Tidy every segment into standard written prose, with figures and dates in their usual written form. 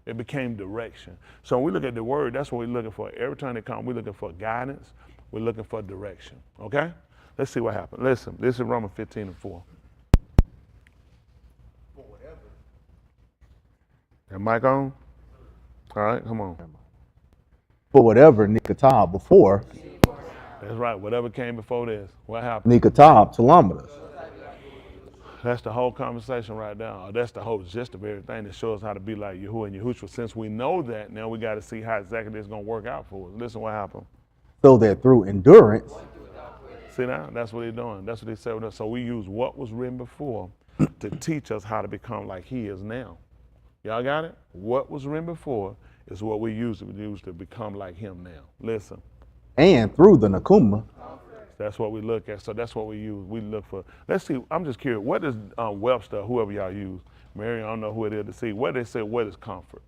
It became direction. So when we look at the word, that's what we're looking for. Every time they come, we're looking for guidance. We're looking for direction. Okay? Let's see what happens. Listen, this is Romans 15:4. That mic on? All right, come on. For whatever Nikatab before, That's right. Whatever came before this, what happened? Nikatab Talamadus. That's the whole conversation right now. That's the whole gist of everything that shows how to be like Yahuah and Yahushua. Since we know that, now we got to see how exactly this is going to work out for us. Listen what happened. So that through endurance, See now? That's what he's doing. That's what he said with us. So we use what was written before to teach us how to become like he is now. Y'all got it? What was written before is what we use to become like him now. Listen. and through the Nakuma, That's what we look at. So that's what we use. We look for. Let's see. I'm just curious. What is Webster, whoever y'all use, Meriam, I don't know who it is to see. What they say, what is comfort?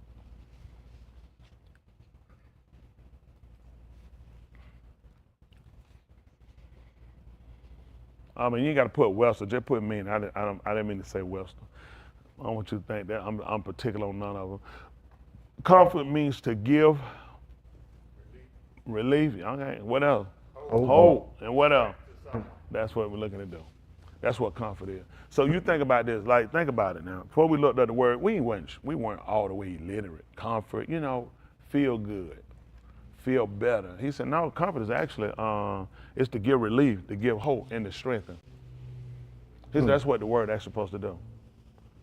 I mean, you ain't got to put Webster. Just put mean. I didn't mean to say Webster. I don't want you to think that I'm particular on none of them. Comfort means to give relief. Okay. What else? Hope. And what else? That's what we're looking to do. That's what comfort is. So you think about this, like think about it now. Before we looked at the word, we weren't all the way illiterate. Comfort, feel good, feel better. He said, no, comfort is actually it's to give relief, to give hope, and to strengthen. He said, that's what the word actually supposed to do.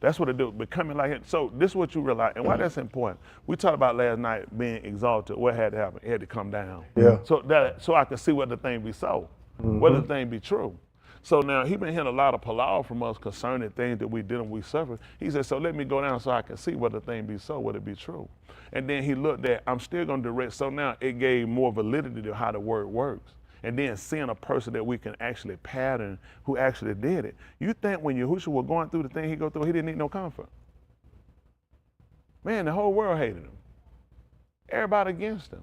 That's what it do, becoming like him. So this is what you realize, and why that's important. We talked about last night being exalted. What had to happen? It had to come down. Yeah. So I could see whether the thing be so, whether the thing be true. So now he been hearing a lot of palaver from us concerning things that we did and we suffered. He said, so let me go down so I can see whether the thing be so, whether it be true. And then he looked at, I'm still gonna direct. So now it gave more validity to how the word works. And then seeing a person that we can actually pattern who actually did it. You think when Yahushua was going through the thing he go through, he didn't need no comfort. Man, the whole world hated him. Everybody against him.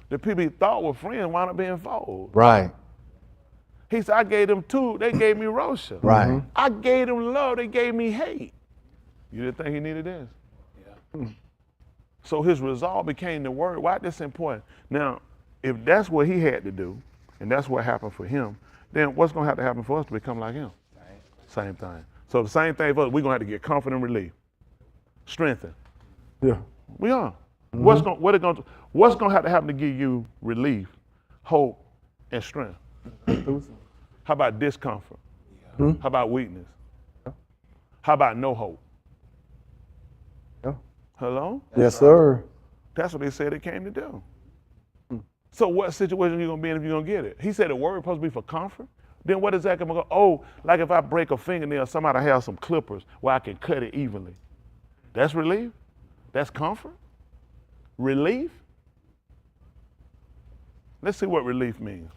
The people he thought were friends wound up being foes. right, He said, I gave them two, they gave me Rosha. right. I gave them love, they gave me hate. You didn't think he needed this? Yeah. So his resolve became the word. Why this important? Now, if that's what he had to do, and that's what happened for him, then what's gonna have to happen for us to become like him? Same thing. So the same thing for us, we're gonna have to get comfort and relief. Strengthen. Yeah. We are. What's gonna have to happen to give you relief, hope, and strength? How about discomfort? How about weakness? How about no hope? Yeah. Hello? Yes, sir. That's what they said it came to do. So what situation are you gonna be in if you're gonna get it? He said the word is supposed to be for comfort. Then what exactly am I gonna, like if I break a fingernail, somebody has some clippers where I can cut it evenly. That's relief? That's comfort? Relief? Let's see what relief means.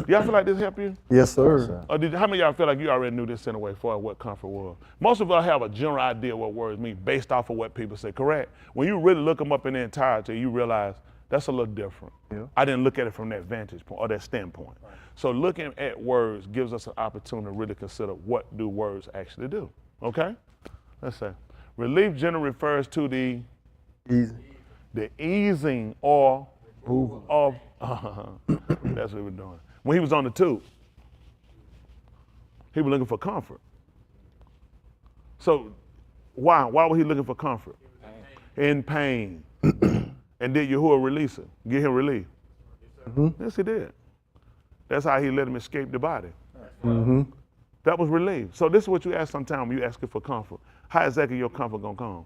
Y'all feel like this help you? Yes, sir. Or how many of y'all feel like you already knew this in a way for what comfort was? Most of us have a general idea what words mean based off of what people say, correct? When you really look them up in their entirety, you realize that's a little different. Yeah. I didn't look at it from that vantage point or that standpoint. Right. So looking at words gives us an opportunity to really consider what do words actually do, okay? Let's say, relief generally refers to the easing or of, that's what we're doing. When he was on the tube, he was looking for comfort. So why was he looking for comfort? In pain. And did Yahuah release him, give him relief? Yes, he did. That's how he let him escape the body. That was relief. So this is what you ask sometimes when you asking for comfort. How exactly your comfort gonna come?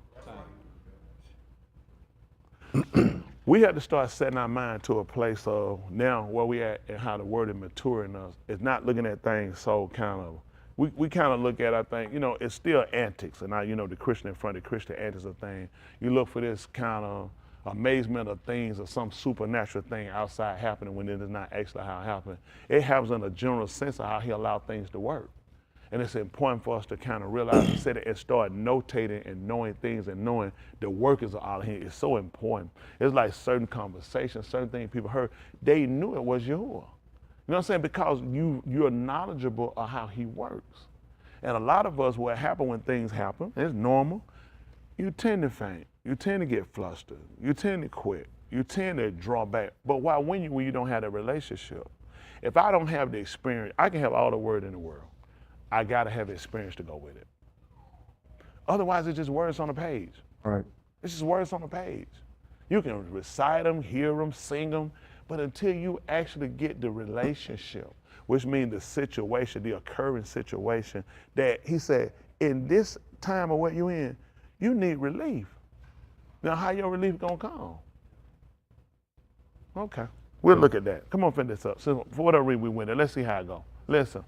We have to start setting our mind to a place of now where we at and how the word is maturing us. It's not looking at things so kind of, we kind of look at, I think, it's still antics. And now, the Christian in front of the Christian antics of things. You look for this kind of amazement of things or some supernatural thing outside happening when it is not actually how it happened. It happens in a general sense of how he allowed things to work. And it's important for us to kind of realize and start notating and knowing things and knowing the workers of Allah is so important. It's like certain conversations, certain things people heard, they knew it was Yahuah. You know what I'm saying? Because you're knowledgeable of how he works. And a lot of us, what happens when things happen, it's normal. you tend to faint. You tend to get flustered. You tend to quit. You tend to draw back. But why when you don't have that relationship? If I don't have the experience, I can have all the word in the world. I got to have experience to go with it. Otherwise, it's just words on a page. Right. It's just words on a page. You can recite them, hear them, sing them, but until you actually get the relationship, which means the situation, the occurring situation, that he said, in this time of what you're in, you need relief. Now, how your relief gonna come? Okay, we'll look at that. Come on, finish this up. So, for whatever reason we went there, let's see how it go. Listen.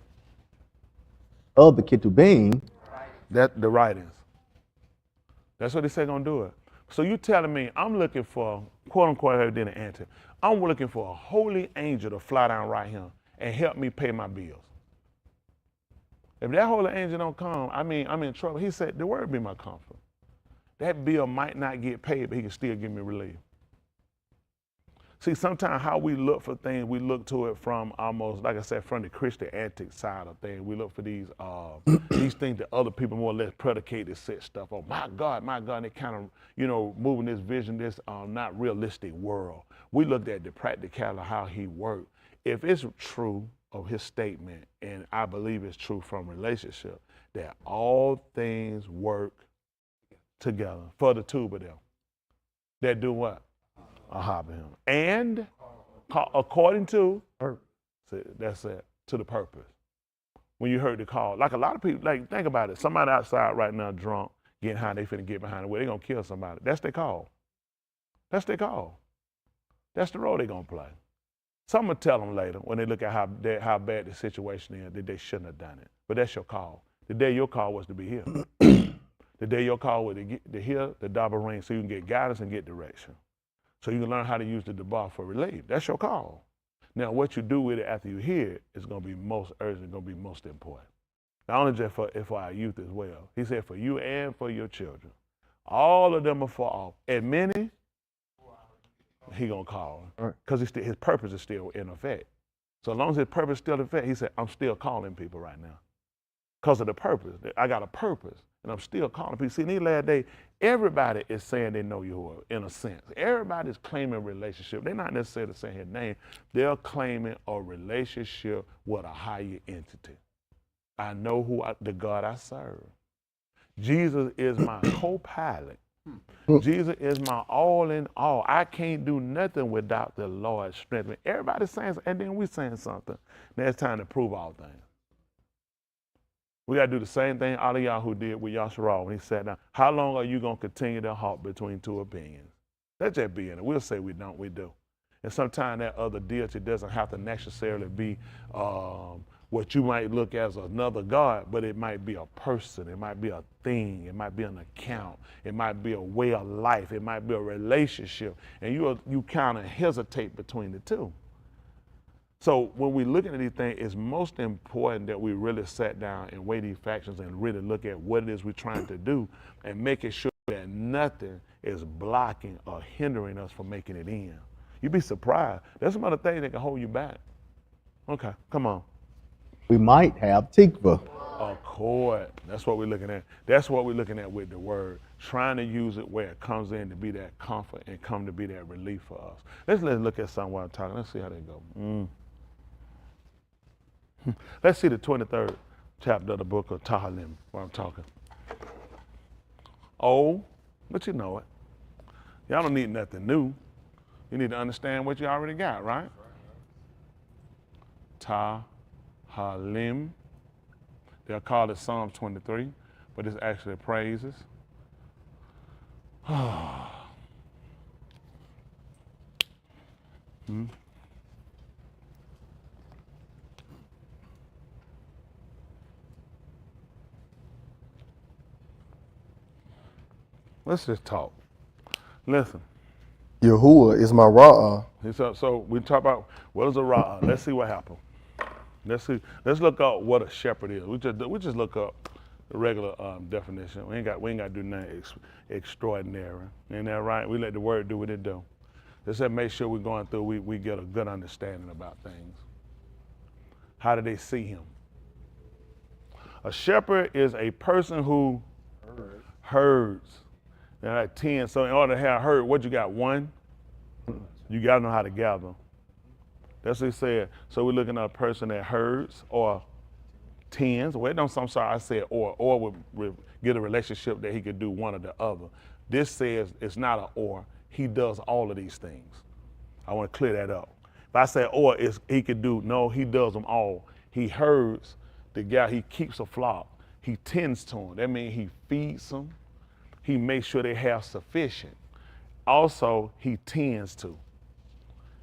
Of the Ketubim, That the writings. That's what he said gonna do it. So you telling me I'm looking for, quote unquote, I didn't answer. I'm looking for a holy angel to fly down right here and help me pay my bills. If that holy angel don't come, I mean, I'm in trouble. He said, the word be my comfort. That bill might not get paid, but he can still give me relief. See, sometimes how we look for things, we look to it from almost, like I said, from the Christiantic side of things. We look for these things that other people more or less predicate to set stuff on. My God, and they kind of, moving this vision, this not realistic world. We looked at the practicality of how he worked. If it's true of his statement, and I believe it's true from relationship, that all things work together for the two of them. That do what? Aah Dabarym. And according to, that's it, to the purpose. When you heard the call, like a lot of people, like think about it. Somebody outside right now drunk, getting high, they finna get behind the wheel. They gonna kill somebody. That's their call. That's their call. That's the role they gonna play. Some will tell them later when they look at how bad the situation is that they shouldn't have done it. But that's your call. The day your call was to be here. The day your call was to hear the Dabarym so you can get guidance and get direction. So you can learn how to use the Dabar for relief. That's your call. Now, what you do with it after you hear it is going to be most urgent, going to be most important. Not only just for our youth as well. He said for you and for your children. All of them are far off. And many, he going to call. Because his purpose is still in effect. So as long as his purpose is still in effect, he said, I'm still calling people right now. Because of the purpose. I got a purpose. And I'm still calling people. See, in these last days, everybody is saying they know Yahuah, in a sense. Everybody's claiming relationship. They're not necessarily saying his name. They're claiming a relationship with a higher entity. I know the God I serve. Jesus is my co-pilot. Jesus is my all in all. I can't do nothing without the Lord's strength. Everybody's saying something, and then we're saying something. Now it's time to prove all things. We got to do the same thing Auryah did with Yahuchanan when he sat down. How long are you going to continue to halt between two opinions? That's just being it. We'll say we don't, we do. And sometimes that other deity doesn't have to necessarily be what you might look as another God, but it might be a person, it might be a thing, it might be an account, it might be a way of life, it might be a relationship, and you kind of hesitate between the two. So when we're looking at these things, it's most important that we really sit down and weigh these factions and really look at what it is we're trying to do and making sure that nothing is blocking or hindering us from making it in. You'd be surprised. There's some other things that can hold you back. Okay, come on. we might have tikva. Accord. That's what we're looking at. That's what we're looking at with the word. Trying to use it where it comes in to be that comfort and come to be that relief for us. Let's look at something while I'm talking. Let's see how they go. Let's see the 23rd chapter of the book of Tahalym while I'm talking. Oh, but you know it. Y'all don't need nothing new. You need to understand what you already got, right? Tahalym. They'll call it Psalms 23, but it's actually praises. Let's just talk. Listen. Yahuah is my ra'ah. So we talk about what is a ra'ah. Let's see what happened. Let's look up what a shepherd is. We just look up the regular definition. We ain't got to do nothing extraordinary. Ain't that right? We let the word do what it do. Let's just make sure we're going through. We get a good understanding about things. How do they see him? A shepherd is a person who herds. Now that 10, so in order to have herd, what you got, 1? You gotta know how to gather. That's what he said. So we're looking at a person that herds or tens. Well, I'm sorry, I said or would get a relationship that he could do one or the other. This says it's not an or. He does all of these things. I want to clear that up. If I say or, he could do, no, he does them all. He herds the guy, he keeps a flock. He tends to them. That means he feeds them. He makes sure they have sufficient. Also, he tends to.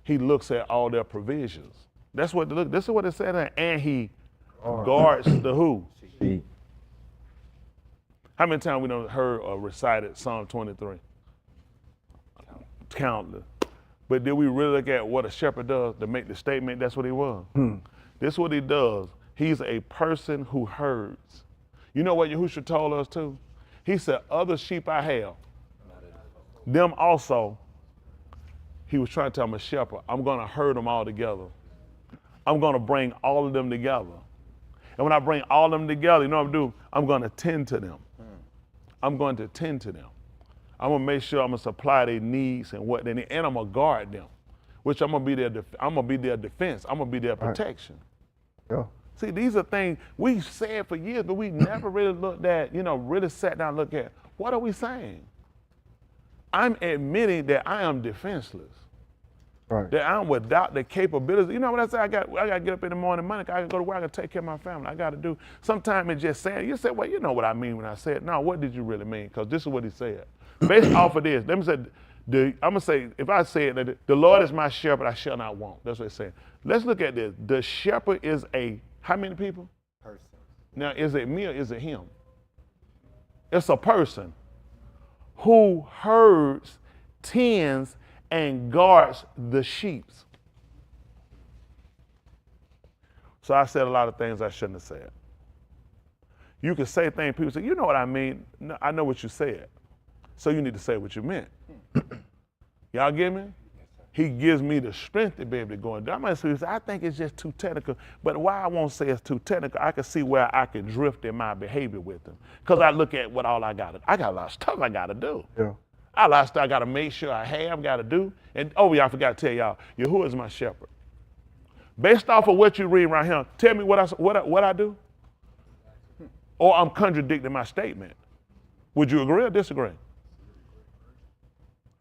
He looks at all their provisions. This is what it said there. And he guards the who? Sheep. How many times we done heard or recited Psalm 23? Countless. But did we really look at what a shepherd does to make the statement that's what he was? This is what he does. He's a person who herds. You know what Yahushua told us too? He said, other sheep I have, them also. He was trying to tell him a shepherd, I'm gonna herd them all together. I'm gonna bring all of them together. And when I bring all of them together, you know what I'm gonna do? I'm gonna tend to them. I'm going to tend to them. I'm gonna make sure I'm gonna supply their needs and what they need, and I'm gonna guard them, which I'm gonna be their defense. I'm gonna be their protection. Yeah. See, these are things we said for years, but we never really looked at, really sat down and looked at, what are we saying? I'm admitting that I am defenseless. Right. That I'm without the capability. You know what I say? I got to get up in the morning, I got to go to work, I got to take care of my family. I got to do. Sometimes it's just saying, you say, well, you know what I mean when I said, no, what did you really mean? Because this is what he said. Based off of this, let me say, I'm going to say, if I say it, that the Lord is my shepherd, I shall not want. That's what it's saying. Let's look at this. The shepherd is how many people? Person. Now, is it me or is it him? It's a person who herds, tends, and guards the sheep. So I said a lot of things I shouldn't have said. You can say things, people say, you know what I mean? No, I know what you said. So you need to say what you meant. Y'all get me? He gives me the strength to be able to go and do. I think it's just too technical. But why I won't say it's too technical, I can see where I can drift in my behavior with them. Because I look at what all I got a lot of stuff I got to do. Yeah. I got a lot of stuff I got to make sure I have, got to do. And I forgot to tell y'all, Yahuah is my shepherd. Based off of what you read right here, tell me what I do? Or I'm contradicting my statement. Would you agree or disagree?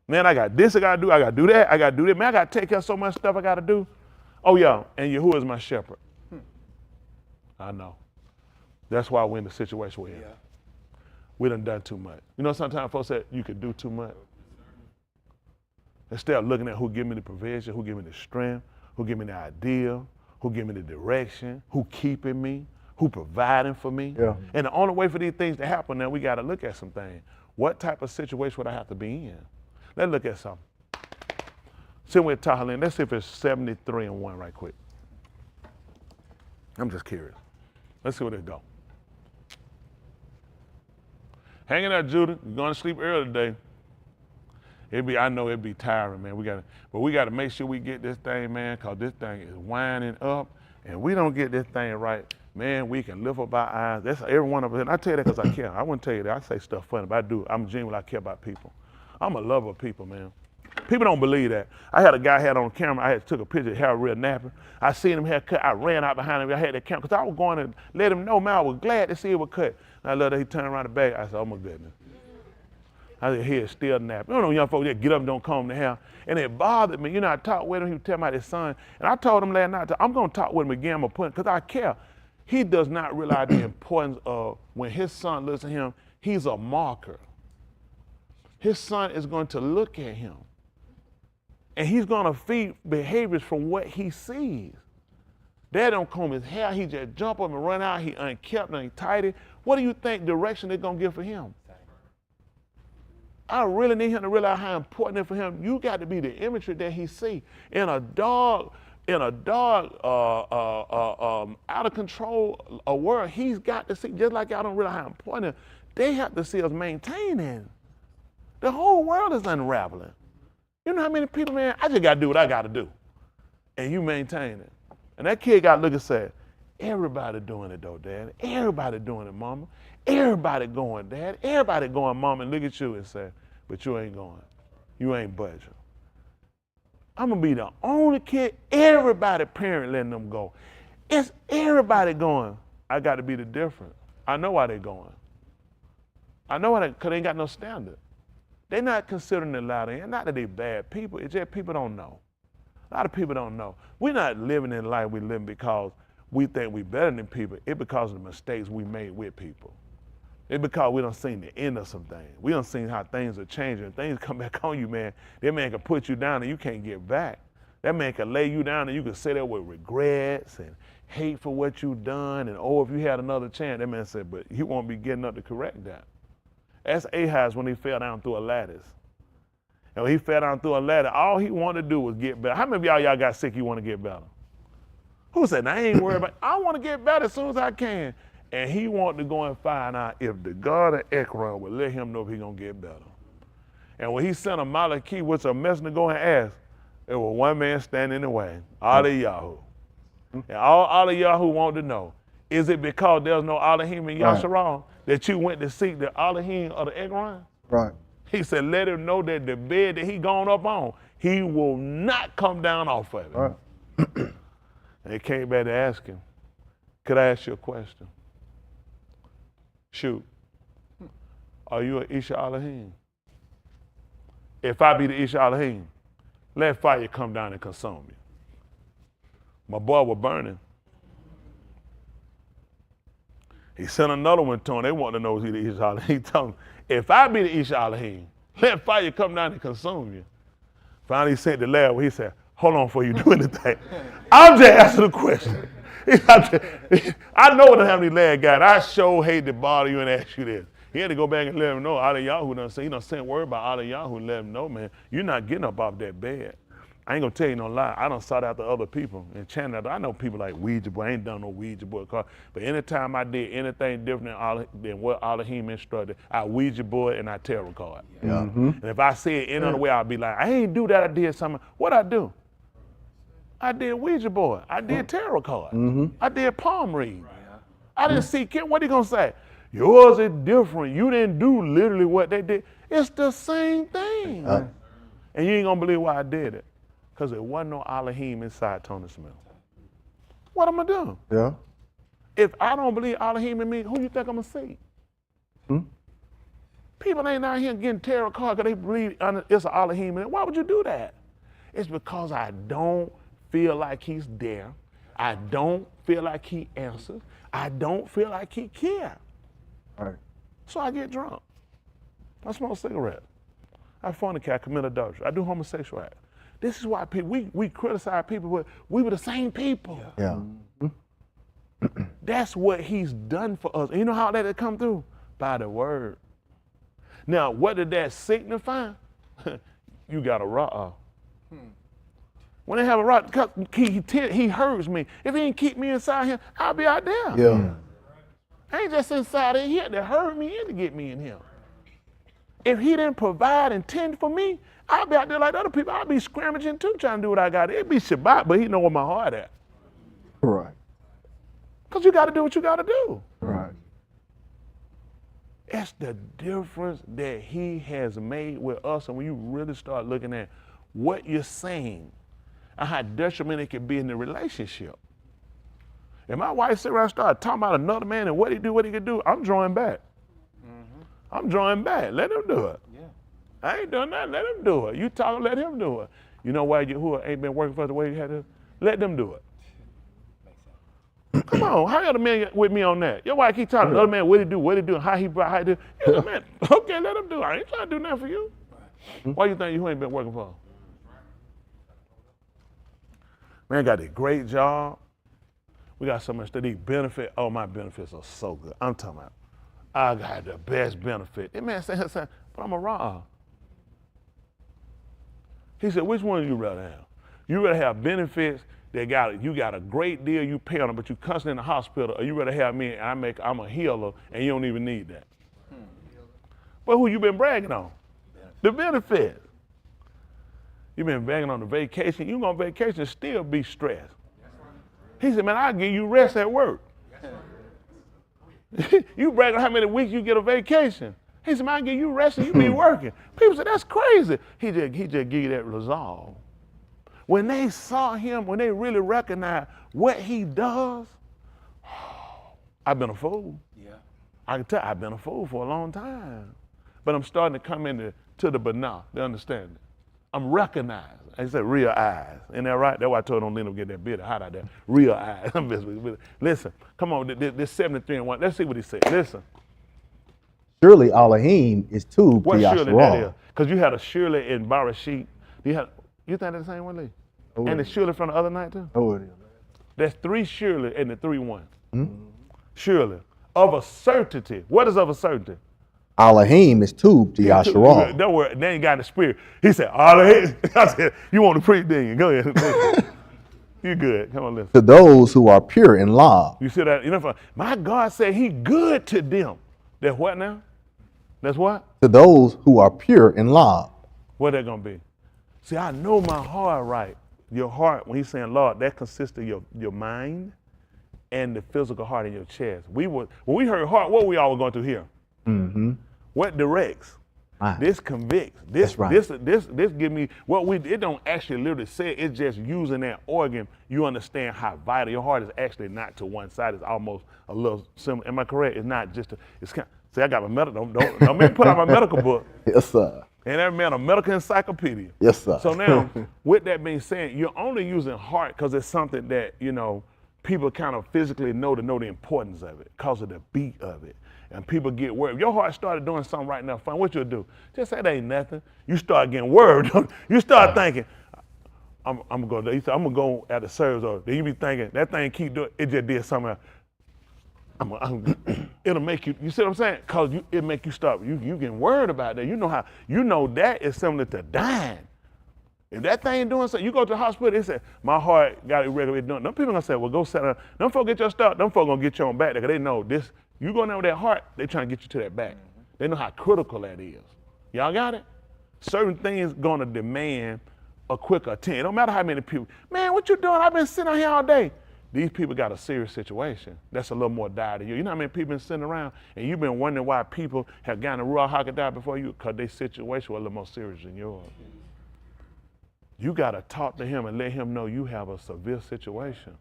Man, I got this I got to do that, I got to do that. Man, I got to take care of so much stuff I got to do. Oh yeah, and Yahuah is my shepherd. I know. That's why we're in the situation we're in. We done too much. You know, sometimes folks say you could do too much. Instead of looking at who give me the provision, who give me the strength, who give me the idea, who give me the direction, who keeping me, who providing for me. Yeah. And the only way for these things to happen, now we got to look at some things. What type of situation would I have to be in? Let's look at something. Sitting with Tahalym, let's see if it's 73-1 right quick. I'm just curious. Let's see where it go. Hanging out, Judah. You're going to sleep early today. I know it'd be tiring, man. But we got to make sure we get this thing, man, because this thing is winding up, and we don't get this thing right, man. We can lift up our eyes. That's every one of us. And I tell you that because I care. I wouldn't tell you that. I say stuff funny, but I do. I'm genuine. I care about people. I'm a lover of people, man. People don't believe that. I had a guy had on camera. I took a picture of hair real nappy. I seen him hair cut. I ran out behind him. I had that camera because I was going to let him know, man. I was glad to see it was cut. And I love that he turned around the back. I said, oh my goodness. I said, hair still nappy. You know, young folks that get up and don't comb their hair. And it bothered me. You know, I talked with him. He was telling me about his son. And I told him last night, I'm going to talk with him again. I'm going to put him, because I care. He does not realize the importance of when his son looks at him, he's a marker. His son is going to look at him. And he's going to feed behaviors from what he sees. Dad don't comb his hair. He just jump up and run out. He unkept and untidy. What do you think direction they're going to give for him? I really need him to realize how important it is for him. You got to be the imagery that he see. In a dog, out of control world, he's got to see, just like y'all don't realize how important it is, they have to see us maintaining. The whole world is unraveling. You know how many people, man, I just got to do what I got to do. And you maintain it. And that kid got to look and say, everybody doing it though, Dad. Everybody doing it, Mama. Everybody going, Dad. Everybody going, Mama, and look at you and say, but you ain't going. You ain't budging. I'm gonna be the only kid, everybody parent letting them go. It's everybody going. I got to be the difference. I know why they going. I know why they, because they ain't got no standard. They're not considering it loud. It's not that they bad people, it's just people don't know. A lot of people don't know. We're not living in life we live because we think we're better than people. It's because of the mistakes we made with people. It's because we done seen the end of some things. We done seen how things are changing. Things come back on you, man. That man can put you down and you can't get back. That man can lay you down and you can sit there with regrets and hate for what you done. And if you had another chance, that man said, but you won't be getting up to correct that. That's Ahaz when he fell down through a lattice. And when he fell down through a ladder, all he wanted to do was get better. How many of y'all got sick, you want to get better? Who said, I ain't worried about it. I want to get better as soon as I can. And he wanted to go and find out if the God of Ekron would let him know if he's going to get better. And when he sent a Malachi, which a messenger to go and ask, there was one man standing in the way, Yahuah. And all of Yahuah wanted to know, is it because there's no Elohim in Yasharal that you went to seek the Elohim of the Ekron? Right. He said, let him know that the bed that he gone up on, he will not come down off of it. Right. And he came back to ask him, could I ask you a question? Shoot, are you an Isha Elohim? If I be the Isha Elohim, let fire come down and consume you. My boy was burning. He sent another one to him. They want to know if he the Isha Elohim. He told him, if I be the Isha Elohim, let fire come down and consume you. Finally, he sent the lad where he said, hold on before you do anything. I'm just asking a question. I know what the happened to lad got. I sure hate to bother you and ask you this. He had to go back and let him know. Yahuah done say, he done sent word about Yahuah and let him know, man, you're not getting up off that bed. I ain't gonna tell you no lie. I done sought after other people and chanted. I know people like Ouija boy. I ain't done no Ouija boy card. But anytime I did anything different than what Elohim instructed, I Ouija boy and I tarot card. Yeah. Mm-hmm. And if I say it any other way, I'll be like, I ain't do that. I did something. What I do? I did Ouija boy. I did tarot card. Mm-hmm. I did palm read. I didn't see Kim. What he gonna say? Yours is different. You didn't do literally what they did. It's the same thing. And you ain't gonna believe why I did it. Because there wasn't no Elohim inside Tony Smith. What am I doing? Yeah. If I don't believe Elohim in me, who you think I'm gonna see? People ain't out here getting tarot cards because they believe it's an Elohim in it. Why would you do that? It's because I don't feel like he's there. I don't feel like he answers. I don't feel like he cares. Right. So I get drunk. I smoke cigarettes. I fornicate, I commit adultery. I do homosexual acts. This is why people, we criticize people, but we were the same people. Yeah. That's what he's done for us. And you know how that come through? By the word. Now, what did that signify? You got a ra'ah. When they have a ra'ah, he hurts me. If he didn't keep me inside him, I'll be out there. Yeah. I ain't just inside in here to hurt me in to get me in here. If he didn't provide and tend for me, I'll be out there like other people. I'll be scramaging too, trying to do what I got. It'd be Shabbat, but he know where my heart at. Right. Because you got to do what you got to do. Right. It's the difference that he has made with us. And when you really start looking at what you're saying and how detrimental it can be in the relationship. If my wife sit around and start talking about another man and what he do, what he can do, I'm drawing back. I'm drawing back. Let him do it. Yeah. I ain't doing that. Let him do it. You talk, let him do it. You know why Yahuah ain't been working for us the way he had to? Let them do it. Come on, how other man with me on that? Your wife keep talking to the other man what he do, and how he brought, how he do. You know, man, okay, let him do it. I ain't trying to do nothing for you. Why you think you ain't been working for him? Man, got a great job. We got so much that he benefit. Oh, my benefits are so good. I'm talking about, I got the best benefit. That man said, but I'm a raw. He said, which one do you rather have? You rather have benefits that you got a great deal, you pay on them, but you constantly in the hospital, or you rather have me and I'm a healer and you don't even need that. But who you been bragging on? The benefits. You been bragging on the vacation. You go on vacation and still be stressed. He said, man, I'll give you rest at work. You brag on how many weeks you get a vacation. He said, man, I give you rest and you be working. People said, that's crazy. He just give you that resolve. When they saw him, when they really recognized what he does, I've been a fool. Yeah. I can tell I've been a fool for a long time. But I'm starting to come into the banal, the understanding. I'm recognized. I said real eyes. Isn't that right? That's why I told him don't let him get that bitter hot out there. Real eyes. Listen, come on, this 73 and 1. Let's see what he said. Listen. Surely Elohim is too What surely that is? Yasharal. Because you had a surely in B-Rashyth. You think that's the same one, Lee? Oh, And the surely from the other night too? Oh, it is. That's 3 surely and the 3-1. Surely. Of a certainty. What is of a certainty? Elohim is too Yasharal. Don't worry, they ain't got the spirit. He said, Alah. I said, you want to preach, then go ahead. You good. Come on, listen. To those who are pure in love. You see that? You know, my God said he good to them. That's what now? That's what? To those who are pure in love. What that gonna be? See, I know my heart right. Your heart, when he's saying Lord, that consists of your mind and the physical heart in your chest. When we heard heart, what we all going through here? Mm-hmm. What directs? Right. This convicts. This That's right. this give me it don't actually literally say it, it's just using that organ. You understand how vital your heart is actually not to one side. It's almost a little similar. Am I correct? It's not just see, I got my medical, don't make me put out my medical book. Yes, sir. And that man a medical encyclopedia. Yes, sir. So now, with that being said, you're only using heart because it's something that, people kind of physically know the importance of it, because of the beat of it. And people get worried. If your heart started doing something right now, fine, what you'll do? Just say it ain't nothing. You start getting worried. You start thinking, I'm gonna go at the service, or then you be thinking, that thing keep doing, it just did something else. It'll make you see what I'm saying? Because it make you stop. You getting worried about that. You know that is similar to dying. If that thing doing something, you go to the hospital, they say, my heart got irregular doing. Them people gonna say, well, go sit down. Them folks get your stuff. Them folks gonna get you on back there, because they know this. You going there with that heart, they trying to get you to that back. They know how critical that is. Y'all got it? Certain things gonna demand a quick attention. It don't matter how many people. Man, what you doing? I've been sitting out here all day. These people got a serious situation that's a little more dire to you. You know how many people been sitting around and you've been wondering why people have gotten a Ruach HaKodesh before you? Because their situation was a little more serious than yours. You got to talk to him and let him know you have a severe situation.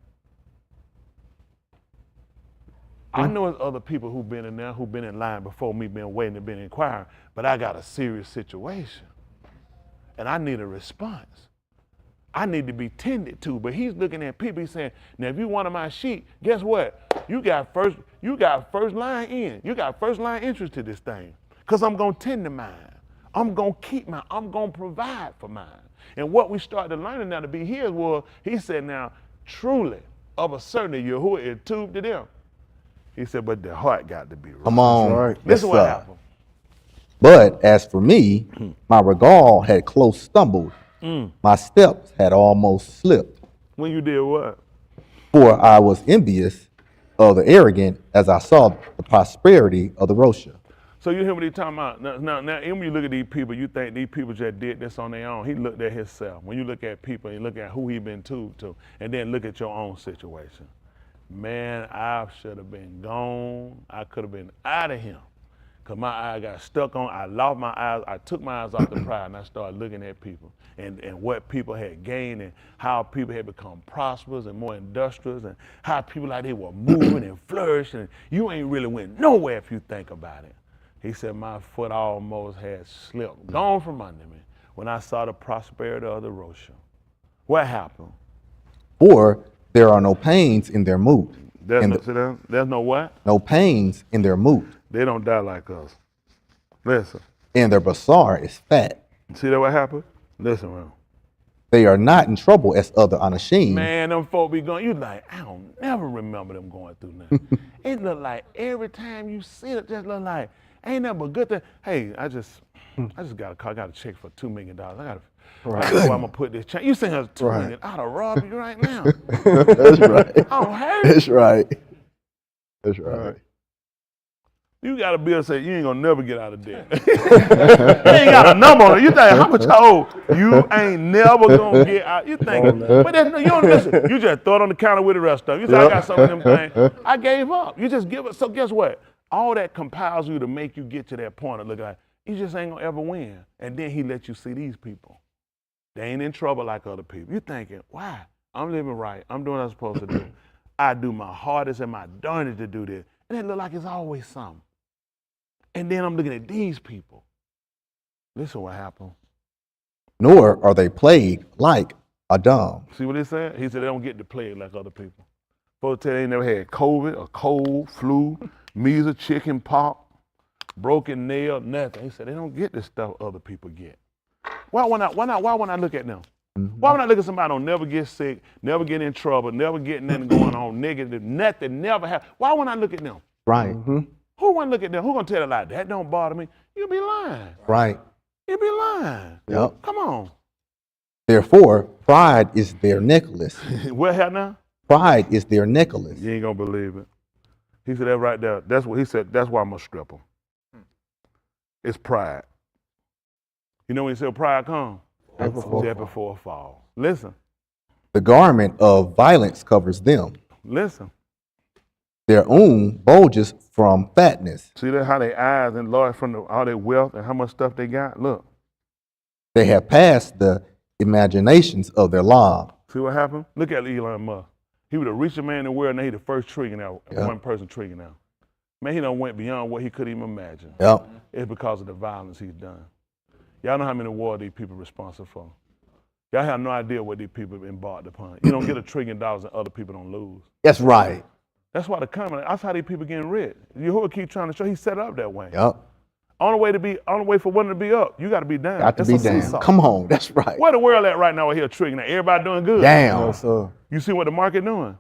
I know there's other people who've been in there, who've been in line before me, been waiting and been inquiring, but I got a serious situation and I need a response. I need to be tended to. But he's looking at people, he's saying, now if you one of my sheep, guess what? You got first line in. You got first line interest to this thing. Because I'm gonna tend to mine. I'm gonna keep mine. I'm gonna provide for mine. And what we started learning now to be his was, he said, now truly of a certainty Yahuah is tube to them. He said, but the heart got to be right. Come on. Right. This Yes, is what sir. happened. But as for me, my regard had close stumbled. My steps had almost slipped. When you did what? For I was envious of the arrogant as I saw the prosperity of the Rosha. So you hear what he's talking about? Now, and when you look at these people, you think these people just did this on their own. He looked at himself. When you look at people, you look at who he been tubed to, and then look at your own situation. Man, I should have been gone. I could have been out of him. Because my eye got stuck on, I lost my eyes, I took my eyes off the pride, and I started looking at people and what people had gained and how people had become prosperous and more industrious and how people like they were moving and flourishing. You ain't really went nowhere if you think about it. He said, my foot almost had slipped, gone from under me when I saw the prosperity of the Rosha. What happened? For there are no pains in their moot. There's no what? No pains in their moot. They don't die like us. Listen. And their basar is fat. See that what happened? Listen, man. They are not in trouble as other anashim. Man, them folk be going, you like, I don't never remember them going through nothing. It look like every time you see it, just look like, ain't nothing but good thing. Hey, I just got a call, I got a check for $2 million. I got to I'm gonna put this check. You saying us $2 million, I'd have robbed you right now. That's right. I don't hurt. That's right. That's right. You gotta be able to say you ain't gonna never get out of debt. You ain't got a number on it. You think how much I owe? You ain't never gonna get out. You think, but that's, you don't listen. You just throw it on the counter with the rest of them. You say I got some of them things. I gave up. You just give it. So guess what? All that compels you to make you get to that point of looking like, you just ain't gonna ever win. And then he let you see these people. They ain't in trouble like other people. You're thinking, why? I'm living right. I'm doing what I'm supposed to do. I do my hardest and my darndest to do this. And it look like it's always something. And then I'm looking at these people. Listen what happened. Nor are they plagued like Adam. See what he said? He said they don't get to play like other people. Folks tell you they never had COVID, a cold, flu, measles, chicken pox, broken nail, nothing. He said they don't get this stuff other people get. Why wouldn't I look at them? Why would I look at somebody who don't never get sick, never get in trouble, never get nothing going on, negative, nothing, never have? Why wouldn't I look at them? Right. Who wouldn't look at them? Who gonna tell it like that don't bother me? You be lying. Right. You be lying. Yep. Come on. Therefore, pride is their necklace. What hell now? Pride is their necklace. You ain't gonna believe it. He said that right there. That's what he said. That's why I'm gonna strip them. It's pride. You know when he said pride come? Just before a fall. Listen. The garment of violence covers them. Listen. Their own bulges from fatness. See that how their eyes enlarge from all their wealth and how much stuff they got? Look. They have passed the imaginations of their lob. See what happened? Look at Elon Musk. He was the richest man in the world, and he the first trillionaire, one person trillionaire. Man, he done went beyond what he could even imagine. Yep. It's because of the violence he's done. Y'all know how many wars these people are responsible for. Y'all have no idea what these people have embarked upon. You don't get $1 trillion and other people don't lose. That's right. That's why that's how these people getting rich. Yahuah keep trying to show he set up that way. Yep. Only way for one to be up, you got to be down. Got to be down. Come on, that's right. Where the world at right now? We're here trillionaire. Everybody doing good. Down. Yes, sir. You see what the market doing?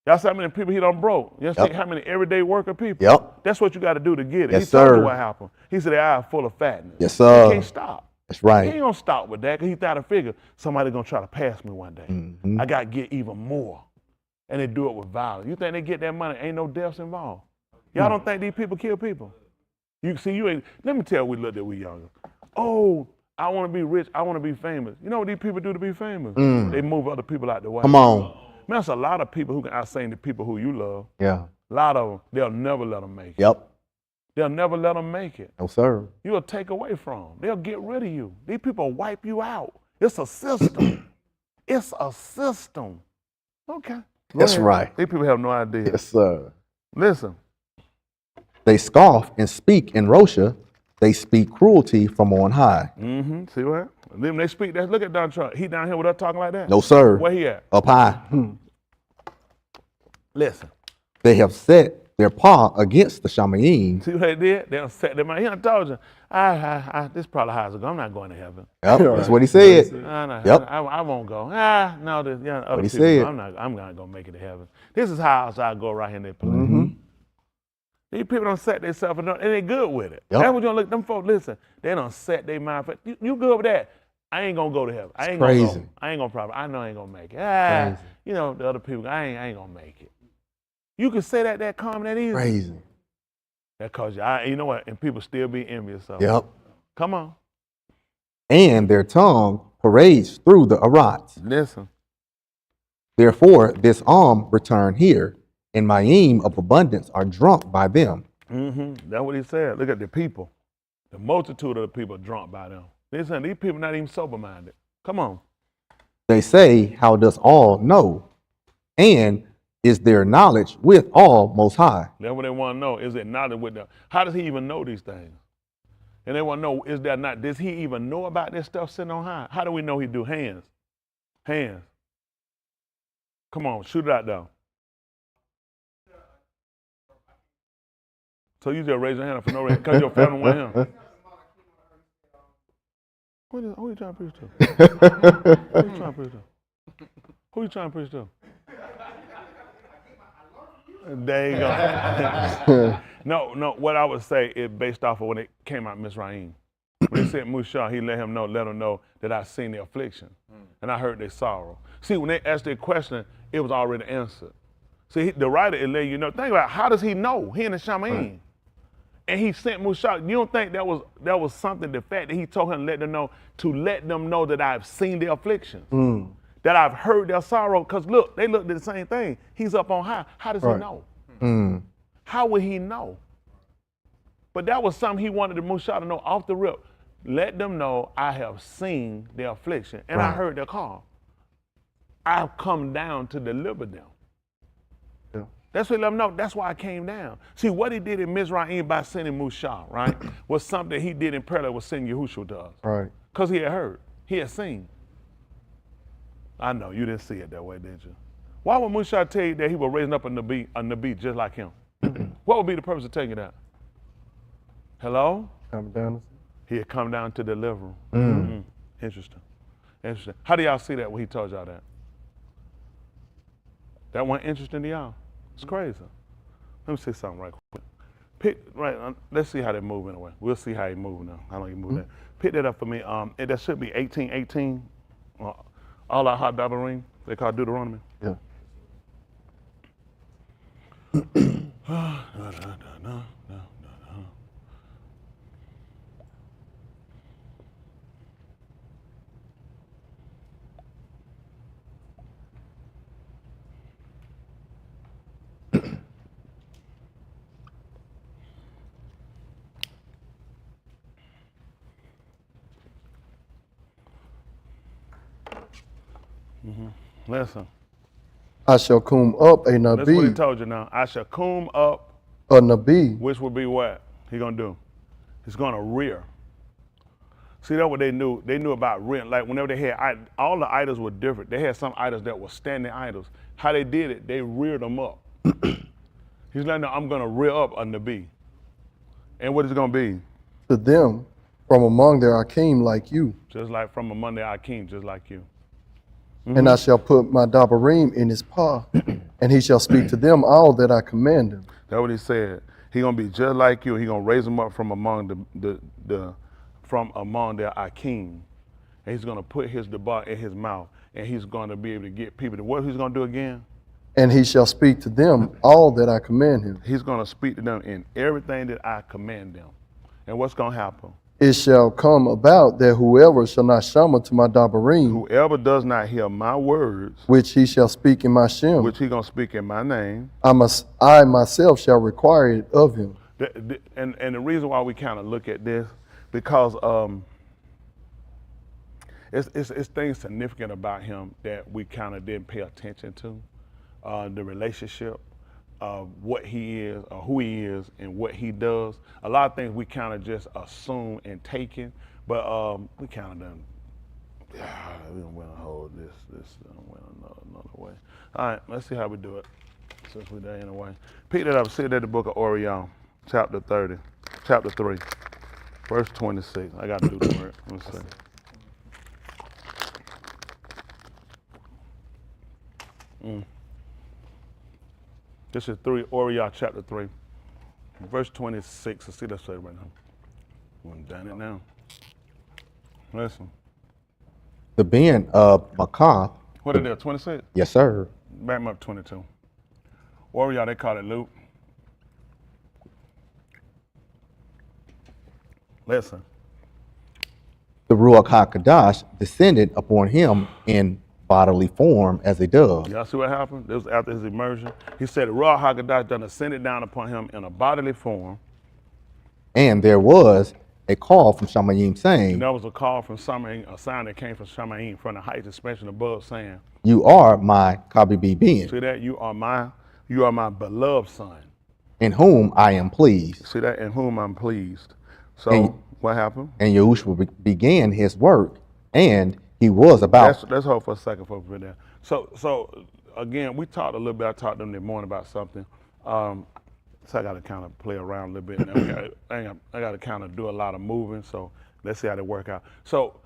Y'all see how many people he done broke? You see how many everyday worker people? Yep. That's what you got to do to get it. Yes, He told sir. you what happened. He said the eye full of fatness. Yes, sir. He can't stop. That's He right. ain't gonna stop with that because he thought to figure somebody gonna try to pass me one day. I gotta get even more. And they do it with violence. You think they get that money, ain't no deaths involved. Y'all don't think these people kill people? You see, you ain't, let me tell you, we looked at we younger. Oh, I wanna be rich, I wanna be famous. You know what these people do to be famous? They move other people out the way. Come on. Man, that's a lot of people who can outsing the people who you love. Yeah. A lot of them, they'll never let them make it. Yep. They'll never let them make it. No, sir. You'll take away from them. They'll get rid of you. These people wipe you out. It's a system. It's a system. Okay. Go That's ahead. right. These people have no idea. Yes, sir. Listen. They scoff and speak in Rosha. They speak cruelty from on high. See what? Then they speak that. Look at Donald Trump. He down here with us talking like that? No, sir. Where he at? Up high. Listen. They have set their paw against the Shamayim. See what they did? They done set them out. He done told you, this is probably how it's going. I'm not going to heaven. Yep. That's what he said. Yep. I won't go. No, other What he people, said. I'm not gonna make it to heaven. This is how I go right here in that place. These people don't set themselves and they good with it. Yep. That's what you look. Them folks, listen, they don't set their mind for you good with that. I ain't gonna go to heaven. I ain't gonna crazy. go. I ain't gonna probably. I know I ain't gonna make it. You know the other people. I ain't gonna make it. You can say that calm, that easy. Crazy. That cause you know what? And people still be envious of. Yep. Come on. And their tongue parades through the Arats. Listen. Therefore, this arm return here, and Mayim of abundance are drunk by them. That's what he said. Look at the people. The multitude of the people are drunk by them. Listen, these people not even sober-minded. Come on. They say, how does all know? And is their knowledge with all most high? That's what they want to know. Is it knowledge with them? How does he even know these things? And they want to know, is there not, does he even know about this stuff sitting on high? How do we know he do? Hands. Hands. Come on, shoot it out there. So you just raise your hand for no reason, because your family want him. Who you trying to preach to? Who you trying to preach to? Who you trying to preach to? There you go. No, what I would say is based off of when it came out Meriam. When he sent Mushah, he let him know that I seen their affliction. And I heard their sorrow. See, when they asked their question, it was already answered. See, the writer is letting you know, think about how does he know? He in the Shamayim. Right. And he sent Mushah. You don't think that was something, the fact that he told him to let them know that I've seen their affliction, that I've heard their sorrow. Because look, they looked at the same thing. He's up on high. How does he know? How would he know? But that was something he wanted the Musha to know off the rip. Let them know I have seen their affliction and I Right. heard their call. I've come down to deliver them. Yeah. That's what he let them know. That's why I came down. See, what he did in Mizraim by sending Musha, right, was something he did in prayer that was sending Yahushua to us. Right. Because he had heard, he had seen. I know, you didn't see it that way, did you? Why would Musha tell you that he was raising up a Nabi just like him? What would be the purpose of taking that? Hello? Come down. He had come down to deliver him. Mm. Interesting. Interesting. How do y'all see that when he told y'all that? That wasn't interesting to y'all? It's crazy. Let me see something right quick. Let's see how they're moving away. We'll see how he moving now. How long he move that. Pick that up for me. That should be 18:18. Alah Ha Dabarym. They call Deuteronomy. Yeah. Listen. I shall come up a That's what he Nabi, told you now. I shall come up, a Nabi, which will be what? He gonna do? He's gonna rear. See, that's what they knew. They knew about rearing. Like whenever they had, all the idols were different. They had some idols that were standing idols. How they did it, they reared them up. He's like, no, I'm gonna rear up a Nabi. And what is it gonna be? to them from among their Akim like you. Just like from among the Akim, just like you. And I shall put my Dabarym in his paw, and he shall speak to them all that I command him. That's what he said. He gonna be just like you. He gonna raise them up from among from among their Akim, and he's gonna put his debar in his mouth, and he's gonna be able to get people to what he's gonna do again. And he shall speak to them all that I command him. He's gonna speak to them in everything that I command them. And what's gonna happen? It shall come about that whoever shall not Shamuth to my Dabarym, Whoever does not hear my words, which he shall speak in my Shem, which he gonna speak in my name, I myself shall require it of him. And the reason why we kind of look at this, because it's things significant about him that we kind of didn't pay attention to. The relationship, what he is, or who he is, and what he does. A lot of things we kind of just assume and take in, but we kind of done. We don't want to hold this went another way. All right, let's see how we do it. Since we're there in a way, pick that up. See that the book of Auryah, chapter 3, verse 26. I got to do the work. Let's see. This is Auryah chapter 3, verse 26. Let's see that say right now. We've done it now. Listen. The Ben of Makkah. What are they, 26? Yes, sir. Back them up 22. Auryah, they call it Luke. Listen. The Ruach HaKodesh descended upon him in bodily form as a dove. Y'all see what happened? This was after his immersion. He said the Ruach HaKodesh done ascended down upon him in a bodily form. And there was a call from Shamayim saying, And that was a call from Shamayim, a sound that came from Shamayim from the heights expansion above, saying, you are my Kabibi Ben, see that? You are my beloved son. in whom I am pleased. See that? In whom I'm pleased. So And- what happened? And Yahushua began his work, and he was about. Let's hold for a second, folks, right there. So again, we talked a little bit. I talked to them this morning about something. So I got to kind of play around a little bit. Now I got to kind of do a lot of moving. So let's see how they work out. So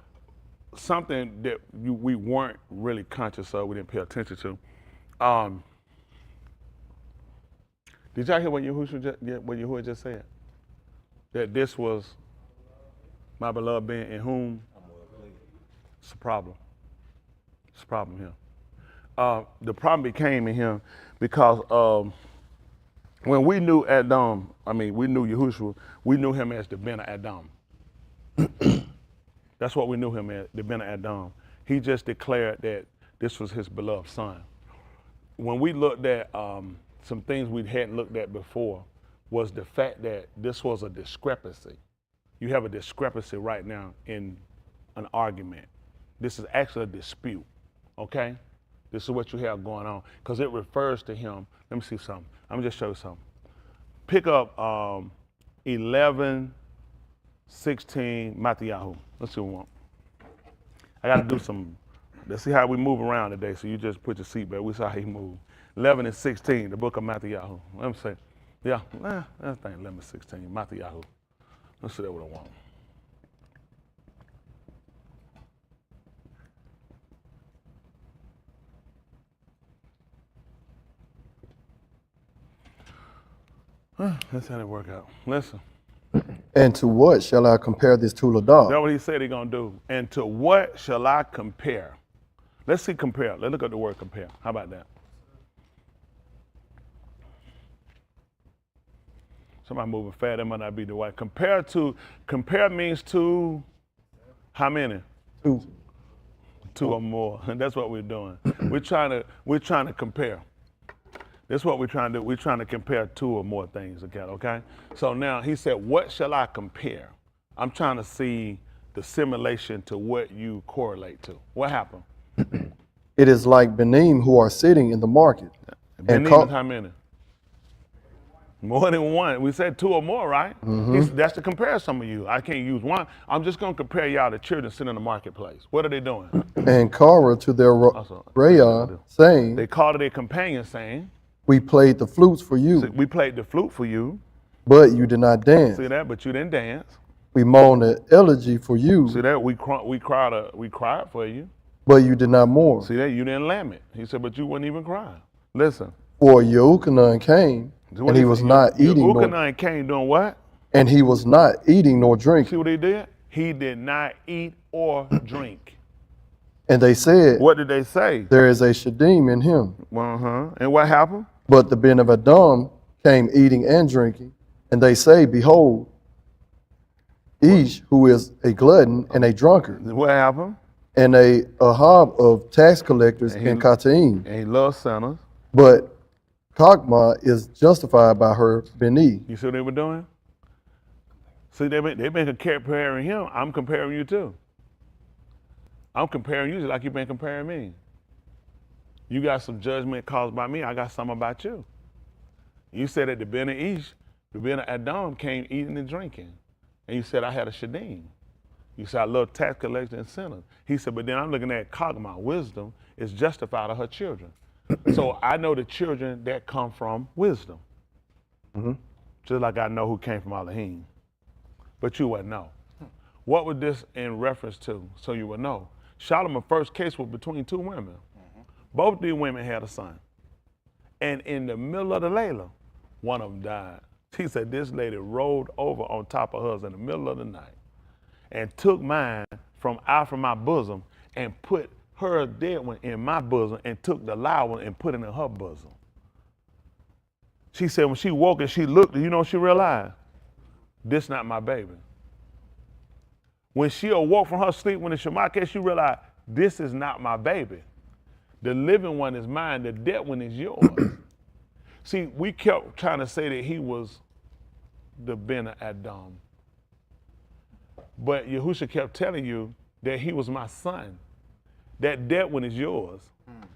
something that we weren't really conscious of, we didn't pay attention to. Did y'all hear what Yahushua just said? That this was my beloved Ben in whom it's a problem. It's a problem here. The problem became in him because when we knew Adam, we knew Yahushua, we knew him as the Ben of Adam. That's what we knew him as, the Ben of Adam. He just declared that this was his beloved son. When we looked at some things we hadn't looked at before, was the fact that this was a discrepancy. You have a discrepancy right now in an argument. This is actually a dispute, okay? This is what you have going on, because it refers to him. Let me see something. I'm gonna just show you something. Pick up 11:16 Matthew. Let's see what we want. I gotta do some, let's see how we move around today, so you just put your seatbelt. We saw how he moved. 11:16, the book of Matthew. Let me see. Yeah, I think 11:16, Matthew. Let's see what I want. Let's how it work out. Listen. And to what shall I compare this to That's Ladar? what he said he's gonna do. And to what shall I compare? Let's see compare. Let's look at the word compare. How about that? Somebody moving fast, that might not be the way. Compare means to how many? Two. Two or more. And that's what we're doing. We're trying to compare. That's what we're trying to do. We're trying to compare two or more things together, okay? So now he said, what shall I compare? I'm trying to see the simulation to what you correlate to. What happened? It is like Benim who are sitting in the market. Benin call- is how many? More than one. We said two or more, right? That's to compare some of you. I can't use one. I'm just going to compare y'all to children sitting in the marketplace. What are they doing? And Korah to their Rayah, saying, They called to their companions saying, we played the flutes for you, we played the flute for you. but you did not dance. See that? But you didn't dance. We moaned an elegy for you, See that? We cried for you. but you did not mourn. See that? You didn't lament. He said, but you wouldn't even cry. Listen. For Yahuchanan came, and he was not eating nor, Yahuchanan came doing what? and he was not eating nor See drinking. what he did? He did not eat or drink. And they said, What did they say? there is a Shadim in him. And what happened? But the Ben of Adam came eating and drinking, and they say, behold, Ish, who is a glutton and a drunkard, What happened? and a Ahab of tax collectors and Kataim. And he loves sinners. But Chokmah is justified by her Beni. You see what they were doing? See, they've been comparing him. I'm comparing you too. I'm comparing you just like you've been comparing me. You got some judgment caused by me. I got some about you. You said that the Ben of Ish, the Ben of Adam came eating and drinking. And you said I had a Shadim. You said I love tax collectors and sinners. He said, but then I'm looking at Chokmah. Wisdom is justified of her children. So I know the children that come from wisdom. Just like I know who came from Elohim. But you wouldn't know. What was this in reference to? So you would know. Solomon's first case was between two women. Both these women had a son. And in the middle of the Layla, one of them died. She said this lady rolled over on top of hers in the middle of the night and took mine from out from my bosom and put her dead one in my bosom and took the live one and put it in her bosom. She said when she woke and she looked, you know what she realized? This not my baby. When she awoke from her sleep, when the Shema came, she realized, this is not my baby. The living one is mine, the dead one is yours. See, we kept trying to say that he was the Ben of Adam. But Yahushua kept telling you that he was my son. That dead one is yours.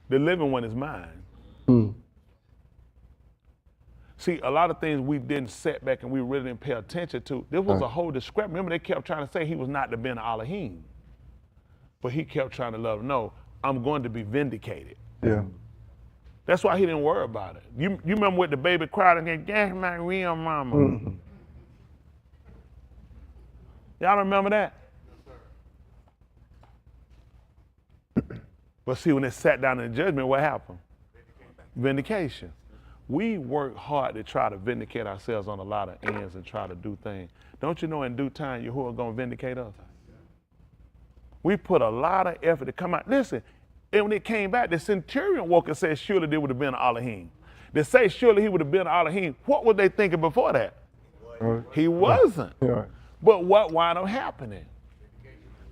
The living one is mine. See, a lot of things we didn't set back and we really didn't pay attention to. There was a whole discrepancy. Remember, they kept trying to say he was not the Ben of Elohim. But he kept trying to love. No, I'm going to be vindicated. Yeah. That's why he didn't worry about it. You remember what the baby cried and said, that's my real mama. Y'all remember that? But see, when it sat down in judgment, what happened? Vindication. We work hard to try to vindicate ourselves on a lot of ends and try to do things. Don't you know in due time, Yahuah going to vindicate us? We put a lot of effort to come out. Listen, and when it came back, the centurion woke and said, surely there would have been an Elohim. They say surely he would have been an Elohim. What were they thinking before that? He wasn't. But what wound up happening?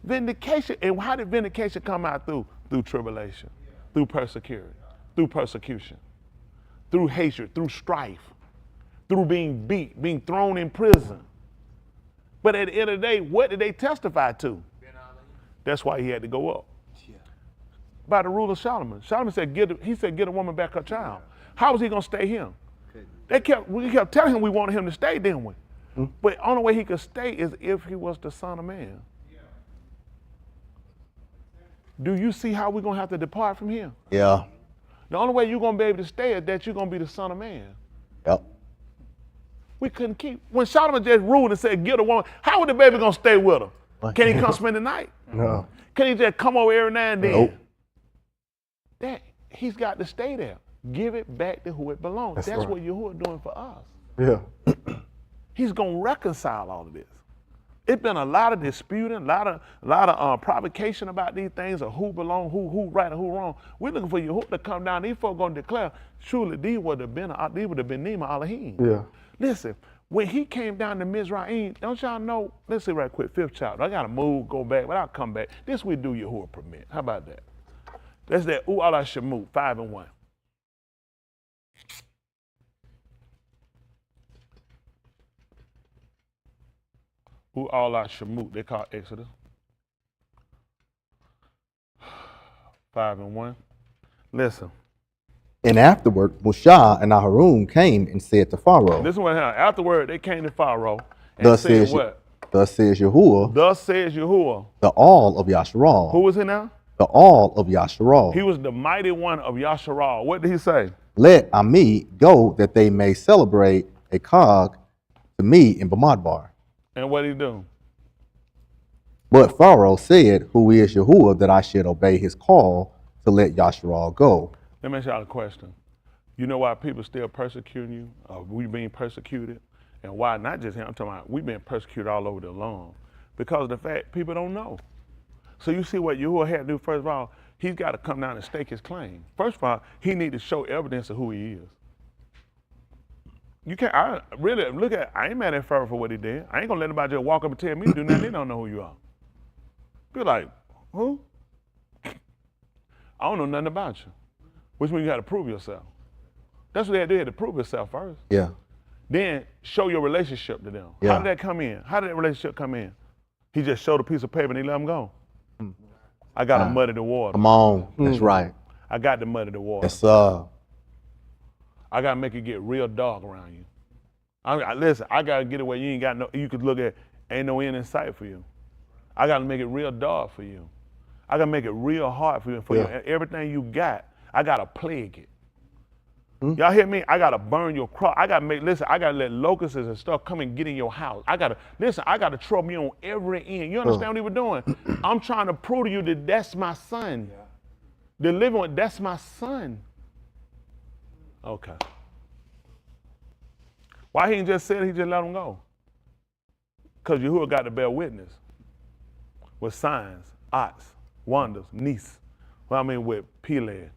Vindication. And how did vindication come out through? Through tribulation, through persecution, through hatred, through strife, through being beat, being thrown in prison. But at the end of the day, what did they testify to? That's why he had to go up. By the rule of Solomon. Solomon said, he said, get a woman back her child. How was he going to stay here? We kept telling him we wanted him to stay, didn't we? But the only way he could stay is if he was the Son of Man. Do you see how we're going to have to depart from him? Yeah. The only way you're going to be able to stay is that you're going to be the Son of Man. Yep. We couldn't keep. When Solomon just ruled and said, get a woman, how was the baby going to stay with her? Can he come spend the night? No. Can he just come over every now and then? Nope. He's got to stay there. Give it back to who it belongs. That's right. what Yahuah doing for us. Yeah. He's going to reconcile all of this. It's been a lot of disputing, a lot of provocation about these things of who belong, who right and who wrong. We're looking for Yahuah to come down. These folks going to declare, surely these would have been Nema Elohim. Yeah. Listen, when he came down to Mizraim, don't y'all know, let's see right quick, 5th chapter. I got to move, go back, but I'll come back. This we do Yahuah permit. How about that? That's that Alah Shamuth, 5 and 1. Alah Shamuth, they call Exodus. 5 and 1. Listen. And afterward, Moshe and Aharon came and said to Pharaoh, Listen what happened. Afterward, they came to Pharaoh and Thus said says what? Thus says Yahuah, Thus says Yahuah. the all of Yasharal. Who was he now? The all of Yasharal. He was the mighty one of Yasharal. What did he say? Let Ami go that they may celebrate a cog to me in Bamidbar. And what did he do? But Pharaoh said, who is Yahuah that I should obey his call to let Yasharal go? Let me ask y'all a question. You know why people still persecuting you? We being persecuted? And why not just him? I'm talking about we've been persecuted all over the land. Because of the fact people don't know. So you see what Yahuah had to do, first of all, he's got to come down and stake his claim. First of all, he need to show evidence of who he is. You can't, I ain't mad at Pharaoh for what he did. I ain't gonna let anybody just walk up and tell me to do nothing. They don't know who you are. Be like, who? I don't know nothing about you. Which means you got to prove yourself. That's what they had to do. They had to prove yourself first. Yeah. Then show your relationship to them. Yeah. How did that come in? How did that relationship come in? He just showed a piece of paper and he let him go. I got to muddy the water. Come on. That's right. I got to muddy the water. Yes, sir. I got to make it get real dark around you. Listen, I got to get it where you ain't got no, you could look at, ain't no end in sight for you. I got to make it real dark for you. I got to make it real hard for you. And for you, everything you got, I got to plague it. Y'all hear me? I got to burn your crop. I got to let locusts and stuff come and get in your house. I got to trouble you on every end. You understand what he was doing? I'm trying to prove to you that that's my son. Yeah. The living one, that's my son. Okay. Why he ain't just said he just let him go? Because Yahuah got to bear witness with signs, odds, wonders, niece. Well, I mean with Peleg.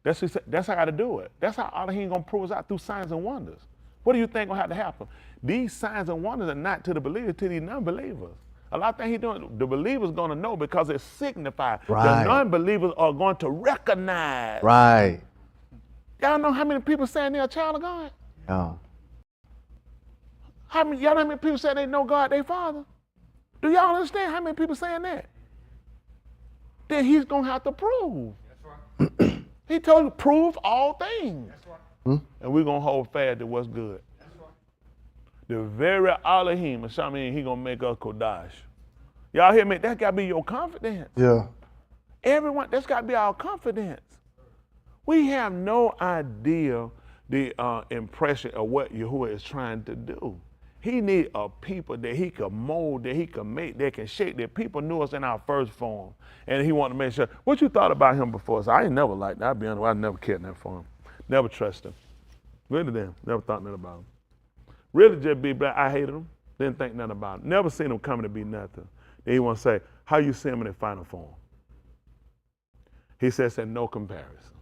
That's how I got to do it. That's how Elohim gonna prove us out through signs and wonders. What do you think gonna have to happen? These signs and wonders are not to the believers, to the non-believers. A lot of things he's doing, the believers gonna know because it signifies. Right. The non-believers are going to recognize. Right. Y'all know how many people saying they're a child of God? Yeah. Y'all know how many people say they know God, their Father? Do y'all understand how many people saying that? Then he's gonna have to prove. That's right. He told you, prove all things. That's right. And we're going to hold fast to what's good. That's right. The very Elohim, he going to make us Kodash. Y'all hear me? That's got to be your confidence. Yeah. Everyone, that's got to be our confidence. We have no idea the impression of what Yahuah is trying to do. He need a people that he could mold, that he could make, that can shape, that people knew us in our first form. And he wanted to make sure, what you thought about him before? So I ain't never liked that. I'll be honest, I never cared that for him. Never trusted him. Really didn't. Never thought nothing about him. Really just be black. I hated him. Didn't think nothing about him. Never seen him coming to be nothing. Then he want to say, how you see him in the final form? He says, no comparison.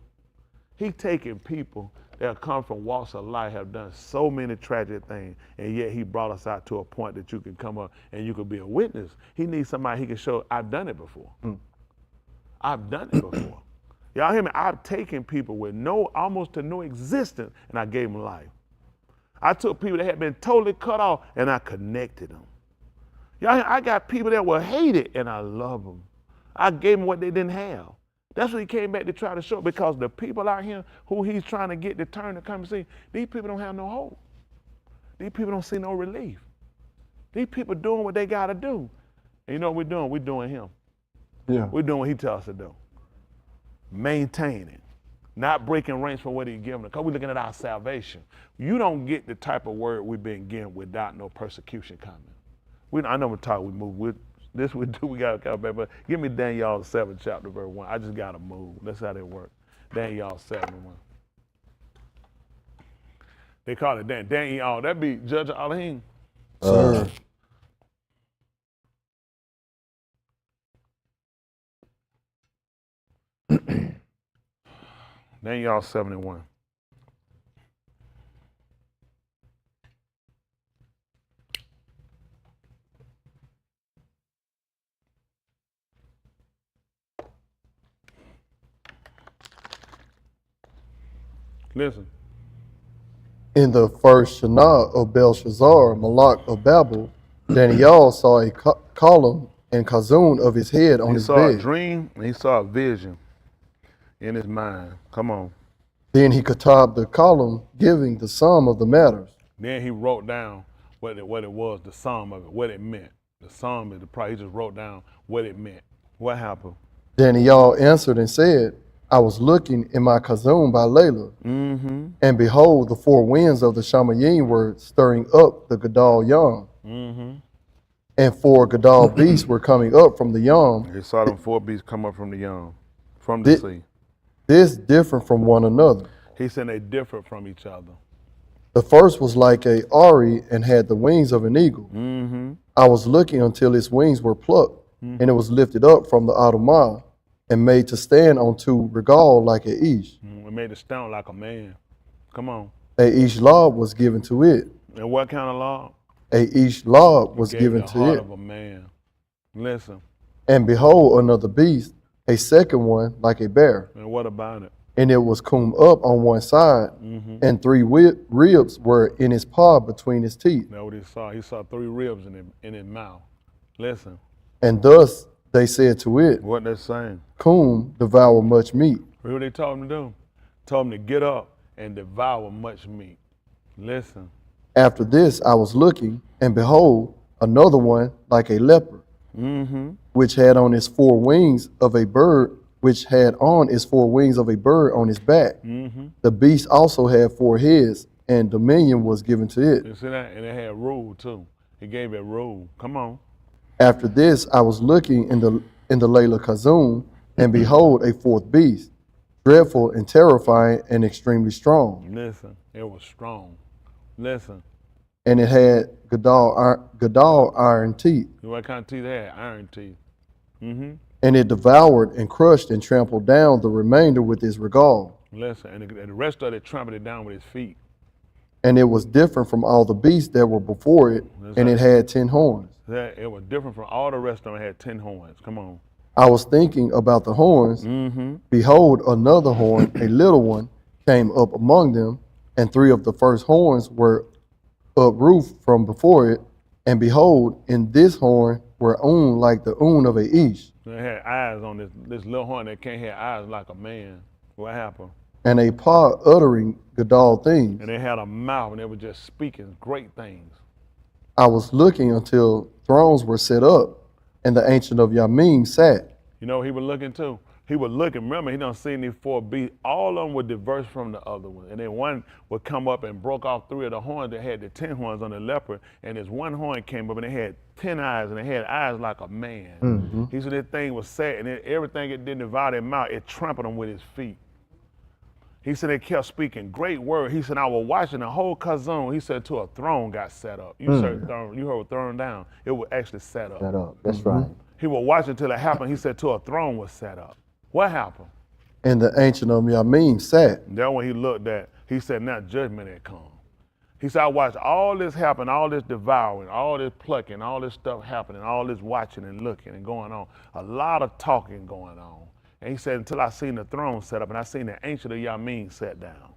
He taking people that come from walks of life, have done so many tragic things, and yet he brought us out to a point that you can come up and you could be a witness. He needs somebody he can show, I've done it before. I've done it before. Y'all hear me? I've taken people with almost to no existence, and I gave them life. I took people that had been totally cut off and I connected them. Y'all, I got people that were hated and I love them. I gave them what they didn't have. That's what he came back to try to show, because the people out here who he's trying to get to turn to come and see, these people don't have no hope. These people don't see no relief. These people doing what they got to do. And you know what we're doing? We're doing him. Yeah. We're doing what he tells us to do. Maintaining, not breaking ranks from what he's given us, because we're looking at our salvation. You don't get the type of word we've been getting without no persecution coming. I know we're talking, we move. This we do, we got to come back, but give me Dany'AL 7, chapter verse 1. I just got to move. That's how they work. Dany'AL 7:1. They call it Dany'AL. That'd be Judge Elohim. Sir. Dany'AL 7:1. Listen. In the first Shana of Belshazzar, Malak of Babel, Dany'AL saw a column and kazun of his head on He his saw a bed. dream and he saw a vision in his mind. Come on. Then he katabbed the column, giving the sum of the matters. Then he wrote down what it was, the sum of it, what it meant. The sum is the price. He just wrote down what it meant. What happened? Dany'AL answered and said, I was looking in my kazun by Layla, and behold, the four winds of the Shamayim were stirring up the Gadol Yam, and four Gadol beasts were coming up from the Yam. He saw them four beasts come up from the Yam, from the sea. This different from one another. He said they differed from each other. The first was like a Auryah and had the wings of an eagle. I was looking until its wings were plucked, and it was lifted up from the Adamah, and made to stand on two regal like a Ish. It made it stand like a man. Come on. A Ish lob was given to it. And what kind of law? A Ish lob was Gave given the to heart it. of a man. Listen. And behold, another beast, a second one like a bear. And what about it? And it was combed up on one side, and three ribs were in its paw between its teeth. That's what he saw. He saw three ribs in his mouth. Listen. And thus they said to it, What they're saying. Cum, devour much meat. What they told him to do? Told him to get up and devour much meat. Listen. After this I was looking, and behold, another one like a leopard, which had on its four wings of a bird, which had on its four wings of a bird on its back. The beast also had four heads, and dominion was given to it. You see that? And it had rule too. He gave it rule. Come on. After this I was looking in the Layla Kazun, and behold, a fourth beast, dreadful and terrifying and extremely strong. Listen, it was strong. Listen. And it had Gadol iron teeth. What kind of teeth it had? Iron teeth. And it devoured and crushed and trampled down the remainder with its regal. Listen, and the rest of it trampled it down with his feet. And it was different from all the beasts that were before it, and it had 10 horns. It was different from all the rest of them. It had 10 horns. Come on. I was thinking about the horns. Behold, another horn, a little one, came up among them, and three of the first horns were uproofed from before it. And behold, in this horn were like the of a Ish. It had eyes on this little horn that can't have eyes like a man. What happened? And a paw uttering Gadol things. And they had a mouth and they were just speaking great things. I was looking until thrones were set up, and the Ancient of Yamim sat. You know, he was looking too. He was looking. Remember, he done seen these four beasts. All of them were diverse from the other one. And then one would come up and broke off three of the horns that had the 10 horns on the leopard. And this one horn came up and it had 10 eyes, and it had eyes like a man. He said this thing was sad, and everything it didn't devour their mouth, it trampled them with his feet. He said they kept speaking great words. He said, I was watching the whole kazon. He said, till a throne got set up. You heard thrown down. It was actually set up. Set up. That's right. He was watching until it happened. He said, till a throne was set up. What happened? And the Ancient of Yamim sat. Then when he looked at, he said, now judgment had come. He said, I watched all this happen, all this devouring, all this plucking, all this stuff happening, all this watching and looking and going on. A lot of talking going on. And he said, until I seen the throne set up and I seen the Ancient of Yamim sat down.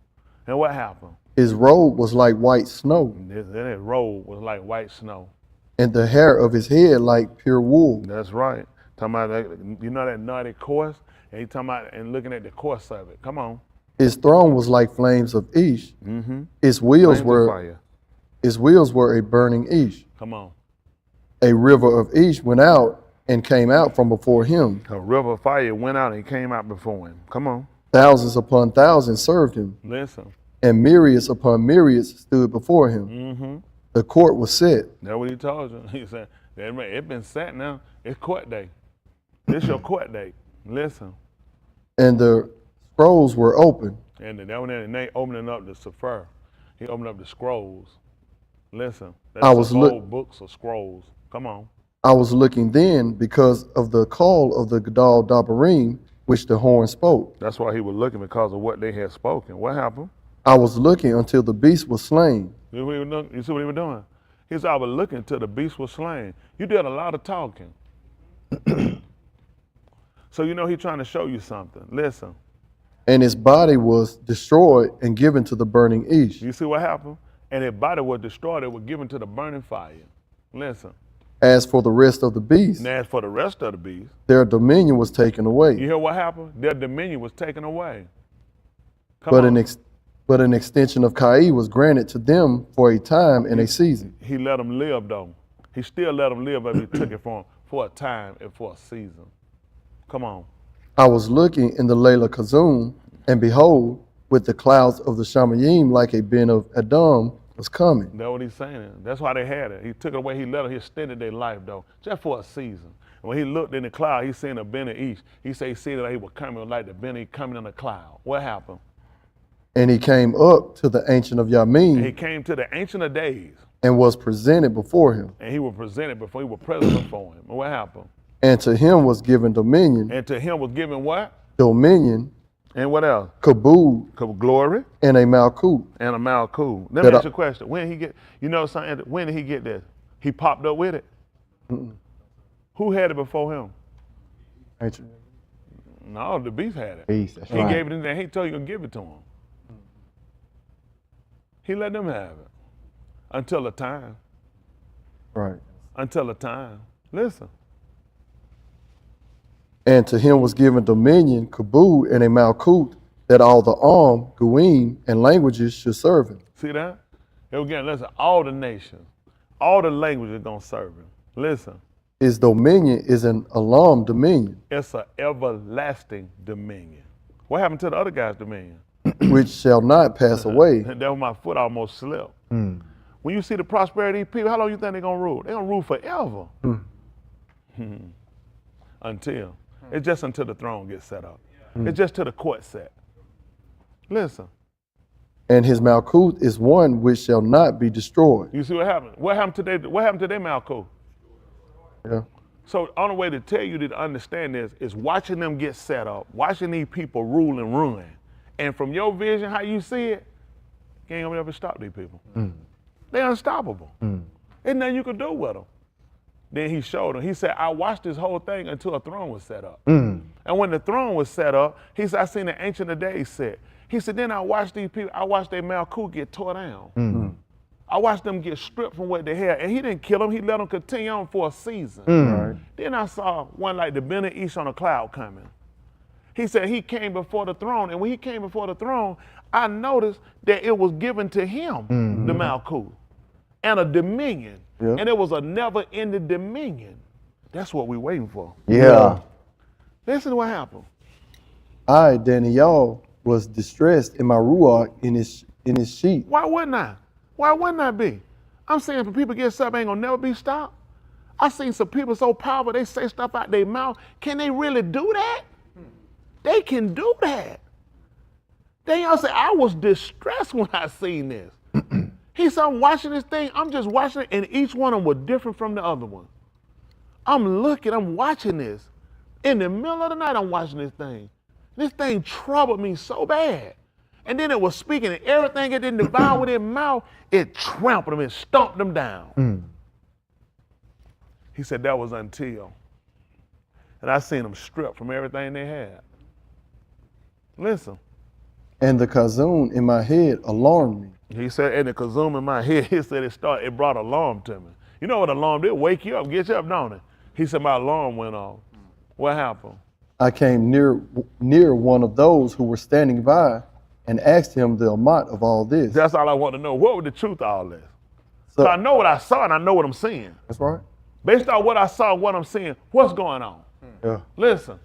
And what happened? His robe was like white snow, And his robe was like white snow. and the hair of his head like pure wool. That's right. Talking about that, you know that naughty course? And he talking about and looking at the course of it. Come on. His throne was like flames of Ish. Mm-hmm. Its wheels Flames of were fire. His wheels were a burning Ish. Come on. A river of Ish went out and came out from before him. A river of fire went out and came out before him. Come on. Thousands upon thousands served him, Listen. and myriads upon myriads stood before him. Mm-hmm. The court was set, That's what he told you. He said, it's been set now. It's court day. This your court day. Listen. and the scrolls were open. And that one and they opening up the Sefer. He opened up the scrolls. Listen. I was old books of scrolls. Come on. I was looking then because of the call of the Alah Ha Dabarym, which the horn spoke. That's why he was looking, because of what they had spoken. What happened? I was looking until the beast was slain. You see what he was doing? He said, I was looking till the beast was slain. You did a lot of talking. So you know he's trying to show you something. Listen. And his body was destroyed and given to the burning Ish. You see what happened? And his body was destroyed. It was given to the burning fire. Listen. As for the rest of the beasts, And as for the rest of the beasts, their dominion was taken you away. hear what happened? Their dominion was taken away. Come But on. an extension of Kai was granted to them for a time and a season. He let them live, though. He still let them live, but he took it from them for a time and for a season. Come on. I was looking in the Layla Kazum, and behold, with the clouds of the Shamayim like a bin of Adam was coming. That's what he's saying. That's why they had it. He took it away. He let them. He extended their life, though, just for a season. And when he looked in the cloud, he seen a Ben East. He said he seen that he was coming like the Ben coming in the cloud. What happened? And he came up to the Ancient of And he Yamin came to the Ancient of Days, and was presented before him. and he was presented before he was present before him. And what happened? And to him was given dominion, And to him was given what? dominion, And what else? kabod, Glory and a malkut. and a malkut. Let me That ask you a question. When he get, you know something? When did he get this? He popped up with it. Who had it before him? Ancient. No, the beast had it. Peace. That's He right. gave it in there. He told you to give it to him. He let them have it until a time. Right. Until a time. Listen. And to him was given dominion, kabod, and a malkut, that all the Goim, and languages should serve him. See that? And again, listen, all the nations, all the languages are going to serve him. Listen, His dominion is an alam dominion, it's an everlasting dominion. What happened to the other guy's dominion? which shall not pass away. That was my foot almost slipped. When you see the prosperity of these people, how long you think they're going to rule? They're going to rule forever. Until. It's just until the throne gets set up. It's just till the court set. Listen, And his malkut is one which shall not be destroyed. you see what happened? What happened to their Malco? Yeah. So the only way to tell you to understand this is watching them get set up, watching these people rule and run. And from your vision, how you see it, you ain't gonna ever stop these people. They're unstoppable. There's nothing you can do with them. Then he showed them. He said, I watched this whole thing until a throne was set up. And when the throne was set up, he said, I seen the Ancient of Days set. He said, then I watched these people, I watched their Malkut get tore down. I watched them get stripped from what they had. And he didn't kill them, he let them continue on for a season. Right. Then I saw one like the Ben Ish on a cloud coming. He said he came before the throne, and when he came before the throne, I noticed that it was given to him, the Malkut, and a dominion. Yeah. And it was a never-ending dominion. That's what we're waiting for. Yeah. Listen to what happened. I, Dany'AL, was distressed in my ruach in his sheet. Why wouldn't I? Why wouldn't I be? I'm saying if people get stuff, ain't gonna never be stopped. I seen some people so powerful, they say stuff out their mouth. Can they really do that? They can do that. Dany'AL said, I was distressed when I seen this. He said, I'm watching this thing, I'm just watching it, and each one of them was different from the other one. I'm looking, I'm watching this. In the middle of the night, I'm watching this thing. This thing troubled me so bad. And then it was speaking, and everything it didn't devour with its mouth, it trampled them and stomped them down. He said that was until. And I seen them stripped from everything they had. Listen, And the kazun in my head alarmed me. He said, and the kazum in my head, he said it brought alarm to me. You know what alarm did? Wake you up, get you up, don't it? He said, my alarm went off. What happened? I came near one of those who were standing by and asked him the amount of all this. That's all I want to know. What was the truth of all this? So, I know what I saw and I know what I'm seeing. that's right. Based on what I saw, what I'm seeing, what's going on? Yeah. Listen,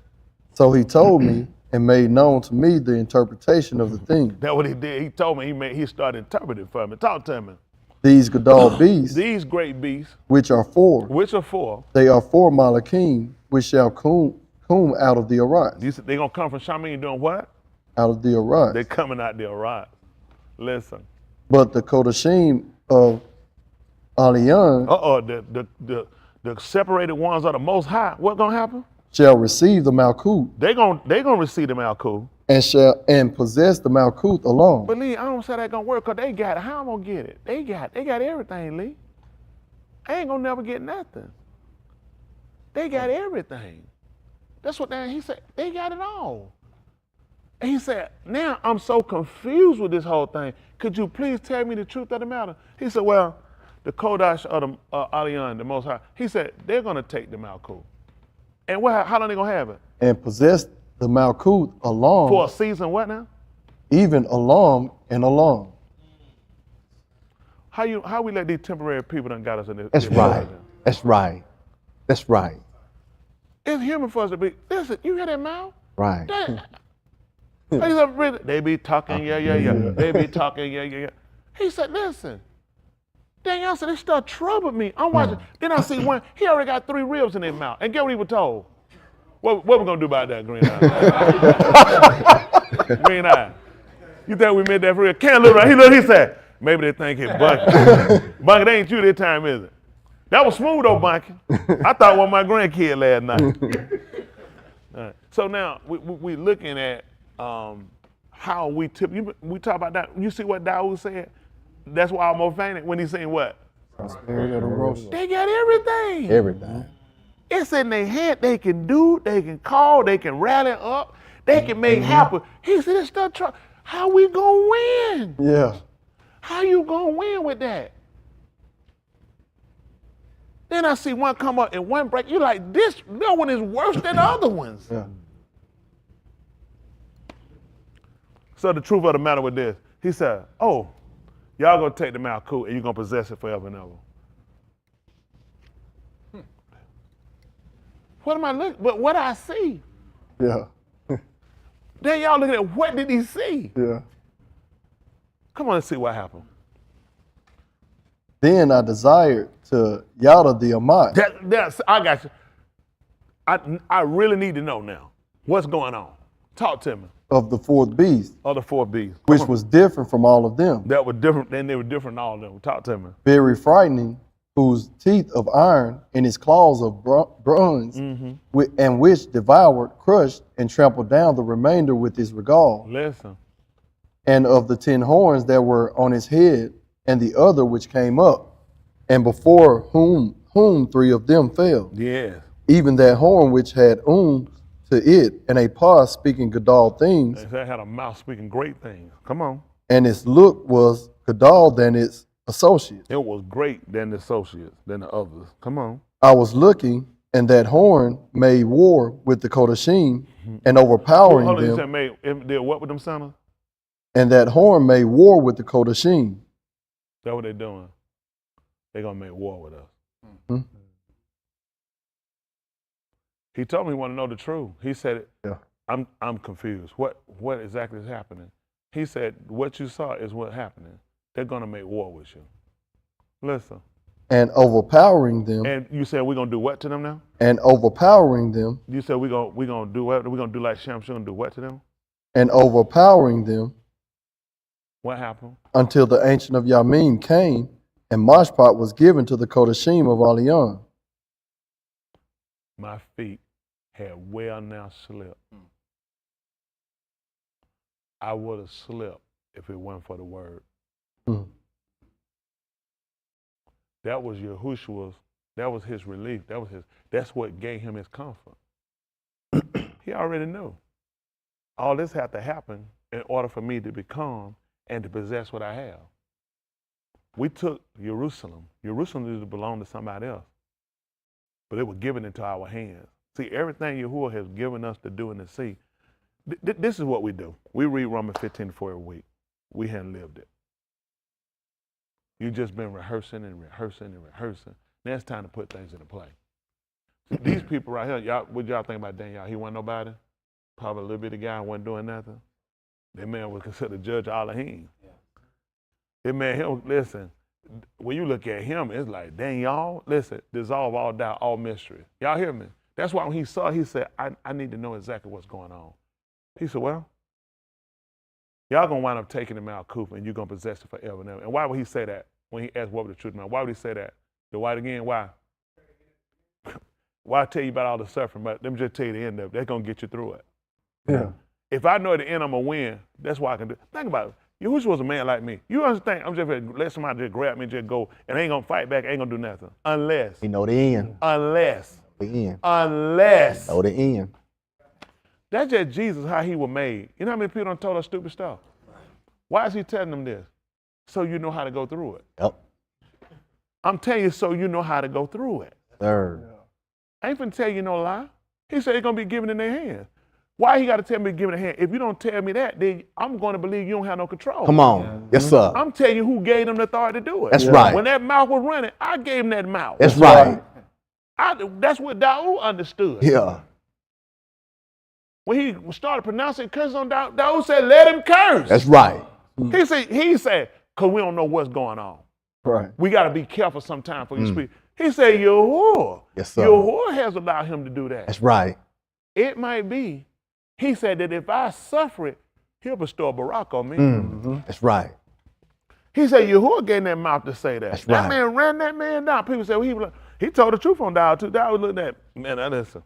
So he told me and made known to me the interpretation of the thing. that's what he did. He told me, he started interpreting for me. Talk to me. These Gadol beasts, These great beasts, which are four, which are four, they are four Malakim, which shall come out of the Auryah. they're going to come from Shamin doing what? Out of the Auryah. They're coming out the Auryah. Listen. But the Kodashim of Aliyah The separated ones are the most high. What's going to happen? shall receive the Malkut They're gonna receive the Malkuth. and possess the Malkut alone. But Lee, I don't say that gonna work because they got it. How I'm gonna get it? They got everything, Lee. I ain't gonna never get nothing. They got everything. That's what he said. They got it all. And he said, now I'm so confused with this whole thing. Could you please tell me the truth of the matter? He said, well, the Kodash of the Aliyah, the Most High, he said, they're gonna take the Malkuth. And how long they gonna have it? And possess the Malkut alone, For a season, what now? even alone and alone. How we let these temporary people done got us in this? That's this right. position? That's right. That's right. It's human for us to be, listen, you hear that mouth? Right. They be talking, yeah. They be talking, yeah. He said, listen, Dany'AL said, this stuff troubled me. I'm watching. Then I see one, he already got 3 ribs in his mouth. And get what he was told? What we gonna do about that, Green Eye? Green Eye. You think we made that for real? Can't look right. He said, maybe they think it's Bunky. Bunky, they ain't you this time, is it? That was smooth though, Bunky. I thought it was my grandkid last night. All right. So now we looking at how we talk about that. You see what Dawood said? That's why I almost fainted when he said what? They got everything. Everything. It's in their head. They can do, they can call, they can rally up, they can make happen. He said, this stuff, how we gonna win? Yeah. How you gonna win with that? Then I see one come up and one break. You like, this one is worse than the other ones. Yeah. So the truth of the matter with this, he said, oh, y'all gonna take the Malkuth and you're gonna possess it forever and ever. What am I looking? But what I see? Yeah. Then y'all looking at what did he see? Yeah. Come on and see what happened. Then I desired to yada the Amat That's I got you. I really need to know now what's going on. Talk to me. of the fourth beast, Other 4 beasts. which was different from all of them, That were different, then they were different than all of them. Talk to me. very frightening, whose teeth of iron and his claws of bronze, and which devoured, crushed, and trampled down the remainder with his regard, Listen. and of the 10 horns that were on his head, and the other which came up, and before whom 3 of them fell, Yes. even that horn which had to it, and a paw speaking Gadol things, They had a mouth speaking great things. Come on. and its look was Gadol than its associates. It was great than the associates, than the others. Come on. I was looking, and that horn made war with the Kodashim, and overpowering Hold on, you them. said it did what with them sinners? And that horn made war with the Kodashim. That's what they're doing. They're gonna make war with us. Mhm. He told me he wanted to know the truth. He said, Yeah. I'm confused. What exactly is happening? He said, what you saw is what's happening. They're gonna make war with you. Listen. And overpowering them, And you said we're gonna do what to them now? and overpowering them, You said we're gonna do what? We're gonna do like Shamshon and do what to them? and overpowering them, What happened? until the Ancient of Yamim came, and Mashpat was given to the Kodashim of Aliyah. My feet had well now slipped. I would have slipped if it wasn't for the word. Mhm. That was Yahushua's, that was his relief. That's what gave him his comfort. He already knew. All this had to happen in order for me to become and to possess what I have. We took Jerusalem. Jerusalem didn't belong to somebody else, but it was given into our hands. See, everything Yahuah has given us to do and to see, this is what we do. We read Romans 15:4 every week. We hadn't lived it. You've just been rehearsing and rehearsing and rehearsing. Now it's time to put things into play. See, these people right here, y'all, what y'all think about Dany'AL? He wasn't nobody? Probably a little bitty guy, wasn't doing nothing. That man was considered Judge Elohim. That man, listen, when you look at him, it's like, Dany'AL, listen, dissolve all doubt, all mystery. Y'all hear me? That's why when he saw, he said, I need to know exactly what's going on. He said, well, y'all gonna wind up taking him out, Cooper, and you're gonna possess it forever and ever. And why would he say that when he asked what was the truth? Now, why would he say that? The white again, why? Why tell you about all the suffering? But let me just tell you the end of it. They're gonna get you through it. Yeah. If I know at the end I'm gonna win, that's why I can do it. Think about it. Yahushua was a man like me. You understand? I'm just gonna let somebody just grab me and just go, and ain't gonna fight back, ain't gonna do nothing. Unless. You know the end. Unless. The end. Unless. Know the end. That's just Jesus, how he was made. You know how many people done told us stupid stuff? Why is he telling them this? So you know how to go through it. Yep. I'm telling you so you know how to go through it. Sir. I ain't finna tell you no lie. He said it's gonna be given in their hands. Why he gotta tell me to give it in their hand? If you don't tell me that, then I'm gonna believe you don't have no control. Come on. Yes, sir. I'm telling you who gave them the authority to do it. That's right. When that mouth was running, I gave him that mouth. That's right. That's what Daud understood. Yeah. When he started pronouncing curses on Daud, Daud said, let him curse. That's right. He said, because we don't know what's going on. Right. We got to be careful sometimes for you speak. He said, Yahuah. Yes, sir. Yahuah has allowed him to do that. That's right. It might be. He said that if I suffer it, he'll bestow a barak on me. That's right. He said, Yahuah gave that mouth to say that. That's that right. man ran that man down. People said, well, he told the truth on Daud too. Daud looked at, man, now listen.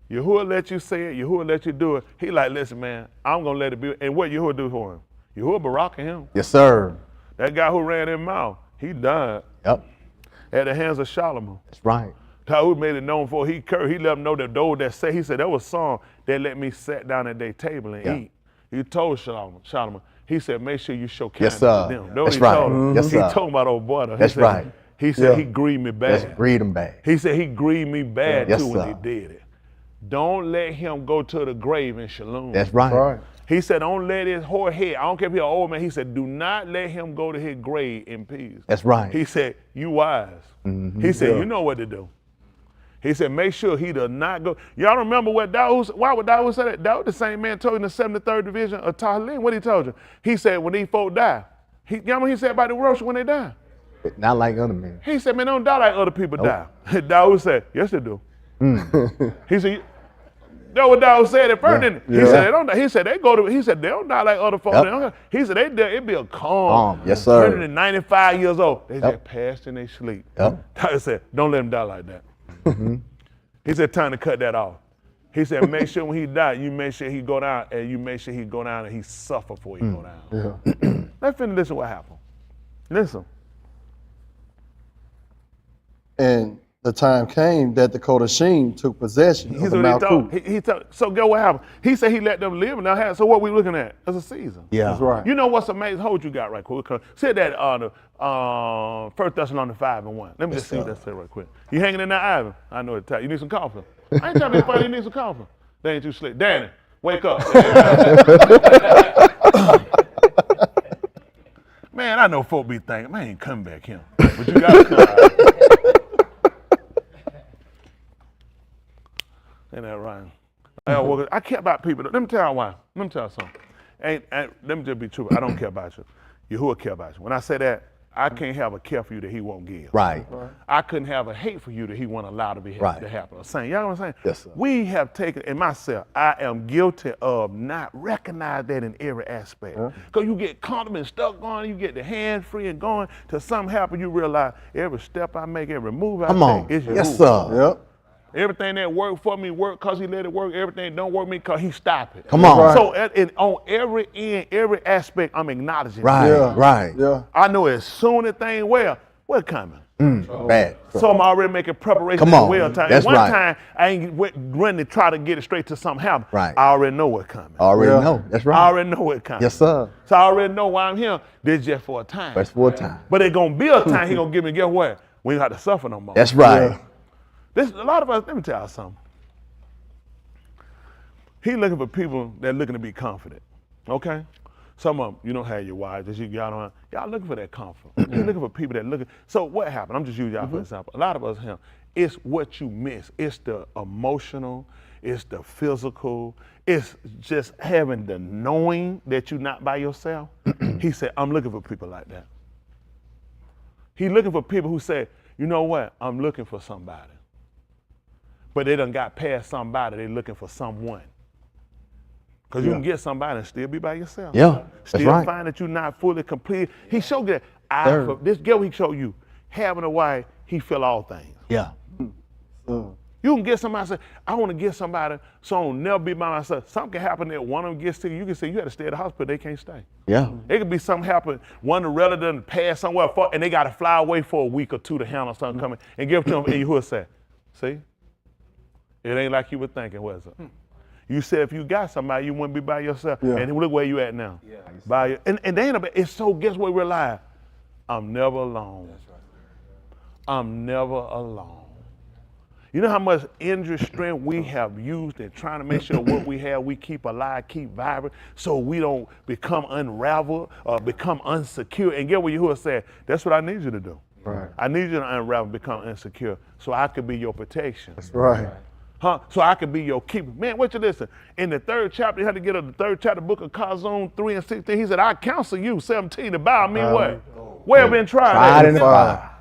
Yahuah let you say it. Yahuah let you do it. He like, listen, man, I'm going to let it be. And what Yahuah do for him? Yahuah barak him. Yes, sir. That guy who ran his mouth, he died Yep. at the hands of Solomon. That's right. Daud made it known for he cursed. He let them know that those that say, he said, that was song that let me sit down at their table and eat. He told Solomon, he said, make sure you show kindness Yes, sir. to them. That's He right. told him. Yes, He sir. told about old brother. That's right. He said he grieved me bad. Let's read them back. He said he grieved me bad Yes, too when sir. he did it. Don't let him go to the grave in shalom. That's right. Right. He said, don't let his whole head, I don't care if he's an old man, he said, do not let him go to his grave in peace. That's right. He said, you wise. He said, you know what to do. He said, make sure he does not go. Y'all remember what Daud, why would Daud say that? Daud, the same man told you in the 73rd division of Tahalym, what he told you? He said, when these folk die, you know what he said about the worship when they die? Not like other men. He said, man, don't die like other people die. Daud said, yes, they do. He said, that's what Daud said at first, didn't he? He said, they don't die. He said, they don't die like other folks. Yep. They don't die. He said, it be a calm. Yes, sir. 195 years old. They just passed in their sleep. Yep. Daud said, don't let them die like that. He said, time to cut that off. He said, make sure when he died, you make sure he go down, and you make sure he go down and he suffer before he go down. Yeah. Let's finish listen what happened. Listen. And the time came that the Kodashim took possession of He's the what he Mount told. Kut. He told. So guess what happened? He said he let them live, and now so what we looking at? It's a season. Yeah. That's right. You know what's amazing? Hold you got right quick. Say that on 1 Thessalonians 5:1. Let me just see what that say right quick. You hanging in there, Ivan? I know it's tight. You need some coffee. I ain't trying to be funny. You need some coffee. They ain't too slick. Danny, wake up. Man, I know folk be thinking, man, ain't come back here. But you gotta come. Ain't that right? I care about people. Let me tell you why. Let me tell you something. Let me just be true. I don't care about you. Yahuah care about you. When I say that, I can't have a care for you that he won't give. Right. I couldn't have a hate for you that he won't allow to be Right. to happen. Saying, y'all know what I'm saying? Yes, sir. We have taken, and myself, I am guilty of not recognizing that in every aspect. Because you get comfortable and stuck going, you get the hands free and going, till something happen, you realize every step I make, every move I Come on. take, it's Yes, Yahuah. sir. Yep. Everything that worked for me worked because he let it work. Everything don't work me because he stopped it. Come on. Right. So on every end, every aspect, I'm acknowledging. Right. Yeah. Right. Yeah. I know as soon as things well, what's coming? Bad. So I'm already making preparation Come in on. well time. That's And one right. time, I ain't running to try to get it straight to something happen. Right. I already know what's coming. Already know. That's right. I already know what's coming. Yes, sir. So I already know why I'm here. This just for a time. That's for a time. But it's going to be a time he going to give me, guess what? We ain't have to suffer no more. That's right. This, a lot of us, let me tell you something. He looking for people that looking to be confident, okay? Some of them, you don't have your wives, as you got on, y'all looking for that comfort. You're looking for people that looking. So what happened? I'm just using y'all for example. A lot of us here, it's what you miss. It's the emotional, it's the physical, it's just having the knowing that you're not by yourself. He said, I'm looking for people like that. He looking for people who say, you know what, I'm looking for somebody. But they done got past somebody, they looking for someone. Because you can get somebody and still be by yourself. Yeah, that's still right. find that you're not fully complete. He showed you that. This girl he showed you, having a wife, he feel all things. Yeah. You can get somebody and say, I want to get somebody so I don't never be by myself. Something can happen that one of them gets to you. You can say, you got to stay at the hospital, they can't stay. Yeah. It could be something happen, one of the relatives pass somewhere far, and they got to fly away for a week or two to handle something coming and give it to them, and Yahuah say, see, it ain't like you were thinking, was it? You said if you got somebody, you wouldn't be by yourself. Yeah. And look where you at now. By your, and they ain't about, it's so, guess what, we're alive. I'm never alone. I'm never alone. You know how much injury strength we have used in trying to make sure what we have, we keep alive, keep vibrant, so we don't become unraveled or become unsecure. And get what Yahuah said, that's what I need you to do. Right. I need you to unravel, become insecure, so I could be your protection. That's right. Huh? So I could be your keeper. Man, what you listen? In the 3rd chapter, you had to get the 3rd chapter, book of Kazum 3 and 16. He said, I counsel you, 17, to bow me what? Where have been tried? Tried in the fire.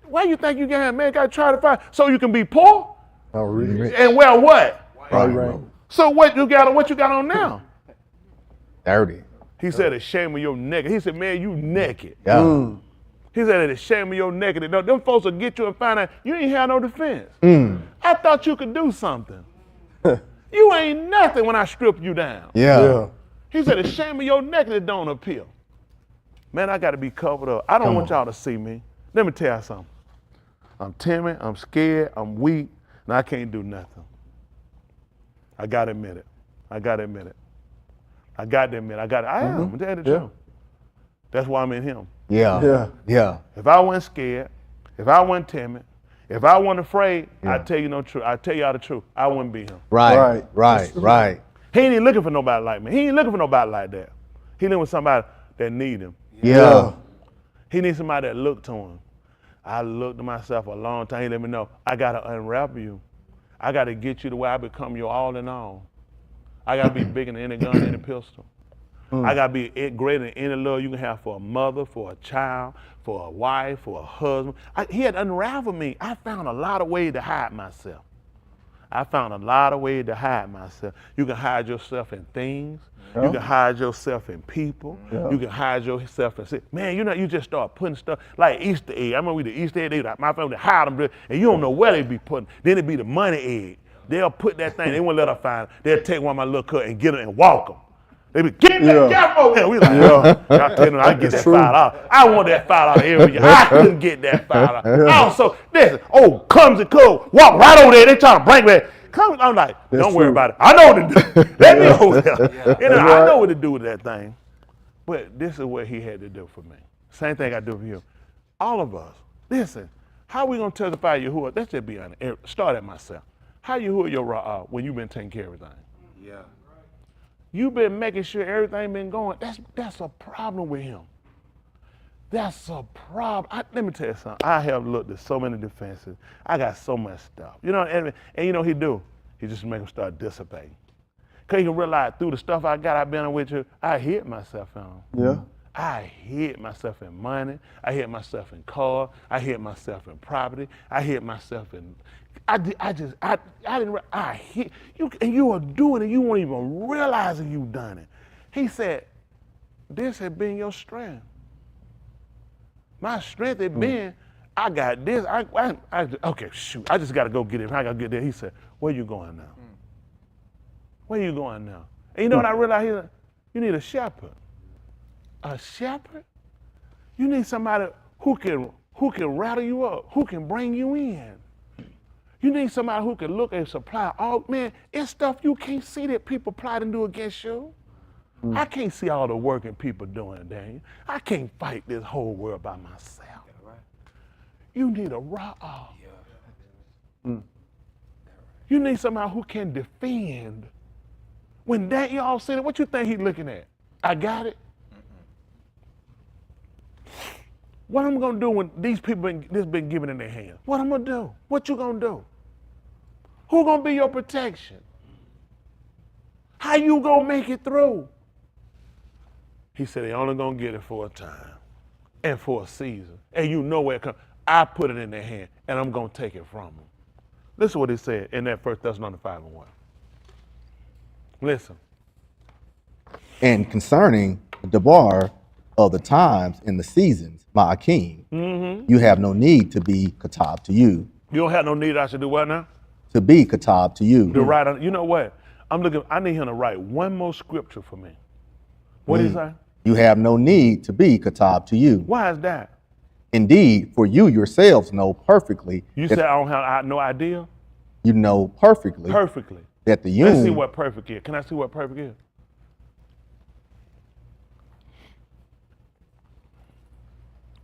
Why you think you got man got tried to fight? So you can be poor? Oh, really? And wear what? Right. So what you got on now? Dirty. He said, the shame of your naked. He said, man, you naked. Yeah. He said, the shame of your naked. No, them folks will get you and find out you ain't have no defense. I thought you could do something. You ain't nothing when I strip you down. Yeah. He said, the shame of your naked don't appeal. Man, I got to be covered up. I don't want y'all to see me. Let me tell you something. I'm timid, I'm scared, I'm weak, and I can't do nothing. I got to admit it. I got to admit it. I am. I'm telling you the truth. That's why I'm in him. Yeah. If I wasn't scared, if I wasn't timid, if I wasn't afraid, I'd tell you no truth. I'd tell y'all the truth. I wouldn't be him. Right. He ain't even looking for nobody like me. He ain't looking for nobody like that. He looking for somebody that need him. Yeah. He needs somebody that look to him. I looked to myself a long time. He let me know, I got to unwrap you. I got to get you to where I become your all in all. I got to be bigger than any gun, any pistol. I got to be greater than any love you can have for a mother, for a child, for a wife, for a husband. He had unraveled me. I found a lot of ways to hide myself. You can hide yourself in things. You can hide yourself in people. You can hide yourself in, man, you just start putting stuff like Easter egg. I remember the Easter egg, my family hide them, and you don't know where they be putting. Then it be the money egg. They'll put that thing, they won't let her find it. They'll take one of my little cut and get it and walk them. They be, get that gap over here. We like, y'all tell them I get that $5. I want that $5 every year. I couldn't get that $5. Also, listen, comes and cool, walk right over there. They trying to bring me. I'm like, don't worry about it. I know what to do. Let me over there. I know what to do with that thing. But this is what he had to do for me. Same thing I do for you. All of us. Listen, how we gonna testify Yahuah? Let's just be honest. Start at myself. How Yahuah your ra'ah when you've been taking care of everything? Yeah. You've been making sure everything been going. That's a problem with him. That's a problem. Let me tell you something. I have looked at so many defenses. I got so much stuff. You know, and you know what he do? He just make them start dissipating. Because he can realize through the stuff I got, I've been with you, I hid myself in them. Yeah. I hid myself in money. I hid myself in car. I hid myself in property. I hid myself in, I hid, and you are doing it, you won't even realize that you've done it. He said, this has been your strength. My strength has been, I got this, okay, shoot, I just got to go get it. I got to get there. He said, where you going now? Where you going now? And you know what I realized? You need a shepherd. A shepherd? You need somebody who can who can rattle you up, who can bring you in. You need somebody who can look and supply. Oh, man, it's stuff you can't see that people plot and do against you. I can't see all the working people doing, Daniel. I can't fight this whole world by myself. You need a raw. You need somebody who can defend. When Dany'AL said it, what you think he's looking at? I got it. What I'm gonna do when these people this been given in their hands? What I'm gonna do? What you gonna do? Who gonna be your protection? How you gonna make it through? He said they only gonna get it for a time and for a season, and you know where it comes. I put it in their hand, and I'm gonna take it from them. Listen to what he said in that 1 Thessalonians 5:1. Listen. And concerning the debar of the times and the seasons, my Akeem, you have no need to be katab to you. You don't have no need I should do what now? To be katab to you. To write, you know what? I need him to write one more scripture for me. What did he say? You have no need to be katab to you. Why is that? Indeed, for you yourselves know perfectly. You said I don't have no idea? You know perfectly. Perfectly. That the Let's see union. what perfect is. Can I see what perfect is?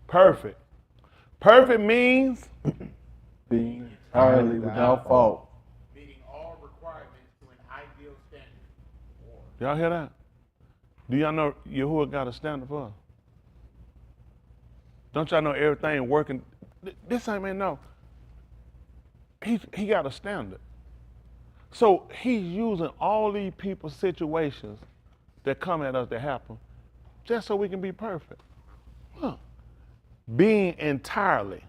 Perfect. Perfect means Being entirely without fault. Meeting all requirements to an ideal standard. y'all hear that? Do y'all know Yahuah got a standard for us? Don't y'all know everything working? This ain't man know. He got a standard. So he's using all these people's situations that come at us that happen just so we can be perfect. Huh. Being entirely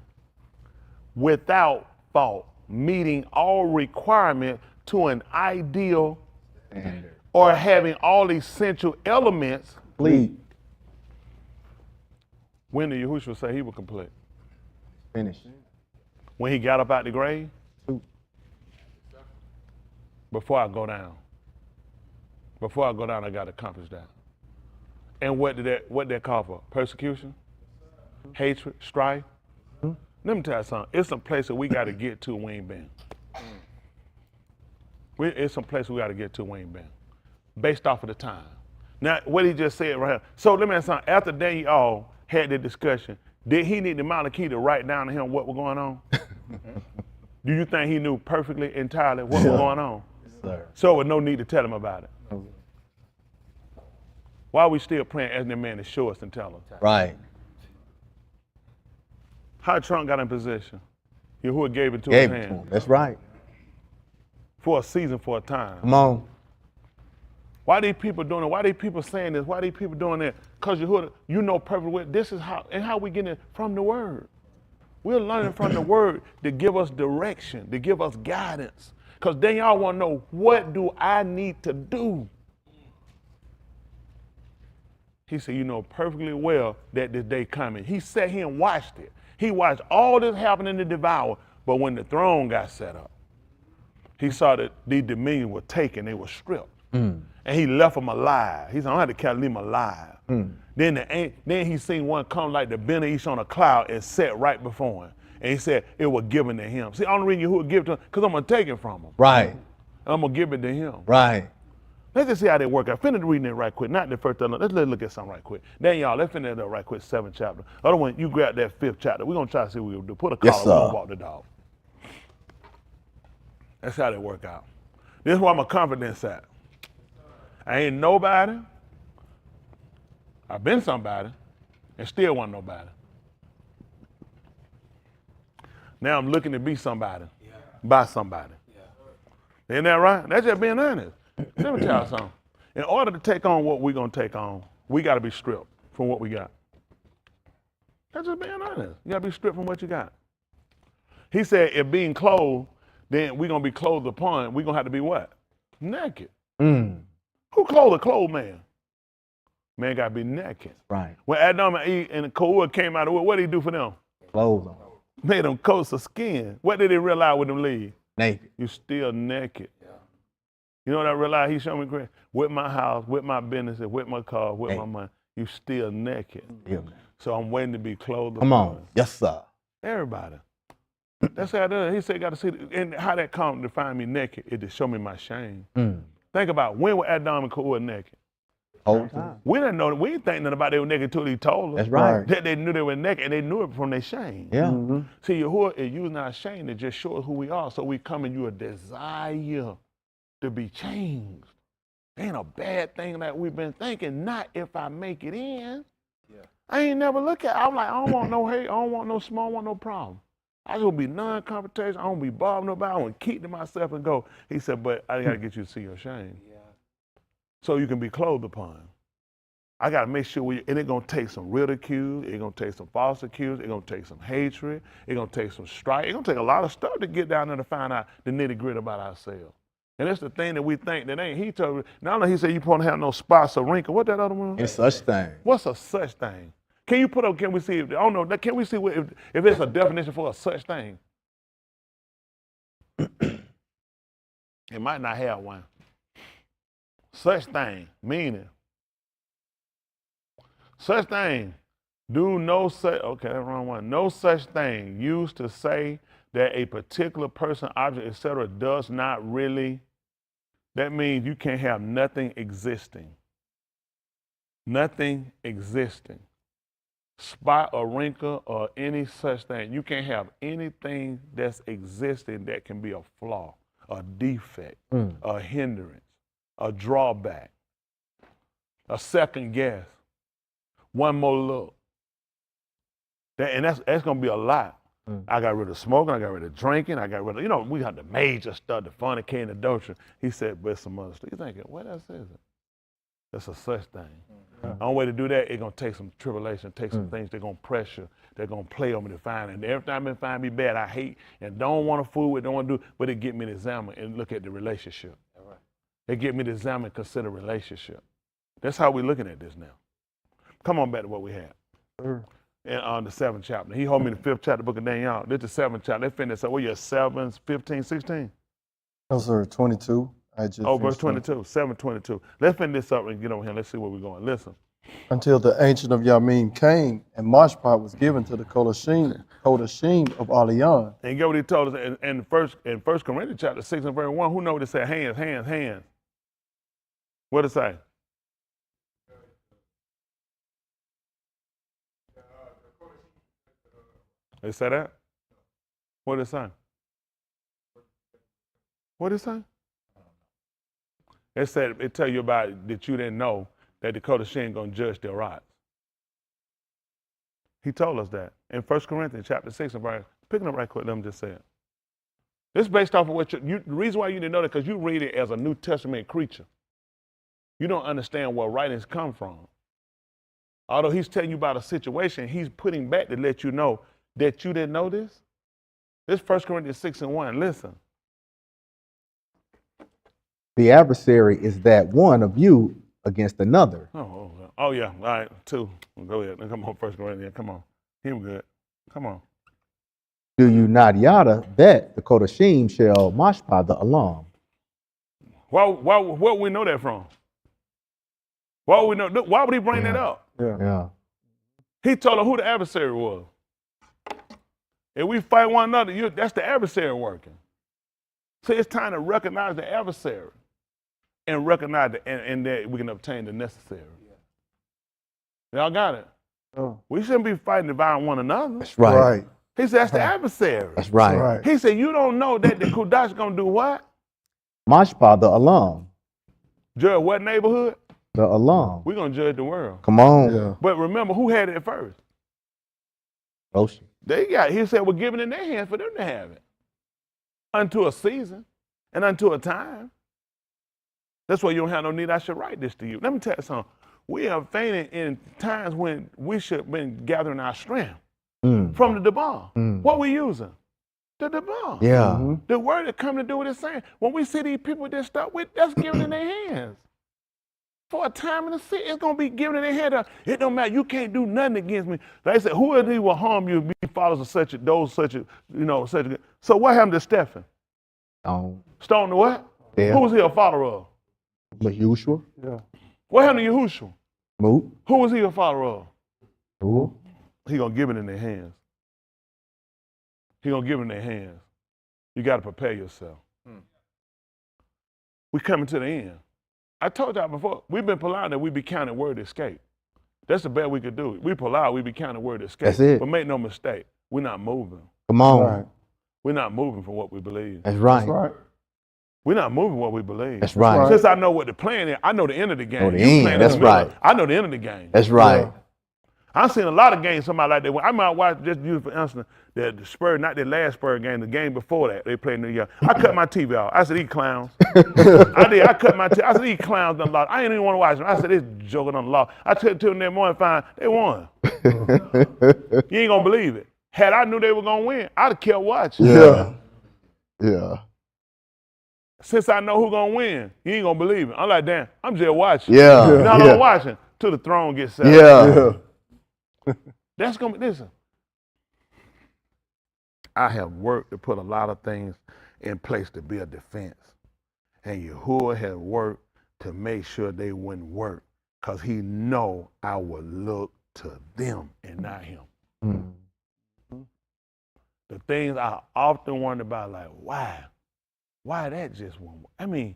without fault, meeting all requirements to an ideal Standard. or having all essential elements. Complete. When did Yahushua say he was complete? Finish. When he got up out the grave? Before I go down. Before I go down, I got to accomplish that. And what did that call for? Persecution? Hatred? Strife? Let me tell you something. It's some place that we got to get to we ain't been. It's some place we got to get to we ain't been. Based off of the time. Now, what he just said right here. So let me ask you something. After Dany'AL had the discussion, did he need the Malachi to write down to him what was going on? Do you think he knew perfectly, entirely what was going on? Sir. So with no need to tell him about it. Why are we still praying as the man to show us and tell us? Right. How Trump got in position? Yahuah gave it to Gave his it to hand. him. That's right. For a season, for a time. Come on. Why these people doing it? Why these people saying this? Why these people doing that? Because Yahuah, you know perfectly well, this is how we get it from the word. We're learning from the word to give us direction, to give us guidance. Because then y'all want to know, what do I need to do? He said, you know perfectly well that this day coming. He sat here and watched it. He watched all this happen in the devour, but when the throne got set up, he saw that these dominions were taken, they were stripped. And he left them alive. He said, I had to catch them alive. Then he seen one come like the Ben-Ish on a cloud and sat right before him. And he said, it was given to him. See, the only reason Yahuah give it to him, because I'm going to take it from him. Right. I'm going to give it to him. Right. Let's just see how they work out. Finish reading it right quick. Not the first, let's look at something right quick. Dany'AL, let's finish it up right quick, 7th chapter. Other one, you grab that 5th chapter. We're going to try to see what we'll do. Put a collar, Yes, we're going sir. to walk the dog. That's how they work out. This is where my confidence at. I ain't nobody. I've been somebody and still wasn't nobody. Now I'm looking to be somebody by somebody. Isn't that right? That's just being honest. Let me tell you something. In order to take on what we're going to take on, we got to be stripped from what we got. That's just being honest. You got to be stripped from what you got. He said, if being clothed, then we're going to be clothed upon. We're going to have to be what? Naked. Who clothed a clothed man? Man got to be naked. Right. When Adam and Eve and the Yahuah came out of it, what did he do for them? Clothes on. Made them coats of skin. What did they realize with them leaves? Naked. You still naked. You know what I realized? He showed me, Chris? With my house, with my businesses, with my car, with my money, you still naked. Yeah. So I'm waiting to be clothed Come upon. on. Yes, sir. Everybody. That's how it is. He said, got to see, and how that come to find me naked is to show me my shame. Think about when were Adam and Koa naked? Whole time. We didn't know, we didn't think nothing about they were naked until he told us. That's right. That they knew they were naked, and they knew it from their shame. Yeah. See, Yahuah is using our shame to just show us who we are, so we come in you a desire to be changed. Ain't a bad thing that we've been thinking, not if I make it in. I ain't never look at it. I'm like, I don't want no hate, I don't want no small, I don't want no problem. I just want to be non-confrontation, I don't want to be bothering nobody, I want to keep to myself and go. He said, but I got to get you to see your shame. So you can be clothed upon. I got to make sure and it's going to take some ridicule, it's going to take some false accuse, it's going to take some hatred, it's going to take some strife, it's going to take a lot of stuff to get down there to find out the nitty-gritty about ourselves. And that's the thing that we think that ain't. He told me, not only he said you don't have no spots or wrinkle. What that other one? It's such thing. What's a such thing? Can you put up, can we see, I don't know, can we see if it's a definition for a such thing? It might not have one. Such thing, meaning, such thing, do no such, okay, that's the wrong one. No such thing used to say that a particular person, object, etc. does not really, that means you can't have nothing existing. Nothing existing. Spot or wrinkle or any such thing. You can't have anything that's existing that can be a flaw, a defect, a hindrance, a drawback, a second guess, one more look. And that's going to be a lot. I got rid of smoking, I got rid of drinking, I got rid of, we got the major stuff, the fornicating, the adultery. He said, but some other stuff. You're thinking, what else is it? That's a such thing. The only way to do that, it's going to take some tribulation, take some things they're going to pressure, they're going to play on me to find it. And every time they find me bad, I hate and don't want to fool with, don't want to do, but it get me to examine and look at the relationship. It get me to examine and consider relationship. That's how we're looking at this now. Come on back to what we had. And on the 7th chapter. He hold me the 5th chapter, book of Dany'AL. This is the 7th chapter. They finished, what you're 7, 15, 16? No, sir, 22. Verse 22, 7:22. Let's finish this up and get over here. Let's see where we're going. Listen. Until the Ancient of Yamim came, and Mashpat was given to the Kodashim of Auryah. And get what he told us in 1 Corinthians chapter 6 and verse 1. Who know what it said? Hands, hands, hands. What did it say? They say that? What did it say? What did it say? It said, it tell you about that you didn't know that the Kodashim going to judge their rights. He told us that in 1 Corinthians chapter 6 and verse, picking up right quick, let me just say it. This is based off of what the reason why you didn't know that, because you read it as a New Testament creature. You don't understand where writings come from. Although he's telling you about a situation, he's putting back to let you know that you didn't know this. This 1 Corinthians 6 and 1, listen. The adversary is that one of you against another. Oh yeah, all right, 2. Go ahead, come on, 1 Corinthians, come on. Him good, come on. Do you not yada that the Kodashim shall mashpah the alarm? Where we know that from? Why would he bring that up? Yeah. He told her who the adversary was. If we fight one another, that's the adversary working. So it's time to recognize the adversary and recognize and that we can obtain the necessary. Y'all got it? We shouldn't be fighting to divide one another. That's right. He said that's the adversary. That's right. He said you don't know that the Kudash going to do what? Mashpah the alarm. Judge what neighborhood? The alarm. We're going to judge the world. Come on. Yeah. But remember, who had it first? Ocean. He said we're giving it in their hands for them to have it. Unto a season and unto a time. That's why you don't have no need I should write this to you. Let me tell you something. We are fainting in times when we should have been gathering our strength from the Debar. What we using? The Debar. Yeah. The word that come to do what it's saying. When we see these people with this stuff, that's given in their hands. For a time in the city, it's going to be given in their hand. It don't matter. You can't do nothing against me. They said, who is he will harm you if he follows such. So what happened to Stephen? Stone to what? Yeah. Who was he a follower of? Yahushua. Yeah. What happened to Yahushua? Moot. Who was he a follower of? Who? He going to give it in their hands. He gonna give them their hands. You got to prepare yourself. We coming to the end. I told y'all before, we've been polite that we be counting word escape. That's the best we could do. We polite, we be counting word escape. That's it. But make no mistake, we're not moving. Come on. Right. We're not moving from what we believe. That's right. That's right. We're not moving what we believe. That's right. Since I know what the plan is, I know the end of the game. Know the You end, playing that's in the middle. right. I know the end of the game. That's right. Yeah. I've seen a lot of games, somebody like that. I might watch, just use for instance, the Spurs, not the last Spurs game, the game before that, they played New York. I cut my TV off. I said, these clowns. I did. I cut my TV. I said, these clowns done lost. I ain't even want to watch them. I said, this joker done lost. I took it to them that morning, fine. They won. You ain't going to believe it. Had I knew they were going to win, I'd have kept watching. Yeah. Yeah. Since I know who's going to win, you ain't going to believe it. I'm like, damn, I'm just watching. Yeah. You know how long Yeah. I'm watching? Till the throne gets set. Yeah. That's going to be, listen. I have worked to put a lot of things in place to be a defense. And Yahuah has worked to make sure they wouldn't work because he know I would look to them and not him. The things I often wonder about, like, why? Why that just one? I mean,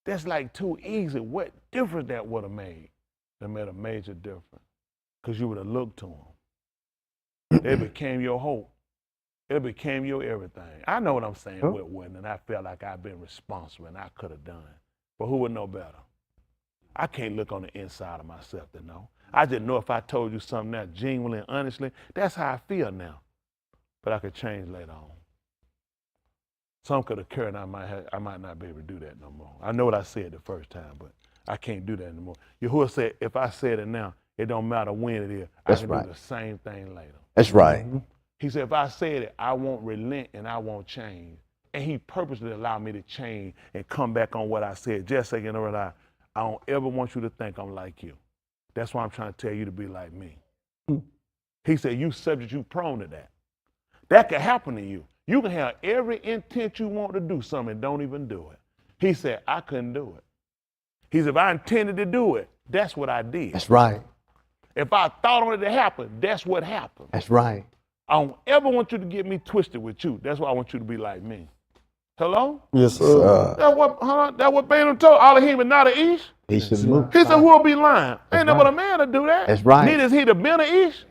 that's like too easy. What difference that would have made? That made a major difference because you would have looked to them. They became your hope. It became your everything. I know what I'm saying with winning, and I felt like I've been responsible and I could have done. But who would know better? I can't look on the inside of myself to know. I just know if I told you something now genuinely and honestly, that's how I feel now. But I could change later on. Some could occur and I might not be able to do that no more. I know what I said the first time, but I can't do that anymore. Yahuah said, if I said it now, it don't matter when it is. That's I can right. do the same thing later. That's right. He said, if I said it, I won't relent and I won't change. And he purposely allowed me to change and come back on what I said, just so you know that I don't ever want you to think I'm like you. That's why I'm trying to tell you to be like me. He said, you subject, you prone to that. That can happen to you. You can have every intent you want to do something and don't even do it. He said, I couldn't do it. He said, if I intended to do it, that's what I did. That's right. If I thought on it to happen, that's what happened. That's right. I don't ever want you to get me twisted with you. That's why I want you to be like me. Hello? Yes, sir. That's what Balaam told Elohim and not the East. He should move. He said, who will be lying? Ain't no but a man to do that. That's right. Neither is he to been the East.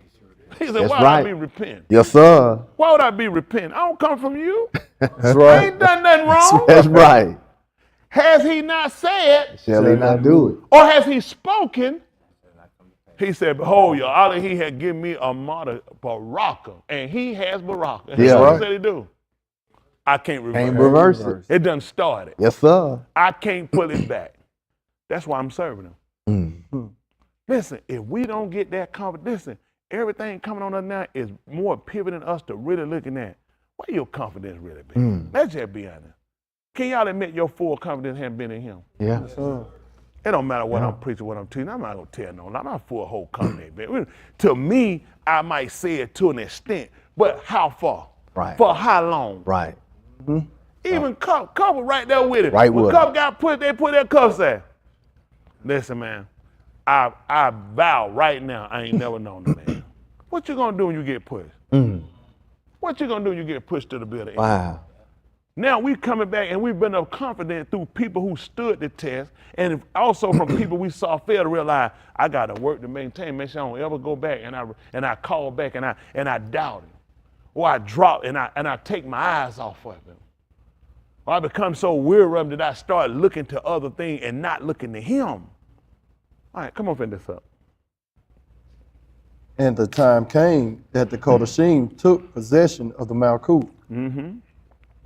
He said, That's why would right. I be repenting? Yes, sir. Why would I be repenting? I don't come from you. That's I right. ain't done nothing wrong. That's right. Has he not said, Shall he not do it? or has he spoken? He said, behold, your Auryah, he had given me a martyr, Baraka, and he has Baraka. Yeah. What Right. he said he do? I can't reverse Can't it. reverse it. It done started. Yes, sir. I can't pull it back. That's why I'm serving him. Listen, if we don't get that confidence, listen, everything coming on us now is more pivoting us to really looking at where your confidence really be. Let's just be honest. Can y'all admit your full confidence hasn't been in him? Yeah. It don't matter what I'm preaching, what I'm teaching. I'm not gonna tell no. I'm not for a whole confidence. Man. To me, I might say it to an extent, but how far? Right. For how long? Right. Even Cup was right there with it. Right when with Cup got put, they put that Cup there. Listen, man, I vow right now, I ain't never known the man. What you gonna do when you get pushed? What you gonna do when you get pushed to the building? Wow. Now we coming back and we've been confident through people who stood the test and also from people we saw fail to realize I got to work to maintain, make sure I don't ever go back and I call back and I doubt it. Or I drop and I take my eyes off of him. Or I become so weary of him that I start looking to other things and not looking to him. All right, come on, finish this up. And the time came that the Kodashim took possession of the Malkut.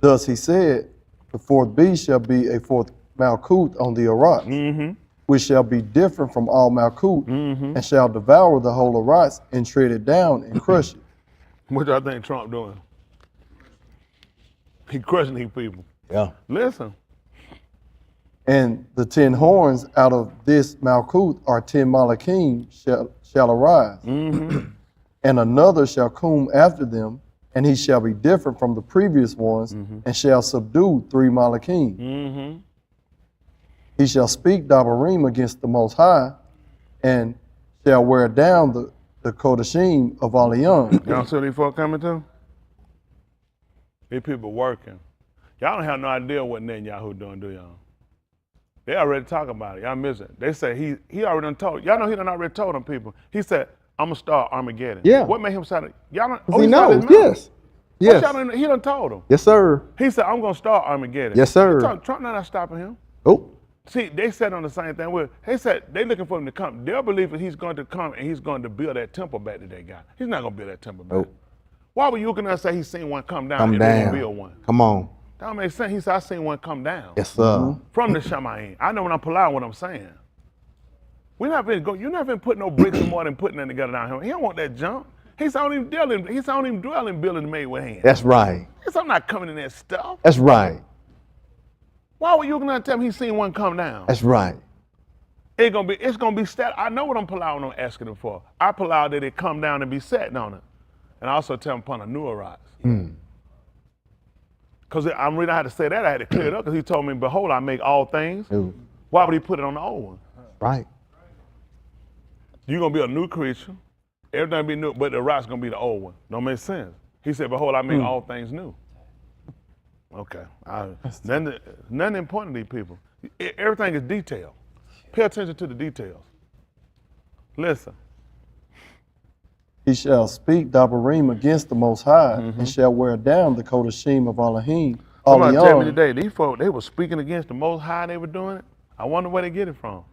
Thus he said, the fourth beast shall be a fourth Malkut on the Arats, which shall be different from all Malkut, and shall devour the whole Arats and tread it down and crush it. What y'all think Trump doing? He crushing these people. Yeah. Listen. And the 10 horns out of this Malkut are 10 Malachim shall arise. And another shall come after them, and he shall be different from the previous ones, and shall subdue 3 Malachim. He shall speak Dabarym against the Most High, and shall wear down the Kodashim of Aliyam. Y'all see these folk coming too? These people working. Y'all don't have no idea what Netanyahu doing, do y'all? They already talking about it. Y'all miss it. They say he already done told. Y'all know he done already told them people. He said, I'm gonna start Armageddon. Yeah. What made him say that? Y'all don't, He he knows, started his mouth. yes. What Yes. y'all done, he done told them. Yes, sir. He said, I'm gonna start Armageddon. Yes, sir. Trump not stopping him. Oh, See, they said on the same thing. Well, they said they looking for him to come. They're believing he's going to come and he's going to build that temple back that they got. He's not gonna build that temple back. Nope. Why were you gonna say he's seen one come down come and they down. gonna build one? Come on. That don't make sense. He said, I seen one come down. Yes, sir. From the Shamayim. I know when I'm polite what I'm saying. You're not been putting no bricks and mortar and putting that together down here. He don't want that junk. He's not even dwell in buildings made with hands. That's right. I'm not coming in that stuff. That's right. Why were you gonna tell me he's seen one come down? That's right. It's gonna be set. I know what I'm polite when I'm asking him for. I polite that it come down and be set on it. And I also tell him upon a newer rise. Because I'm really, I had to say that, I had to clear it up because he told me, behold, I make all things. Ooh. Why would he put it on the old one? Right. You're gonna be a new creature. Everything be new, but the rock's gonna be the old one. Don't make sense. He said, behold, I make all things new. Okay. Nothing important to these people. Everything is detailed. Pay attention to the details. Listen. He shall speak Dabarym against the Most High, and shall wear down the Kodashim of Elohim. Somebody tell me Auryah. today, these folks, they were speaking against the Most High, they were doing it. I wonder where they get it from.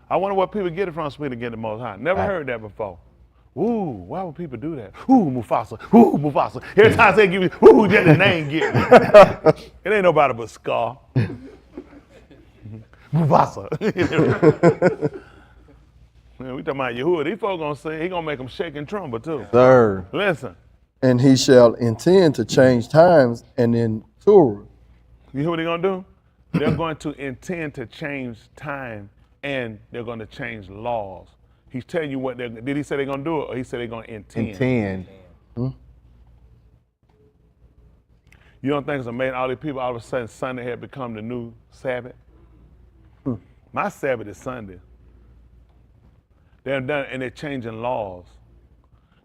I wonder where people get it from, speaking against the Most High. Never heard that before. Ooh, why would people do that? Ooh, Mufasa. Ooh, Mufasa. Every time they give me, ooh, just the name get me. It ain't nobody but Scar. Mufasa. Man, we talking about Yahuah. These folks gonna say he gonna make them shake and tremble too. Sir. Listen, And he shall intend to change times and in Torah. you hear what they gonna do? They're going to intend to change time and they're gonna change laws. He's telling you what did he say they're gonna do it or he said they're gonna intend? Intend. You don't think it's amazing all these people all of a sudden Sunday had become the new Sabbath? My Sabbath is Sunday. They're done and they're changing laws.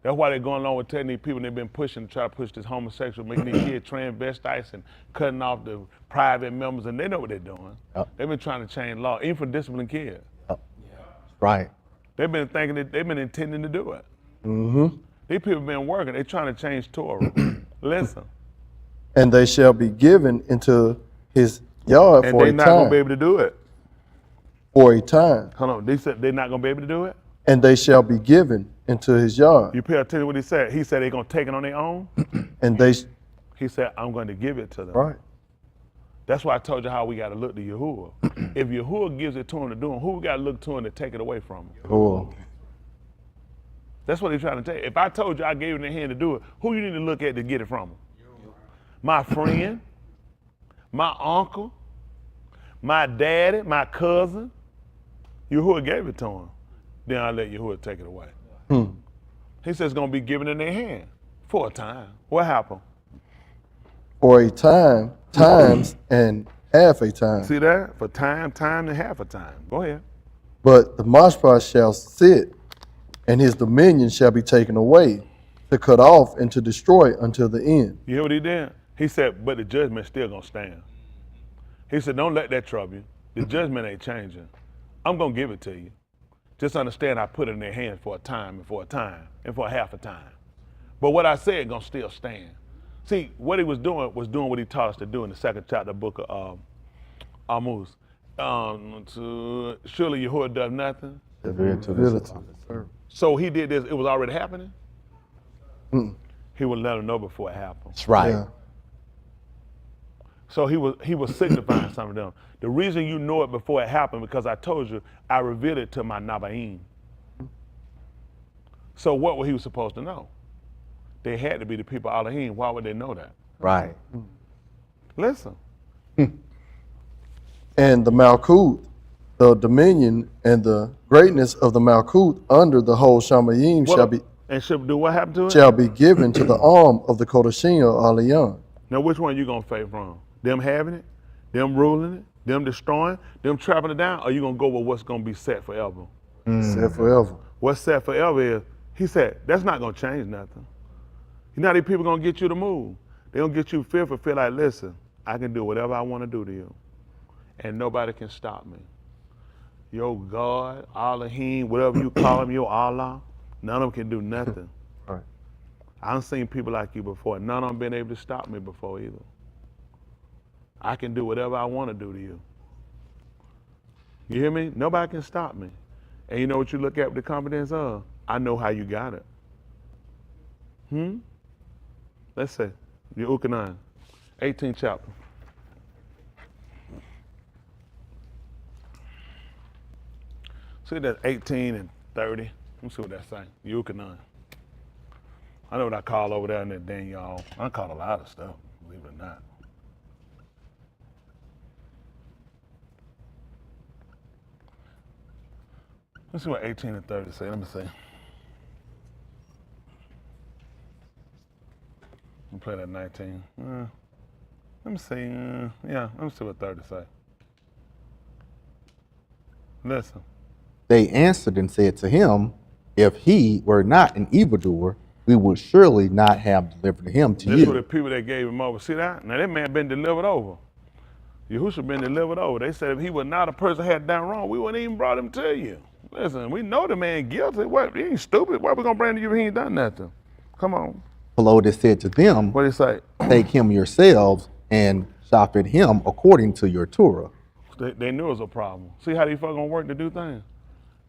That's why they're going along with telling these people they've been pushing to try to push this homosexual, making these kids transvestites and cutting off the private members, and they know what they're doing. Yep. They've been trying to change law, even for disciplining kids. Right. They've been thinking that they've been intending to do it. These people have been working, they're trying to change Torah. Listen. And they shall be given into his yard And for they're a not gonna be time. able to do it. For a time. Hold on, they said they're not gonna be able to do it? And they shall be given into his yard. You pay attention to what he said. He said they're gonna take it on their own. And they, He said, I'm going to give it to them. right. That's why I told you how we got to look to Yahuah. If Yahuah gives it to him to do him, who we got to look to him to take it away from him? Cool. That's what he's trying to tell you. If I told you I gave him the hand to do it, who you need to look at to get it from him? My friend, my uncle, my daddy, my cousin. Yahuah gave it to him. Then I let Yahuah take it away. He says it's going to be given in their hand for a time. What happened? For a time, times, and half a time. See that? For time, and half a time. Go ahead. But the Mashpah shall sit, and his dominion shall be taken away, to cut off and to destroy until the end. You hear what he did? He said, but the judgment's still gonna stand. He said, don't let that trouble you. The judgment ain't changing. I'm gonna give it to you. Just understand I put it in their hands for a time and for a time and for half a time. But what I said gonna still stand. See, what he was doing what he taught us to do in the second chapter of the book of Amos. Surely Yahuah does nothing. So he did this, it was already happening? He would let them know before it happened. That's right. Yeah. So he was signifying something to them. The reason you know it before it happened, because I told you, I revealed it to my Nabaim. So what were he was supposed to know? They had to be the people of Elohim. Why would they know that? Right. Listen. And the Malkut, the dominion and the greatness of the Malkut under the whole Shamayim should do what happened to it? shall be given to the arm of the Kodashim of Aliyah. Now which one you gonna favor from? Them having it, them ruling it, them destroying, them trapping it down, or you gonna go with what's gonna be set forever? Said forever. What's set forever is, he said, that's not gonna change nothing. You know how these people gonna get you to move? They don't get you fearful, feel like, listen, I can do whatever I want to do to you. And nobody can stop me. Your God, Elohim, whatever you call him, your Allah, none of them can do nothing. Right. I've seen people like you before. None of them been able to stop me before either. I can do whatever I want to do to you. You hear me? Nobody can stop me. And you know what you look at with the confidence of? I know how you got it. Let's say, Yahuchanan, 18th chapter. See that's 18 and 30. Let me see what that's saying. Yahuchanan. I know what I call over there in that Dany'AL. I call a lot of stuff, believe it or not. Let's see what 18 and 30 say. Let me see. Let me play that 19. Let me see. Yeah, let me see what 30 say. Listen. They answered and said to him, if he were not an evildoer, we would surely not have delivered him to This you. were the people that gave him over. See that? Now that man been delivered over. Yahushua been delivered over. They said if he was not a person had done wrong, we wouldn't even brought him to you. Listen, we know the man guilty. What? He ain't stupid. Why we gonna bring him to you if he ain't done nothing? Come on. Pilatus said to them, What did he say? take him yourselves and shop him according to your Torah. They knew it was a problem. See how these folks gonna work to do things?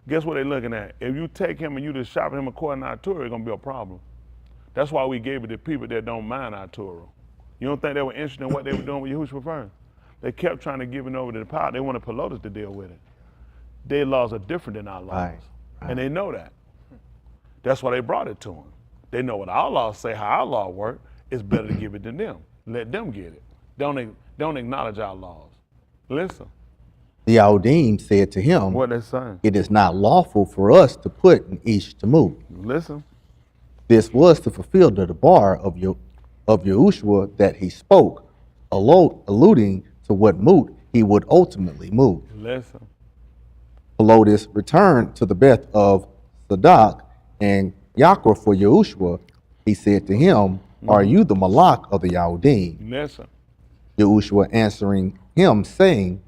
Guess what they looking at? If you take him and you just shop him according to our Torah, it's gonna be a problem. That's why we gave it to people that don't mind our Torah. You don't think they were interested in what they were doing with Yahushua first? They kept trying to give it over to the power. They wanted Pilatus to deal with it. Their laws are different than our laws. Right. And they know that. That's why they brought it to him. They know what our laws say, how our law work. It's better to give it to them. Let them get it. Don't acknowledge our laws. Listen. The Yahudim said to him, What they saying? it is not lawful for us to put an Aah Shamuth. Listen. This was to fulfill the debar of Yahushua that he spoke, alluding to what moot he would ultimately move. Listen. Pilatus returned to the Beth of Sadak and Yaakov for Yahushua. He said to him, are you the Malak of the Yahudim? Listen. Yahushua answering him, saying,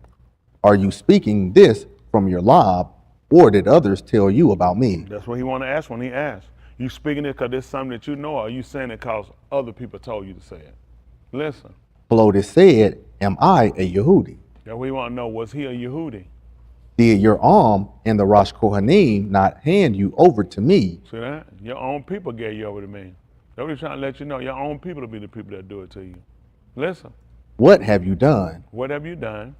are you speaking this from your lob, or did others tell you about me? That's what he want to ask when he asks. You speaking it because there's something that you know, or are you saying it because other people told you to say it? Listen. Pilatus said, am I a Yehudi? That's what he want to know. Was he a Yehudi? Did your arm and the Rosh Kohanim not hand you over to me? See that? Your own people gave you over to me. That's what he's trying to let you know. Your own people will be the people that do it to you. Listen. What have you done? What have you done?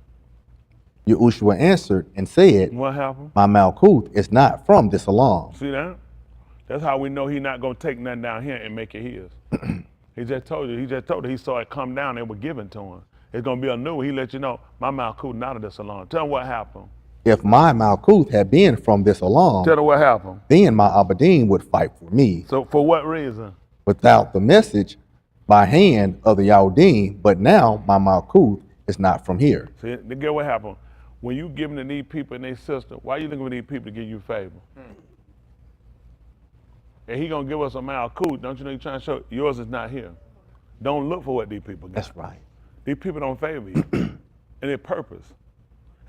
Yahushua answered and said, What happened? my Malkuth is not from this alarm. See that? That's how we know he's not going to take nothing down here and make it his. He just told you. He saw it come down. They were given to him. It's going to be a new one. He let you know, my Malkuth not of this alarm. Tell him what happened. If my Malkuth had been from this alarm, Tell him what happened. then my Abadim would fight for me. So for what reason? Without the message by hand of the Yahudim, but now my Malkuth is not from here. See, get what happened. When you giving to these people and their sister, why are you looking for these people to give you favor? And he gonna give us a Malkuth, don't you know you're trying to show yours is not here. Don't look for what these people got. That's right. These people don't favor you. And it's purpose.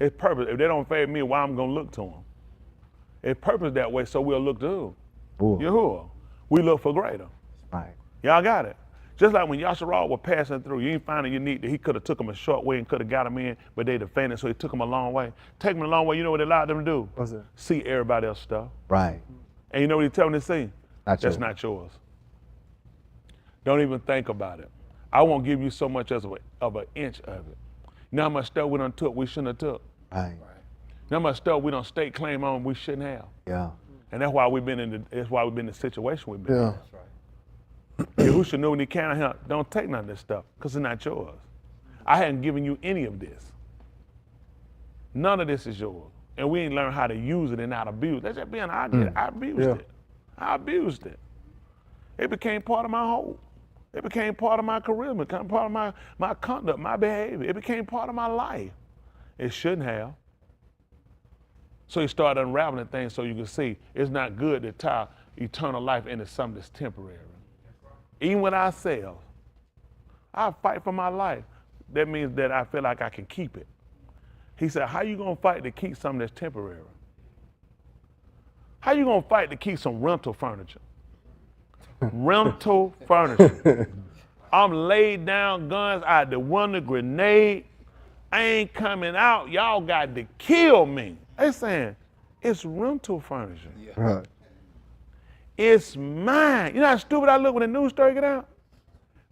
It's purpose. If they don't favor me, why I'm gonna look to them? It's purpose that way, so we'll look to who? Ooh. Yahuah. We look for greater. Right. Y'all got it. Just like when Yasharal was passing through, you ain't finding you need that he could have took him a short way and could have got him in, but they defended, so he took him a long way. Take him a long way, you know what it allowed them to do? What's that? See everybody else's stuff. Right. And you know what he tell them to see? Not That's yours. not yours. Don't even think about it. I won't give you so much as of an inch of it. You know how much stuff we done took we shouldn't have took? Right. You know how much stuff we done state claim on we shouldn't have? Yeah. And that's why we've been in the situation we've been in. Yeah. Yahushua knew when he came out here, don't take none of this stuff, because it's not yours. I hadn't given you any of this. None of this is yours. And we ain't learned how to use it and not abuse it. That's just being I did. I abused it. I abused it. It became part of my whole. It became part of my career, it became part of my conduct, my behavior. It became part of my life. It shouldn't have. So he started unraveling things so you can see it's not good to tie eternal life into something that's temporary. Even with ourselves, I fight for my life. That means that I feel like I can keep it. He said, how you gonna fight to keep something that's temporary? How you gonna fight to keep some rental furniture? Rental furniture. I'm laid down, guns out the window, grenade. I ain't coming out. Y'all got to kill me. They saying, it's rental furniture. Right. It's mine. You know how stupid I look when the news story get out?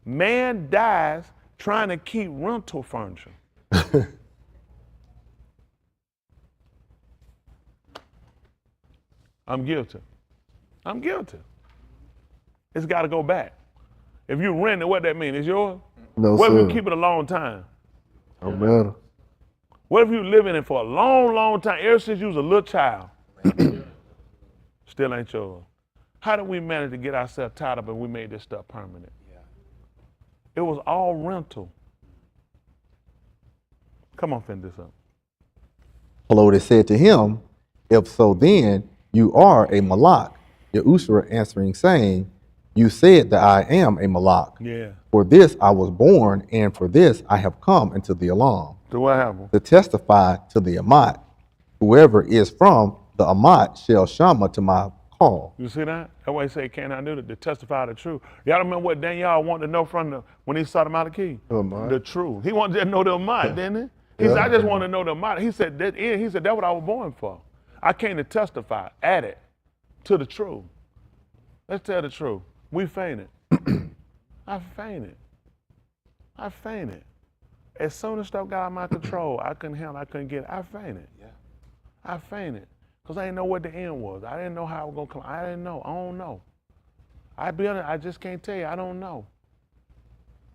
Man dies trying to keep rental furniture. I'm guilty. I'm guilty. It's got to go back. If you rent it, what that mean? It's yours? No, What if you sir. keep it a long time? No matter. What if you live in it for a long, long time, ever since you was a little child? Still ain't yours. How did we manage to get ourselves tied up and we made this stuff permanent? It was all rental. Come on, finish this up. Peloti said to him, if so, then you are a Malak. Yahushua answering, saying, you said that I am a Malak. Yeah. For this I was born, and for this I have come into the Alam, So what happened? to testify to the Amat. Whoever is from the Amat shall shama to my call. You see that? That's why he said, can I do that? To testify the truth. Y'all remember what Dany'AL wanted to know when he saw the Malaki? Amat. The truth. He wanted to know the Amat, didn't he? He said, I just want to know the Amat. He said, that's what I was born for. I came to testify, add it to the truth. Let's tell the truth. We fainted. I fainted. I fainted. As soon as stuff got out of my control, I couldn't handle it, I couldn't get it. I fainted. Yeah. I fainted. Because I didn't know what the end was. I didn't know how it was going to come. I didn't know. I don't know. I just can't tell you. I don't know.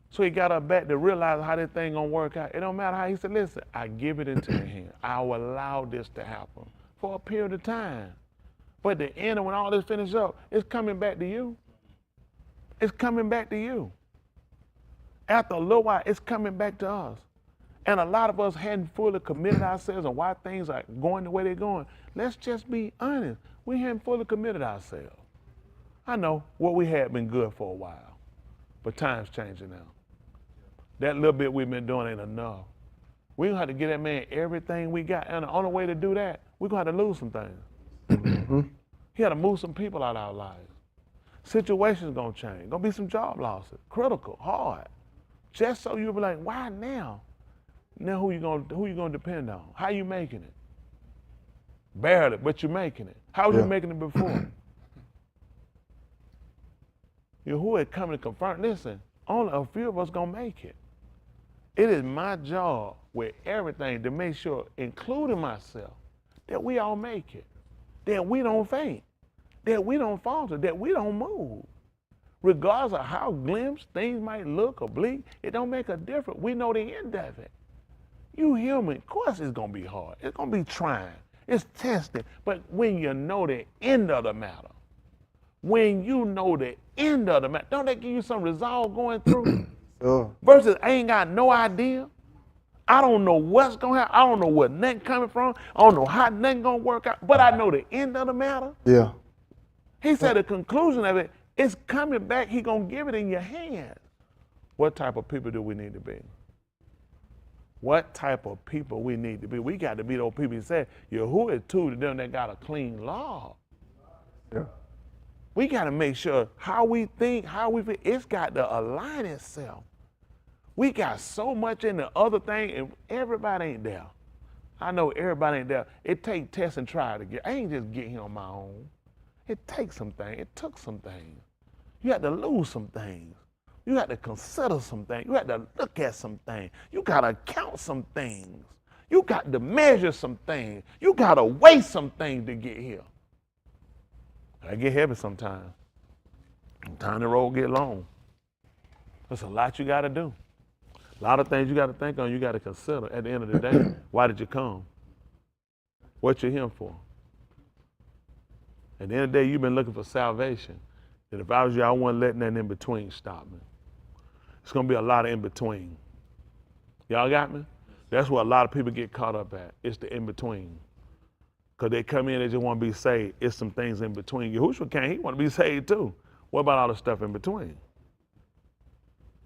So he got up back to realize how this thing going to work out. It don't matter how. He said, listen, I give it into your hand. I will allow this to happen for a period of time. But the end, when all this finishes up, it's coming back to you. It's coming back to you. After a little while, it's coming back to us. And a lot of us hadn't fully committed ourselves on why things are going the way they're going. Let's just be honest. We hadn't fully committed ourselves. I know what we had been good for a while, but time's changing now. That little bit we've been doing ain't enough. We're gonna have to give that man everything we got. And the only way to do that, we're gonna have to lose some things. He had to move some people out of our lives. Situations gonna change. Gonna be some job losses, critical, hard. Just so you'll be like, why now? Now who you gonna depend on? How you making it? Barely, but you're making it. How was you making it before? Yahuah coming to confirm. Listen, only a few of us gonna make it. It is my job with everything to make sure, including myself, that we all make it, that we don't faint, that we don't falter, that we don't move. Regardless of how glimpsed things might look or bleak, it don't make a difference. We know the end of it. You human, of course it's gonna be hard. It's gonna be trying. It's testing. But when you know the end of the matter, when you know the end of the matter, don't that give you some resolve going through? Sure. Versus I ain't got no idea. I don't know what's gonna happen. I don't know where nothing coming from. I don't know how nothing gonna work out. But I know the end of the matter. Yeah. He said the conclusion of it is coming back. He gonna give it in your hand. What type of people do we need to be? What type of people we need to be? We got to be those people. He said, Yahuah too to them that got a clean law. Yeah. We got to make sure how we think, how we feel, it's got to align itself. We got so much in the other thing, and everybody ain't there. I know everybody ain't there. It takes test and try to get. I ain't just get here on my own. It takes some things. It took some things. You had to lose some things. You got to consider some things. You got to look at some things. You got to count some things. You got to measure some things. You got to weigh some things to get here. I get heavy sometimes. Sometimes the road get long. There's a lot you got to do. A lot of things you got to think on, you got to consider at the end of the day. Why did you come? What you here for? At the end of the day, you've been looking for salvation. And if I was you, I wouldn't let nothing in between stop me. It's going to be a lot of in between. Y'all got me? That's where a lot of people get caught up at. It's the in between. Because they come in, they just want to be saved. It's some things in between. Yahushua came, he want to be saved too. What about all the stuff in between?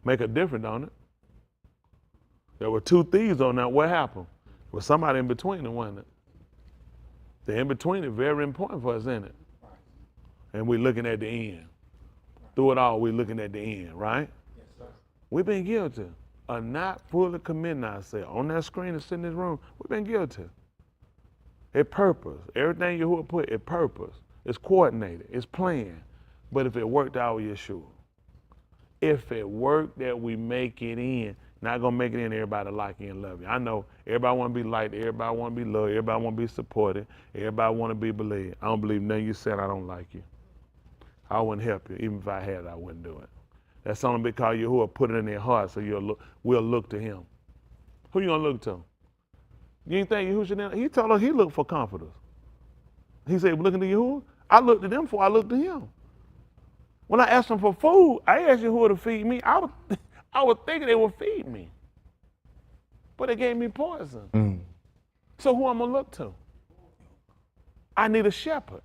Make a difference on it. There were 2 thieves on that. What happened? There was somebody in between them, wasn't it? The in between is very important for us, isn't it? And we're looking at the end. Through it all, we're looking at the end, right? Yes, sir. We've been guilty of not fully committing ourselves. On that screen that's in this room, we've been guilty. It's purpose. Everything Yahuah put, it's purpose. It's coordinated. It's planned. But if it worked out, we're sure. If it worked, that we make it in. Not gonna make it in everybody like you and love you. I know everybody wanna be liked, everybody wanna be loved, everybody wanna be supported, everybody wanna be believed. I don't believe nothing you said. I don't like you. I wouldn't help you. Even if I had it, I wouldn't do it. That's only because Yahuah put it in their heart, so we'll look to him. Who you gonna look to? You ain't think Yahuchanan? He told us he looked for comforters. He said, looking to Yahuah? I looked to them before I looked to him. When I asked them for food, I asked Yahuah to feed me. I was thinking they would feed me. But they gave me poison. So who I'm gonna look to? I need a shepherd.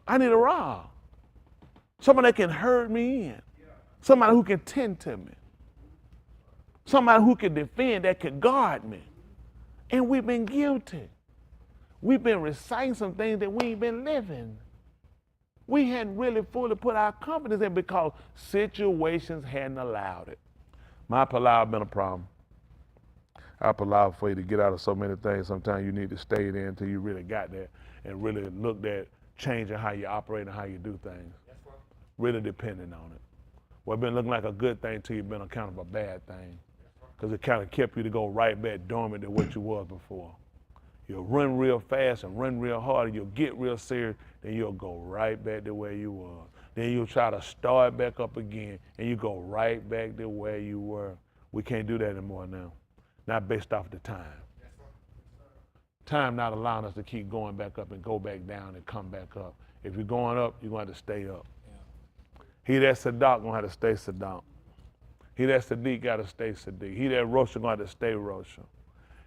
I need a rod. Somebody that can herd me in. Somebody who can tend to me. Somebody who can defend, that can guard me. And we've been guilty. We've been reciting some things that we ain't been living. We hadn't really fully put our confidence in because situations hadn't allowed it. My palau been a problem. Our palau for you to get out of so many things, sometimes you need to stay there until you really got there and really looked at changing how you operate and how you do things. Really depending on it. What's been looking like a good thing to you been a kind of a bad thing. Because it kind of kept you to go right back dormant to what you was before. You'll run real fast and run real hard and you'll get real serious, then you'll go right back to where you were. Then you'll try to start back up again and you go right back to where you were. We can't do that anymore now. Not based off the time. Time not allowing us to keep going back up and go back down and come back up. If you're going up, you're going to have to stay up. He that Sadak gonna have to stay Sadak. He that Sadiq gotta stay Sadiq. He that Rosha gonna have to stay Rosha.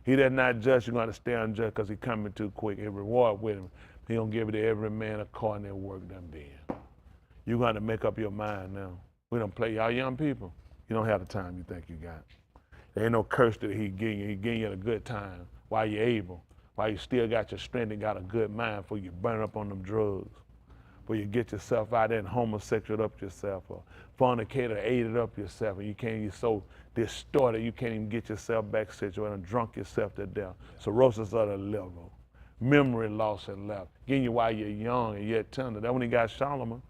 He that not just, you're gonna have to stay unjust because he coming too quick. His reward with him, he gonna give it to every man according to their work done been. You're gonna have to make up your mind now. We don't play, y'all young people, you don't have the time you think you got. There ain't no curse that he getting you. He getting you at a good time while you're able, while you still got your strength and got a good mind before you burn up on them drugs. Where you get yourself out there and homosexual up yourself or fornicator, aided up yourself, and you're so distorted you can't even get yourself back situated and drunk yourself to death. Cirrhosis of the liver, memory loss and left, getting you while you're young and yet tender. That's when he got Solomon.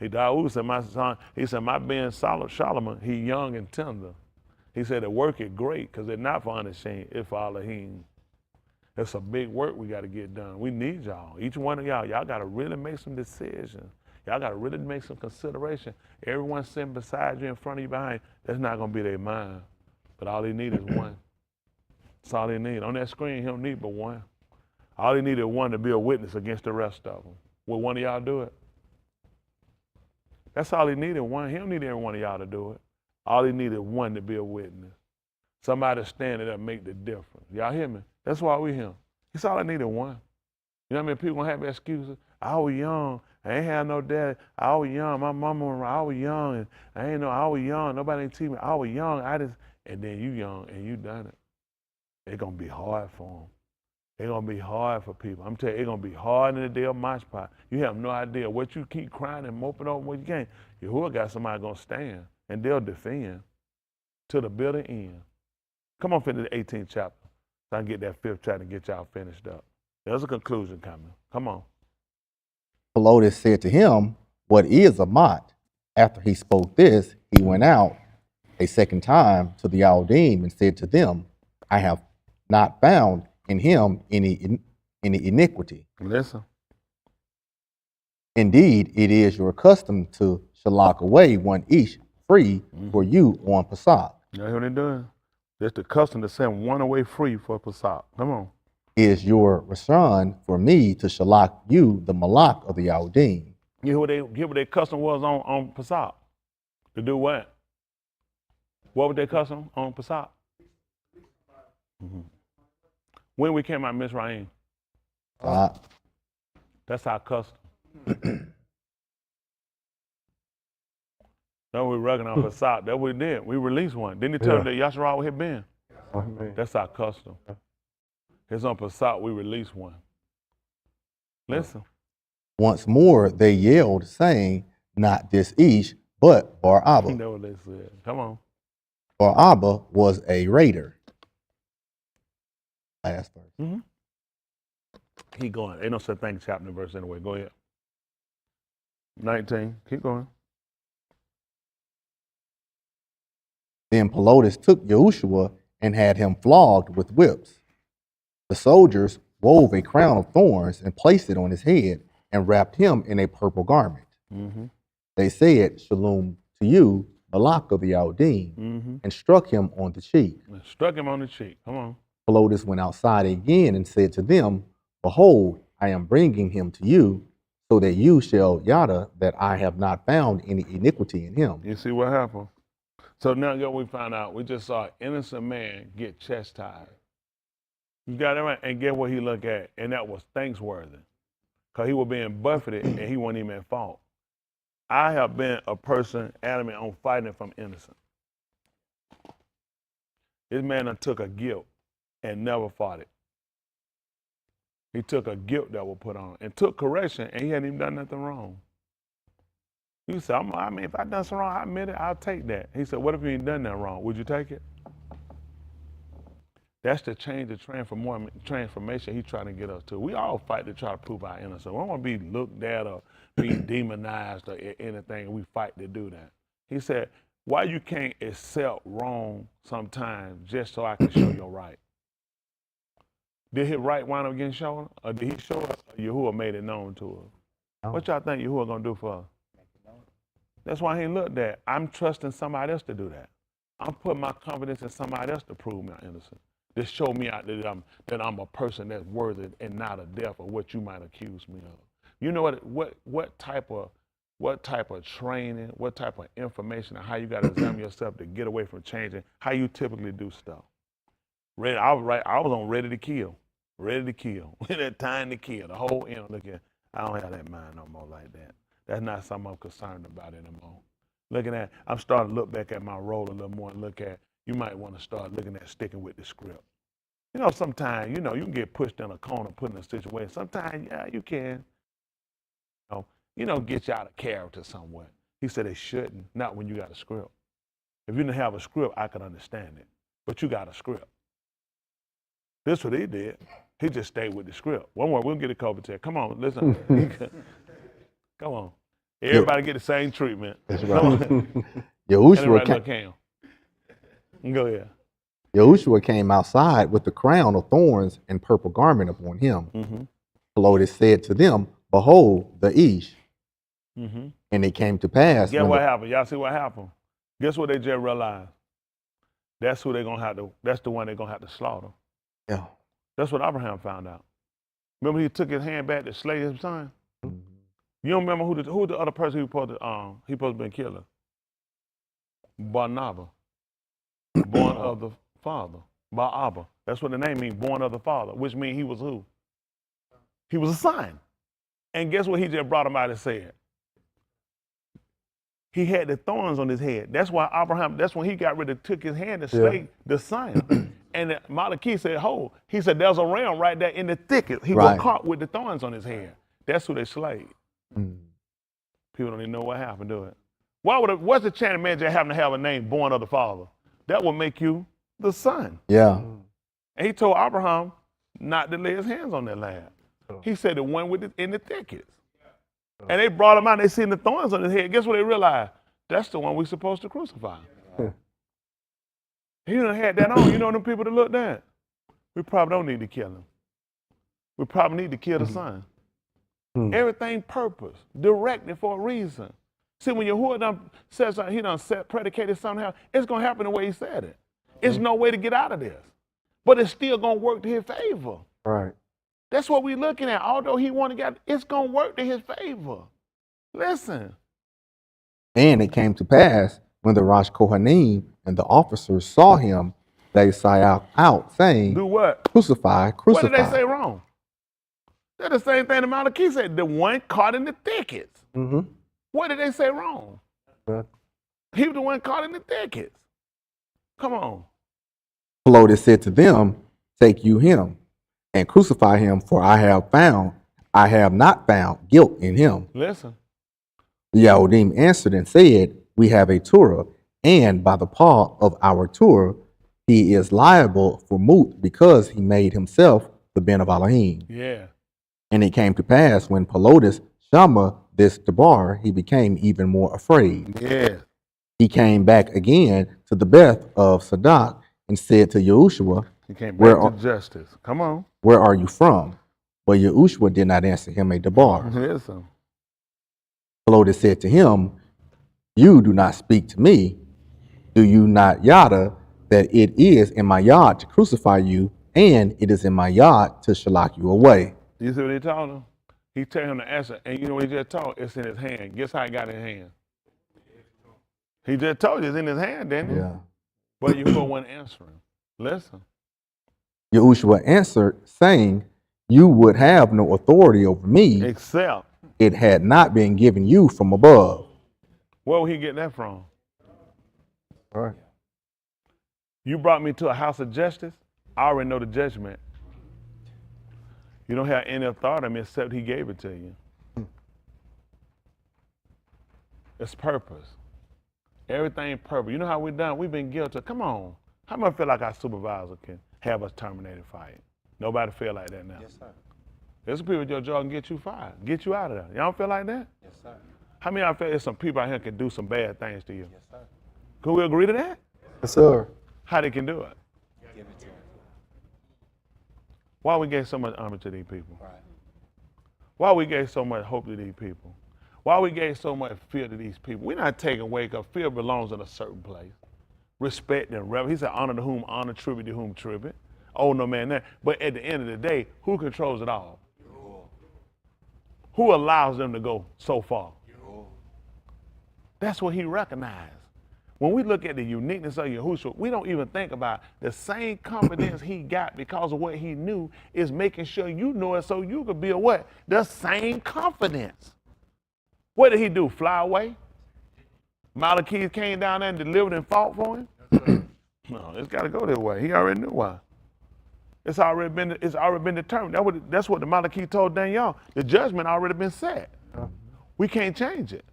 He died, said, my son, he said, my being Solomon, he young and tender. He said, the work is great because it's not for unashamed, it's for Elohim. It's a big work we got to get done. We need y'all. Each one of y'all got to really make some decisions. Y'all got to really make some consideration. Everyone sitting beside you, in front of you, behind, that's not going to be their mind. But all they need is one. That's all they need. On that screen, he don't need but one. All he needed is one to be a witness against the rest of them. Will one of y'all do it? That's all he needed, one. He don't need every one of y'all to do it. All he needed one to be a witness. Somebody standing up and make the difference. Y'all hear me? That's why we here. That's all I needed, one. You know what I mean? People gonna have excuses. I was young. I ain't had no dad. I was young. My mama, I was young. And I ain't know, I was young. Nobody ain't teach me. I was young. And then you young and you done it. It's gonna be hard for them. It's gonna be hard for people. I'm telling you, it's gonna be hard in the day of Mosh Pot. You have no idea what you keep crying and moping over what you can't. Yahuah got somebody gonna stand and they'll defend to the bitter end. Come on, finish the 18th chapter. So I can get that 5th chapter and get y'all finished up. There's a conclusion coming. Come on. Pelotus said to him, what is a mot? After he spoke this, he went out a second time to the Chaldean and said to them, I have not found in him any iniquity. Listen. Indeed, it is your custom to shalak away one each free for you on Pesach. You know what they're doing? It's the custom to send one away free for Pesach. Come on. Is your Rashon for me to shalak you, the malak of the Chaldean. You hear what their custom was on Pesach? To do what? What was their custom on Pesach? When we came out of Mizraim. That's our custom. No, we recognize Passat. That's what we did. We released one. Didn't he tell him that Yasharal had been? That's our custom. It's on Passat, we released one. Listen. Once more they yelled, saying, not this Ish, but Bar-Abba. That's what they said. Come on. Bar-Abba was a raider. Last verse. Mm-hmm. Keep going. Ain't no such thing chapter and verse anyway. Go ahead. 19. Keep going. Then Pelotus took Yahushua and had him flogged with whips. The soldiers wove a crown of thorns and placed it on his head and wrapped him in a purple garment. Mm-hmm. They said, Shalom to you, Malak of the Aldim, and struck him on the cheek. Struck him on the cheek. Come on. Pelotus went outside again and said to them, behold, I am bringing him to you, so that you shall yada that I have not found any iniquity in him. You see what happened? So now what we found out, we just saw an innocent man get chastised. You got it right? And get what he looked at, and that was thanksworthy. Because he was being buffeted and he wasn't even at fault. I have been a person adamant on fighting from innocent. This man done took a guilt and never fought it. He took a guilt that was put on and took correction, and he hadn't even done nothing wrong. You said, I mean, if I done something wrong, I admit it, I'll take that. He said, what if you ain't done nothing wrong? Would you take it? That's the change, the transformation he's trying to get us to. We all fight to try to prove our innocence. We don't want to be looked at or be demonized or anything. We fight to do that. He said, why you can't accept wrong sometimes just so I can show your right? Did his right wind up getting shown? Or did he show us, or Yahuah made it known to us? No. What y'all think Yahuah gonna do for us? That's why he ain't looked at. I'm trusting somebody else to do that. I'm putting my confidence in somebody else to prove my innocence. To show me out that I'm a person that's worthy and not a death of what you might accuse me of. You know what type of training, what type of information, and how you got to examine yourself to get away from changing, how you typically do stuff. I was on ready to kill. That time to kill. The whole end. Look at, I don't have that mind no more like that. That's not something I'm concerned about anymore. Looking at, I'm starting to look back at my role a little more and look at, you might want to start looking at sticking with the script. You know, sometimes, you know, you can get pushed in a corner, put in a situation. Sometimes, yeah, you can, get you out of character somewhere. He said it shouldn't, not when you got a script. If you didn't have a script, I could understand it. But you got a script. This is what he did. He just stayed with the script. One more, we'll get a COVID test. Come on, listen. Come on. Everybody get the same treatment. That's right. Yahushua Go ahead. Yahushua came outside with the crown of thorns and purple garment upon him. Pelotus said to them, behold, the Ish. And it came to pass. Guess what happened? Y'all see what happened? Guess what they just realized? That's who they're going to have to, that's the one they're going to have to slaughter. Yeah. That's what Abraham found out. Remember he took his hand back to slay his son? You don't remember who the other person he supposed to been killing? Barnabas, born of the father. Bar-Abba. That's what the name means, born of the father, which means he was who? He was a son. And guess what he just brought him out and said? He had the thorns on his head. That's why Abraham, that's when he got rid of, took his hand to slay the son. And Malachi said, hold. He said, there's a ram right there in the thicket. He was caught with the thorns on his head. That's who they slayed. People don't even know what happened to it. What's the chance of man just having to have a name born of the father? That will make you the son. Yeah. And he told Abraham not to lay his hands on that lad. He said the one in the thickets. And they brought him out and they seen the thorns on his head. Guess what they realized? That's the one we're supposed to crucify. He done had that on. You know them people that looked at? We probably don't need to kill him. We probably need to kill the son. Everything purpose, directed for a reason. See, when Yahuah done said something, he done predicated somehow, it's going to happen the way he said it. It's no way to get out of this. But it's still going to work to his favor. Right. That's what we're looking at. Although he want to get, it's going to work to his favor. Listen. And it came to pass when the Rosh Kohanim and the officers saw him, they sighed out saying, do what? Crucify, crucify. What did they say wrong? They're the same thing that Malachi said, the one caught in the thickets. What did they say wrong? He was the one caught in the thickets. Come on. Pilate said to them, take you him and crucify him, for I have not found guilt in him. Listen. The Yahudim answered and said, we have a Torah, and by the part of our Torah, he is liable for moot because he made himself the Ben of Elohim. Yeah. And it came to pass when Pilatus Shammah this debar, he became even more afraid. Yeah. He came back again to the Beth of Sadak and said to Yahushua, He came back to justice. Come on. where are you from? But Yahushua did not answer him a debar. Listen. Pilatus said to him, you do not speak to me. Do you not yada that it is in my yard to crucify you, and it is in my yard to shalak you away? You see what he told him? He told him the answer, and you know what he just told? It's in his hand. Guess how he got it in his hand? He just told you it's in his hand, didn't he? Yeah. But you go one answering. Listen. Yahushua answered, saying, you would have no authority over me, Except, it had not been given you from above. where would he get that from? All right. You brought me to a house of justice. I already know the judgment. You don't have any authority on me except he gave it to you. It's purpose. Everything purpose. You know how we done? We've been guilty. Come on. How much feel like our supervisor can have us terminated fired? Nobody feel like that now. Yes, sir. There's some people at your job can get you fired, get you out of there. Y'all don't feel like that? Yes, sir. How many of y'all feel there's some people out here can do some bad things to you? Yes, sir. Can we agree to that? Yes, sir. How they can do it? Give it to him. Why we gave so much honor to these people? Right. Why we gave so much hope to these people? Why we gave so much fear to these people? We're not taking away because fear belongs in a certain place. Respect and reverence. He said, honor to whom honor, tribute to whom tribute. Oh, no man that. But at the end of the day, who controls it all? Yahuah. Who allows them to go so far? Yahuah. That's what he recognized. When we look at the uniqueness of Yahushua, we don't even think about the same confidence he got because of what he knew is making sure you know it so you could be a what? The same confidence. What did he do? Fly away? Malachi came down there and delivered and fought for him? No, it's got to go that way. He already knew why. It's already been determined. That's what the Malachi told Dany'AL. The judgment already been set. We can't change it.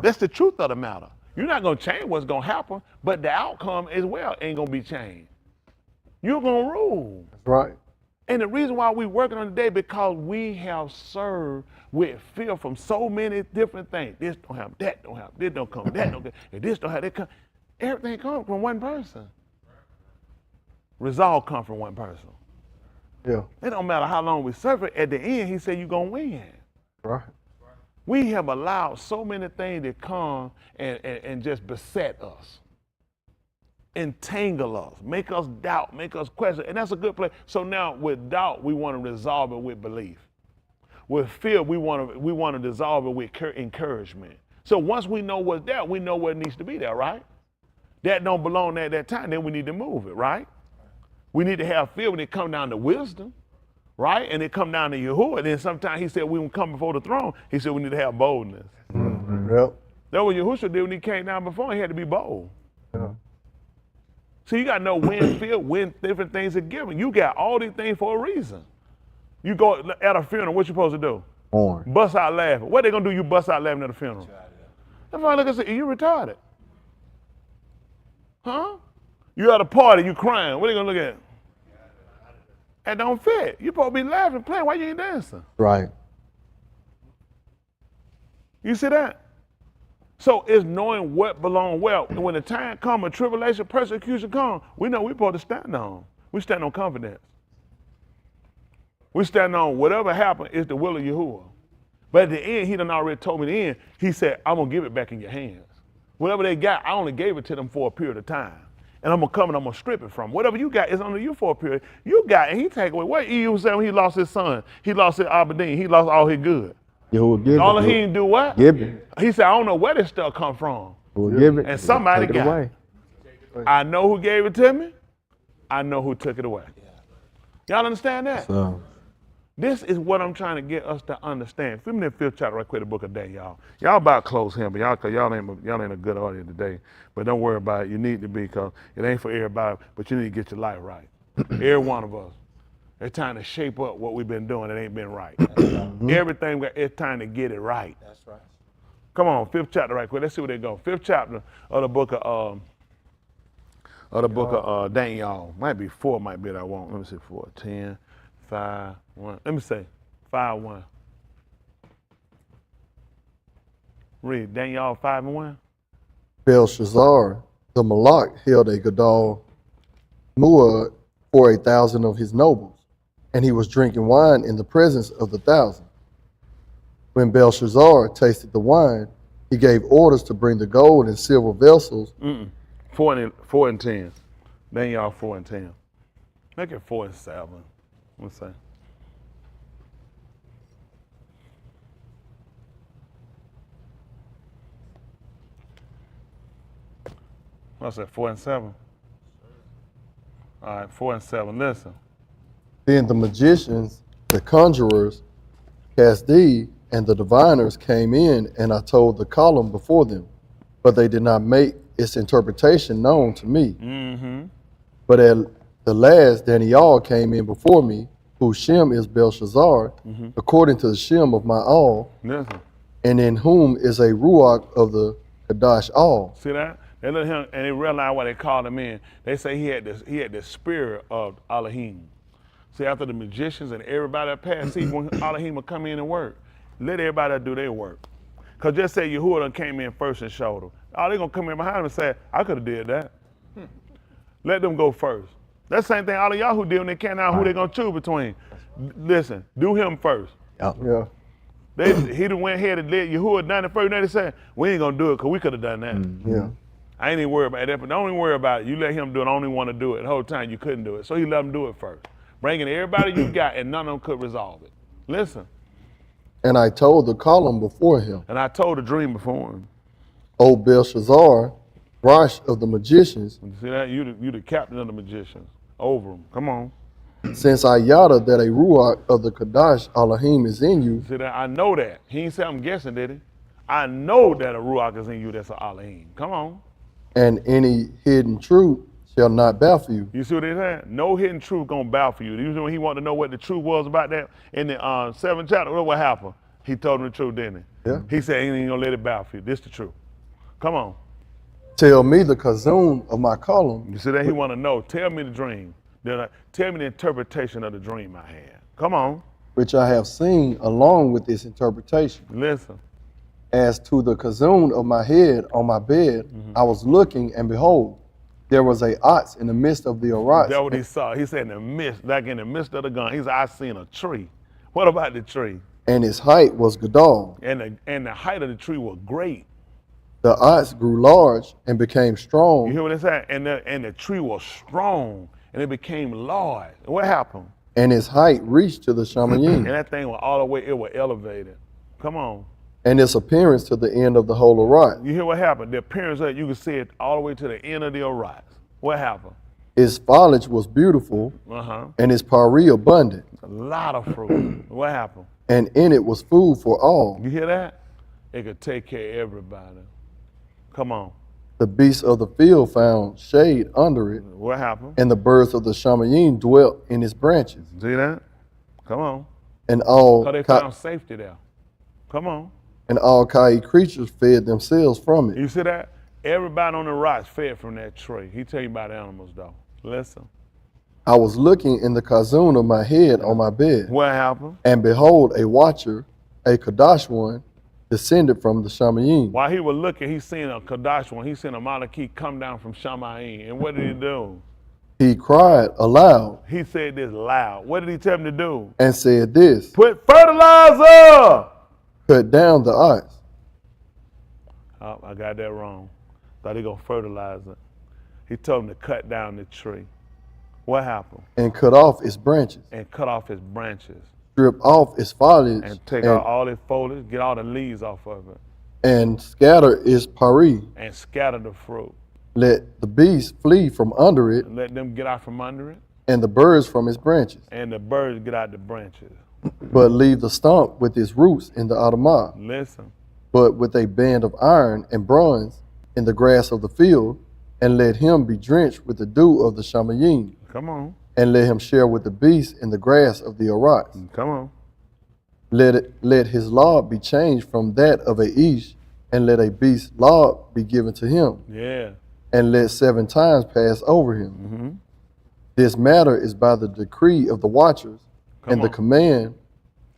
That's the truth of the matter. You're not going to change what's going to happen, but the outcome as well ain't going to be changed. You're going to rule. That's right. And the reason why we're working on today because we have served with fear from so many different things. This don't happen, that don't happen, this don't come, that don't come, if this don't happen, that come. Everything comes from one person. Resolve comes from one person. Yeah. It don't matter how long we serve it. At the end, he said you're going to win. Right. We have allowed so many things to come and just beset us, entangle us, make us doubt, make us question, and that's a good place. So now with doubt, we want to resolve it with belief. With fear, we want to dissolve it with encouragement. So once we know what's there, we know what needs to be there, right? That don't belong at that time, then we need to move it, right? We need to have fear when it come down to wisdom. Right? And it come down to Yahuah. And then sometimes he said, we will come before the throne. He said, we need to have boldness. Mm-hmm. Yep. That's what Yahushua did when he came down before. He had to be bold. Yeah. So you got to know when fear, when different things are given. You got all these things for a reason. You go at a funeral, what you supposed to do? Mourn. Bust out laughing. What they going to do you bust out laughing at a funeral? That's why I look and say, you retarded. Huh? You at a party, you crying. What are they going to look at? That don't fit. You supposed to be laughing, playing. Why you ain't dancing? Right. You see that? So it's knowing what belongs well. And when the time comes, when tribulation, persecution comes, we know we're supposed to stand on. We stand on confidence. We stand on whatever happened is the will of Yahuah. But at the end, he done already told me the end. He said, I'm going to give it back in your hands. Whatever they got, I only gave it to them for a period of time. And I'm going to come and I'm going to strip it from them. Whatever you got is under you for a period. You got, and he take away. What EU said when he lost his son? He lost his Aberdeen. He lost all his good. Yahuah give All it. he didn't do what? Give it. He said, I don't know where this stuff come from. Yahuah give it. And somebody Take it got away. it. I know who gave it to me. I know who took it away. Y'all understand that? So, This is what I'm trying to get us to understand. Flip me the 5th chapter right quick, the book of Dany'AL. Y'all about to close here, but y'all ain't a good audience today. But don't worry about it. You need to be, because it ain't for everybody, but you need to get your life right. Every one of us. It's time to shape up what we've been doing that ain't been right. Everything, it's time to get it right. That's right. Come on, 5th chapter right quick. Let's see where they go. 5th chapter of the book of Dany'AL. Might be 4, might be that I want. Let me see, 4, 10, 5, 1. Let me say 5, 1. Read Dany'AL 5 and 1. Belshazzar, the Malak, held a Gadol Muad for 1,000 of his nobles, and he was drinking wine in the presence of the 1,000. When Belshazzar tasted the wine, he gave orders to bring the gold and silver vessels. 4 and 10. Dany'AL 4 and 10. Make it 4 and 7. Let's say. What's that, 4 and 7? All right, 4 and 7. Listen. Then the magicians, the conjurers, Kasdi, and the diviners came in, and I told the column before them, but they did not make its interpretation known to me. But at the last, Dany'AL came in before me, whose Shem is Belshazzar, according to the Shem of my all, Listen. and in whom is a Ruach of the Kadash all. See that? They let him, and they realized why they called him in. They say he had the spirit of Elohim. See, after the magicians and everybody that passed, see, when Elohim would come in and work, let everybody do their work. Because just say Yahuah done came in first and showed them. Oh, they're going to come in behind him and say, I could have did that. Let them go first. That's the same thing all of y'all who did when they can't know who they're going to choose between. Listen, do him first. Yeah. He done went ahead and let Yahuah done it first. And they said, we ain't going to do it because we could have done that. Yeah. I ain't even worried about that, but don't even worry about it. You let him do it. I only want to do it. The whole time you couldn't do it. So he let him do it first. Bringing everybody you got, and none of them could resolve it. Listen. And I told the column before him, And I told the dream before him. O Belshazzar, Rosh of the magicians, You see that? You the captain of the magicians. Over them. Come on. since I yada that a Ruach of the Kadash Elohim is in you, See that? I know that. He ain't say I'm guessing, did he? I know that a Ruach is in you that's an Elohim. Come on. and any hidden truth shall not baffle you. You see what they said? No hidden truth gonna bow for you. Usually when he wanted to know what the truth was about that in the 7th chapter, look what happened. He told him the truth, didn't he? Yeah. He said he ain't gonna let it bow for you. This the truth. Come on. Tell me the kazun of my column, You see that? He want to know. Tell me the dream. Tell me the interpretation of the dream I had. Come on. which I have seen along with this interpretation. Listen. As to the kazun of my head on my bed, I was looking, and behold, there was a ox in the midst of the ox. That's what he saw. He said in the midst, like in the midst of the gun. He said, I seen a tree. What about the tree? And his height was Gadol. And the height of the tree was great. The ox grew large and became You strong, hear what they said? And the tree was strong, and it became large. And what happened? and his height reached to the And Shamayim, that thing was all the way, it was elevated. Come on. and its appearance to the end of the whole ox. You hear what happened? The appearance of it, you can see it all the way to the end of the Auryah. What happened? Its foliage was beautiful, Uh-huh. and its pari abundant, A lot of fruit. What happened? and in it was food for all. You hear that? It could take care of everybody. Come on. The beasts of the field found shade under it, What happened? and the birds of the Shamayim dwelt in its branches. See that? Come on. And all So they found safety there. Come on. and all Kai creatures fed themselves from it. You see that? Everybody on the rocks fed from that tree. He tell you about animals though. Listen. I was looking in the kazun of my head on my bed, What happened? and behold, a watcher, a Kadash one, descended from the Shamayim. While he was looking, he seen a Kadash one. He seen a Malachite come down from Shamayim. And what did he do? He cried aloud He said this loud. What did he tell him to do? and said this, Put fertilizer! cut down the ox, Oh, I got that wrong. Thought he gonna fertilize it. He told him to cut down the tree. What happened? and cut off its branches, And cut off his branches. strip off its foliage, And take out all his foliage, get all the leaves off of it. and scatter its pari. And scatter the fruit. Let the beasts flee from under it, And let them get out from under it. and the birds from its branches. And the birds get out the branches. but leave the stump with its roots in the Adamah, Listen. but with a band of iron and bronze in the grass of the field, and let him be drenched with the dew of the Shamayim, Come on. and let him share with the beasts in the grass of the Auryah. Come on. Let his law be changed from that of a Ish, and let a beast's law be given to him, Yeah. and let 7 times pass over him. Mm-hmm. This matter is by the decree of the watchers, and the command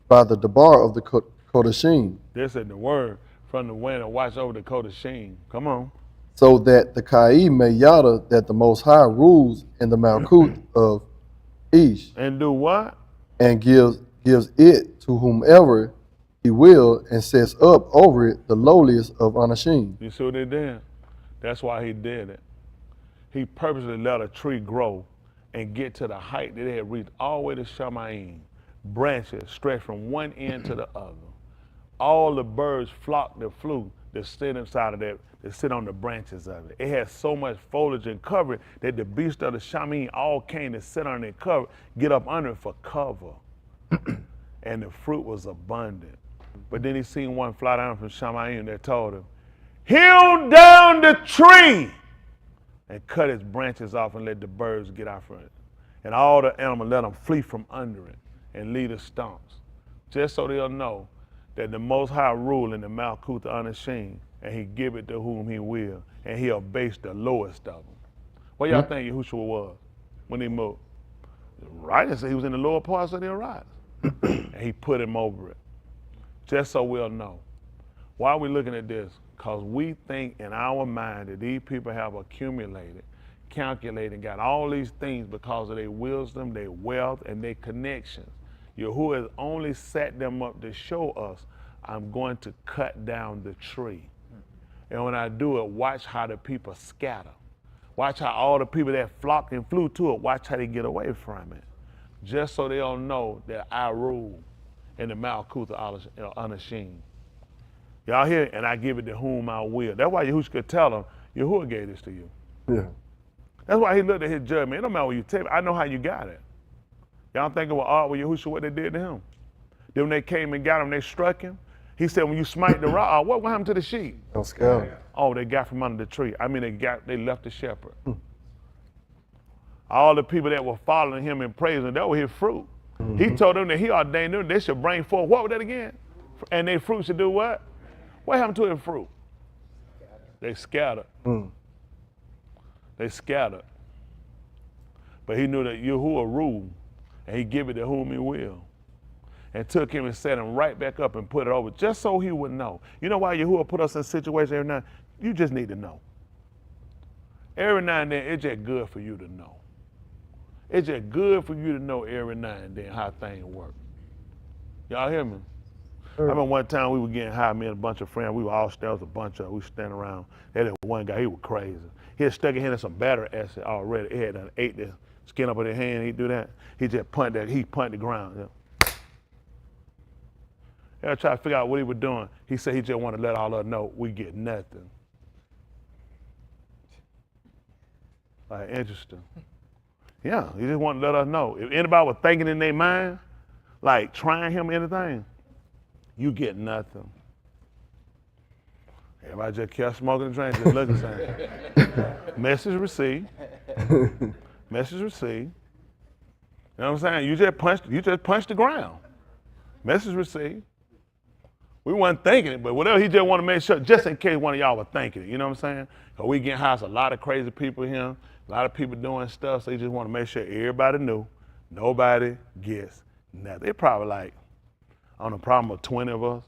by the debar of the Kodashim, This is the word from the wind and watch over the Kodashim. Come on. so that the Kai may yada that the Most High rules in the Malkuth of Ish, And do what? and gives it to whomever he will, and sets up over it the lowliest of Anashim. You see what they did? That's why he did it. He purposely let a tree grow and get to the height that it had reached all the way to Shamayim. Branches stretched from one end to the other. All the birds flocked that flew that sit inside of that, that sit on the branches of it. It had so much foliage and cover that the beasts of the Shamayim all came to sit on it cover, get up under it for cover. And the fruit was abundant. But then he seen one fly down from Shamayim that told him, hew down the tree and cut its branches off and let the birds get out from it. And all the animals let them flee from under it and leave the stumps, just so they'll know that the Most High rule in the Malkuth Anashim, and he give it to whom he will, and he'll base the lowest of them. What y'all think Yahushua was when he moved? Right, he was in the lower parts of the Auryah, and he put him over it, just so we'll know. Why are we looking at this? Because we think in our mind that these people have accumulated, calculated, got all these things because of their wisdom, their wealth, and their connections. Yahuah has only set them up to show us, I'm going to cut down the tree. And when I do it, watch how the people scatter. Watch how all the people that flocked and flew to it, watch how they get away from it. Just so they'll know that I rule in the Malkuth Anashim. Y'all hear it? And I give it to whom I will. That's why Yahushua could tell them, Yahuah gave this to you. Yeah. That's why he looked at his judgment. It don't matter what you tell me. I know how you got it. Y'all think about Yahushua, what they did to him? Then when they came and got him, they struck him. He said, when you smite the rock, what happened to the sheep? Don't scare. Oh, they got from under the tree. I mean, they left the shepherd. All the people that were following him and praising, that was his fruit. He told them that he ordained them, they should bring forth, what was that again? And their fruit should do what? What happened to their fruit? They scattered. They scattered. But he knew that Yahuah ruled, and he give it to whom he will. And took him and set him right back up and put it over, just so he would know. You know why Yahuah put us in situations every now and then? You just need to know. Every now and then, it's just good for you to know. It's just good for you to know every now and then how things work. Y'all hear me? I remember one time we were getting high, me and a bunch of friends, we were all, there was a bunch of, we standing around. There was one guy, he was crazy. He had stuck his hand in some battery acid already. He had done ate the skin up of his hand, he'd do that. He just punted the ground. Yeah. I tried to figure out what he was doing. He said he just wanted to let all of us know we get nothing. Like, interesting. Yeah, he just wanted to let us know. If anybody was thinking in their mind, like trying him anything, you get nothing. Everybody just kept smoking and drinking, just looking the same. Message received. Message received. You know what I'm saying? You just punched the ground. Message received. We wasn't thinking it, but whatever, he just wanted to make sure, just in case one of y'all was thinking it, you know what I'm saying? Because we getting high, a lot of crazy people here, a lot of people doing stuff, so he just want to make sure everybody knew, nobody gets nothing. They probably like, on a problem of 20 of us.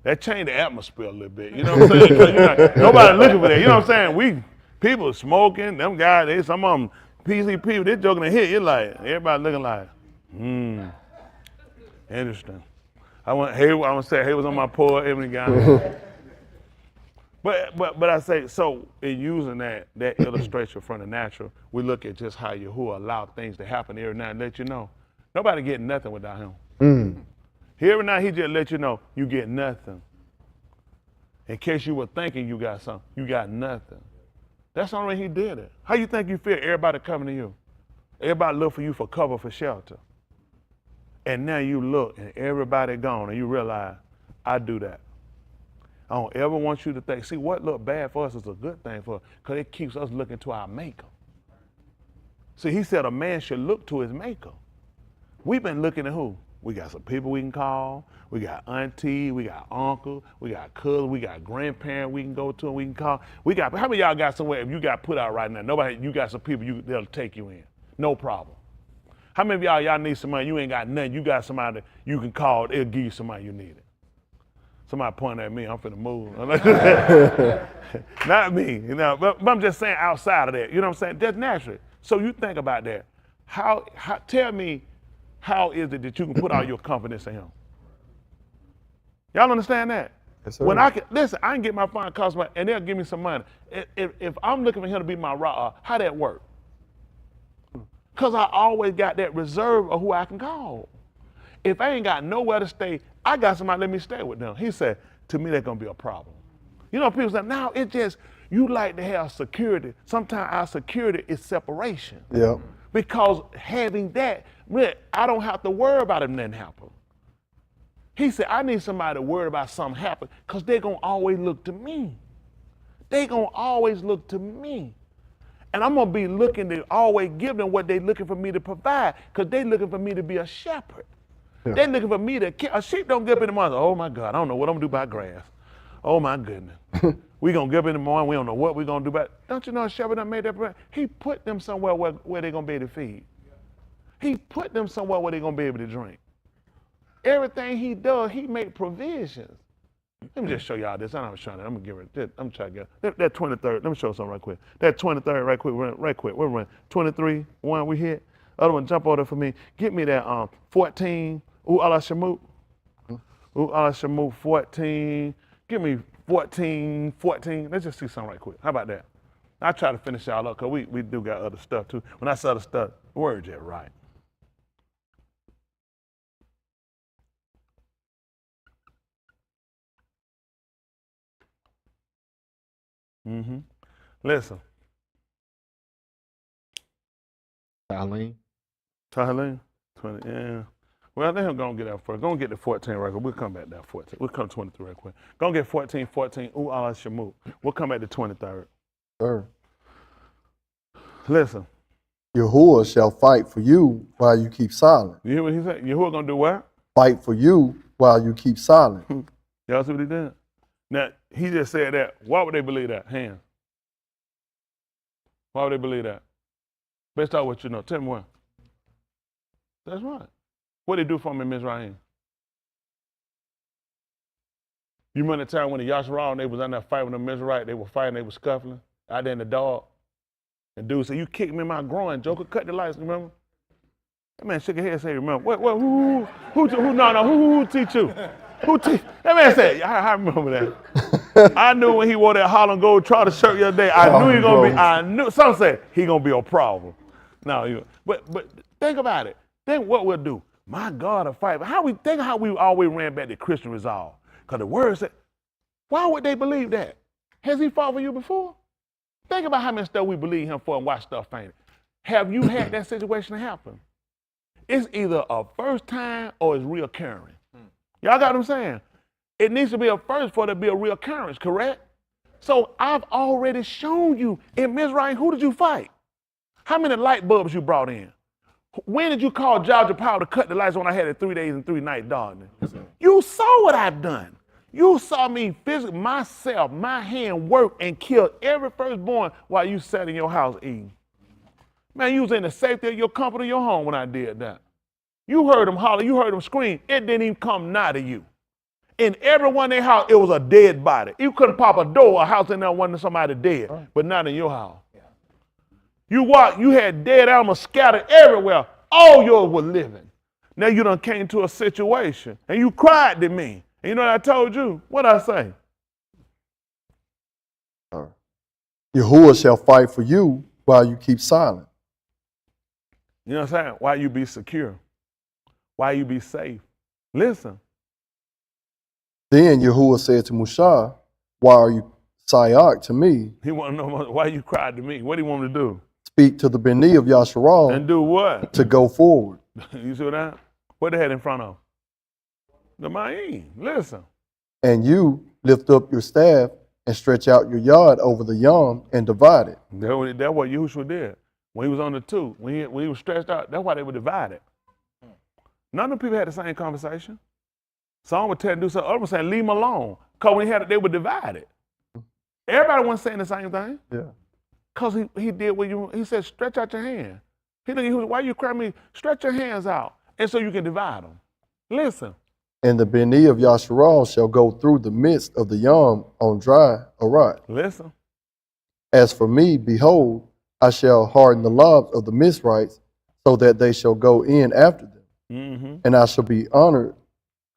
That changed the atmosphere a little bit, you know what I'm saying? 'Cause, you know, nobody looking for that, you know what I'm saying? People smoking, them guys, some of them PC people, they joking to hit, you're like, everybody looking like, interesting. I want to say Hay was on my poor Emily guy. But I say, so in using that illustration from the natural, we look at just how Yahuah allowed things to happen every now and let you know. Nobody get nothing without him. Every night he just let you know you get nothing. In case you were thinking you got something, you got nothing. That's the only way he did it. How you think you feel everybody coming to you? Everybody look for you for cover, for shelter. And now you look and everybody gone and you realize, I do that. I don't ever want you to think, see, what look bad for us is a good thing for us because it keeps us looking to our maker. See, he said a man should look to his maker. We've been looking at who? We got some people we can call. We got auntie, we got uncle, we got cousin, we got grandparent we can go to and we can call. We got, how many of y'all got somewhere, if you got put out right now, nobody, you got some people they'll take you in. No problem. How many of y'all need some money, you ain't got nothing, you got somebody you can call, they'll give you some money you need it. Somebody pointing at me, I'm finna move. Not me, you know, but I'm just saying outside of that, you know what I'm saying? That's natural. So you think about that. Tell me, how is it that you can put all your confidence in him? Y'all understand that? Yes, sir. When I can get my phone cost money and they'll give me some money. If I'm looking for him to be my rock, how that work? Because I always got that reserve of who I can call. If I ain't got nowhere to stay, I got somebody let me stay with them. He said, to me, that's gonna be a problem. You know, people say, now it's just, you like to have security. Sometimes our security is separation. Yeah. Because having that, I don't have to worry about if nothing happen. He said, I need somebody to worry about something happen because they're going to always look to me. They're going to always look to me. And I'm going to be looking to always give them what they're looking for me to provide because they're looking for me to be a shepherd. Yeah. They're looking for me to, a sheep don't get up in the morning, oh my God, I don't know what I'm going to do about grass. Oh my goodness. We're going to get up in the morning, we don't know what we're going to do about it. Don't you know a shepherd done made that plan? He put them somewhere where they're going to be able to feed. He put them somewhere where they're going to be able to drink. Everything he does, he make provisions. Let me just show y'all this. I'm trying to, I'm going to give it, I'm trying to get, that 23rd, let me show you something right quick. That 23rd right quick, we're running 23, one we hit. Other one, jump over for me. Get me that 14, Alah Shamuth. Alah Shamuth 14. Give me 14. Let's just see something right quick. How about that? I try to finish y'all up because we do got other stuff too. When I say other stuff, the word's just right. Listen. Tahalym. Tahalym, 20, yeah. Well, I think I'm going to get that first. Go and get the 14 right quick. We'll come back to that 14. We'll come to 23 right quick. Go and get 14, Alah Shamuth. We'll come back to 23rd. Sir. Listen. Yahuah shall fight for you while you keep silent. You hear what he said? Yahuah going to do what? Fight for you while you keep silent. Y'all see what he did? Now, he just said that. Why would they believe that? Hands. Why would they believe that? Based on what you know. Tell me why. That's right. What did they do for me in Meriam? You remember the time when the Yahuchanan, they was on that fight with the Meriam, they were fighting, they were scuffling out there in the dark. And dude said, you kicked me in my groin, Joker, cut the lights, remember? That man shook his head and said, remember. Who teach you? That man said, I remember that. I knew when he wore that Harlem Gold Trotter shirt the other day, I knew he gonna be, some said he gonna be a problem. No, but think about it. Think what we'll do. My God, a fight. But how we always ran back to Christian resolve. Because the word said, why would they believe that? Has he fought for you before? Think about how much stuff we believe him for and watch stuff fainted. Have you had that situation happen? It's either a first time or it's reoccurring. Y'all got what I'm saying? It needs to be a first for there to be a reoccurrence, correct? So I've already shown you in Meriam, who did you fight? How many light bulbs you brought in? When did you call Georgia Power to cut the lights when I had it 3 days and 3 nights darkness? You saw what I've done. You saw me physically, myself, my hand work and kill every firstborn while you sat in your house eating. Man, you was in the safety of your comfort of your home when I did that. You heard them holler, you heard them scream. It didn't even come nigh to you. In everyone in their house, it was a dead body. You couldn't pop a door, a house in there wasn't somebody dead, but not in your house. You walked, you had dead animals scattered everywhere. All yours were living. Now you done came to a situation and you cried to me. And you know what I told you? What'd I say? Yahuah shall fight for you while you keep silent. You know what I'm saying? Why you be secure? Why you be safe? Listen. Then Yahuah said to Mushah, why are you Sayak to me? He want to know why you cried to me. What do you want me to do? Speak to the Beni of Yasharal. And do what? To go forward. You see what that? What they had in front of? The Ma'im. Listen. And you lift up your staff and stretch out your yard over the Yom and divide it. That's what Yahushua did. When he was on the two, when he was stretched out, that's why they were divided. None of the people had the same conversation. Some would tell him to do something, others would say, leave him alone. Because when he had it, they were divided. Everybody wasn't saying the same thing. Yeah. Because he did what he said, stretch out your hand. He looked at you, why you crying me? Stretch your hands out, and so you can divide them. Listen. And the Beni of Yasharal shall go through the midst of the Yom on dry Arad. Listen. As for me, behold, I shall harden the lobs of the Mizrites, so that they shall go in after them. Mm-hmm. And I shall be honored,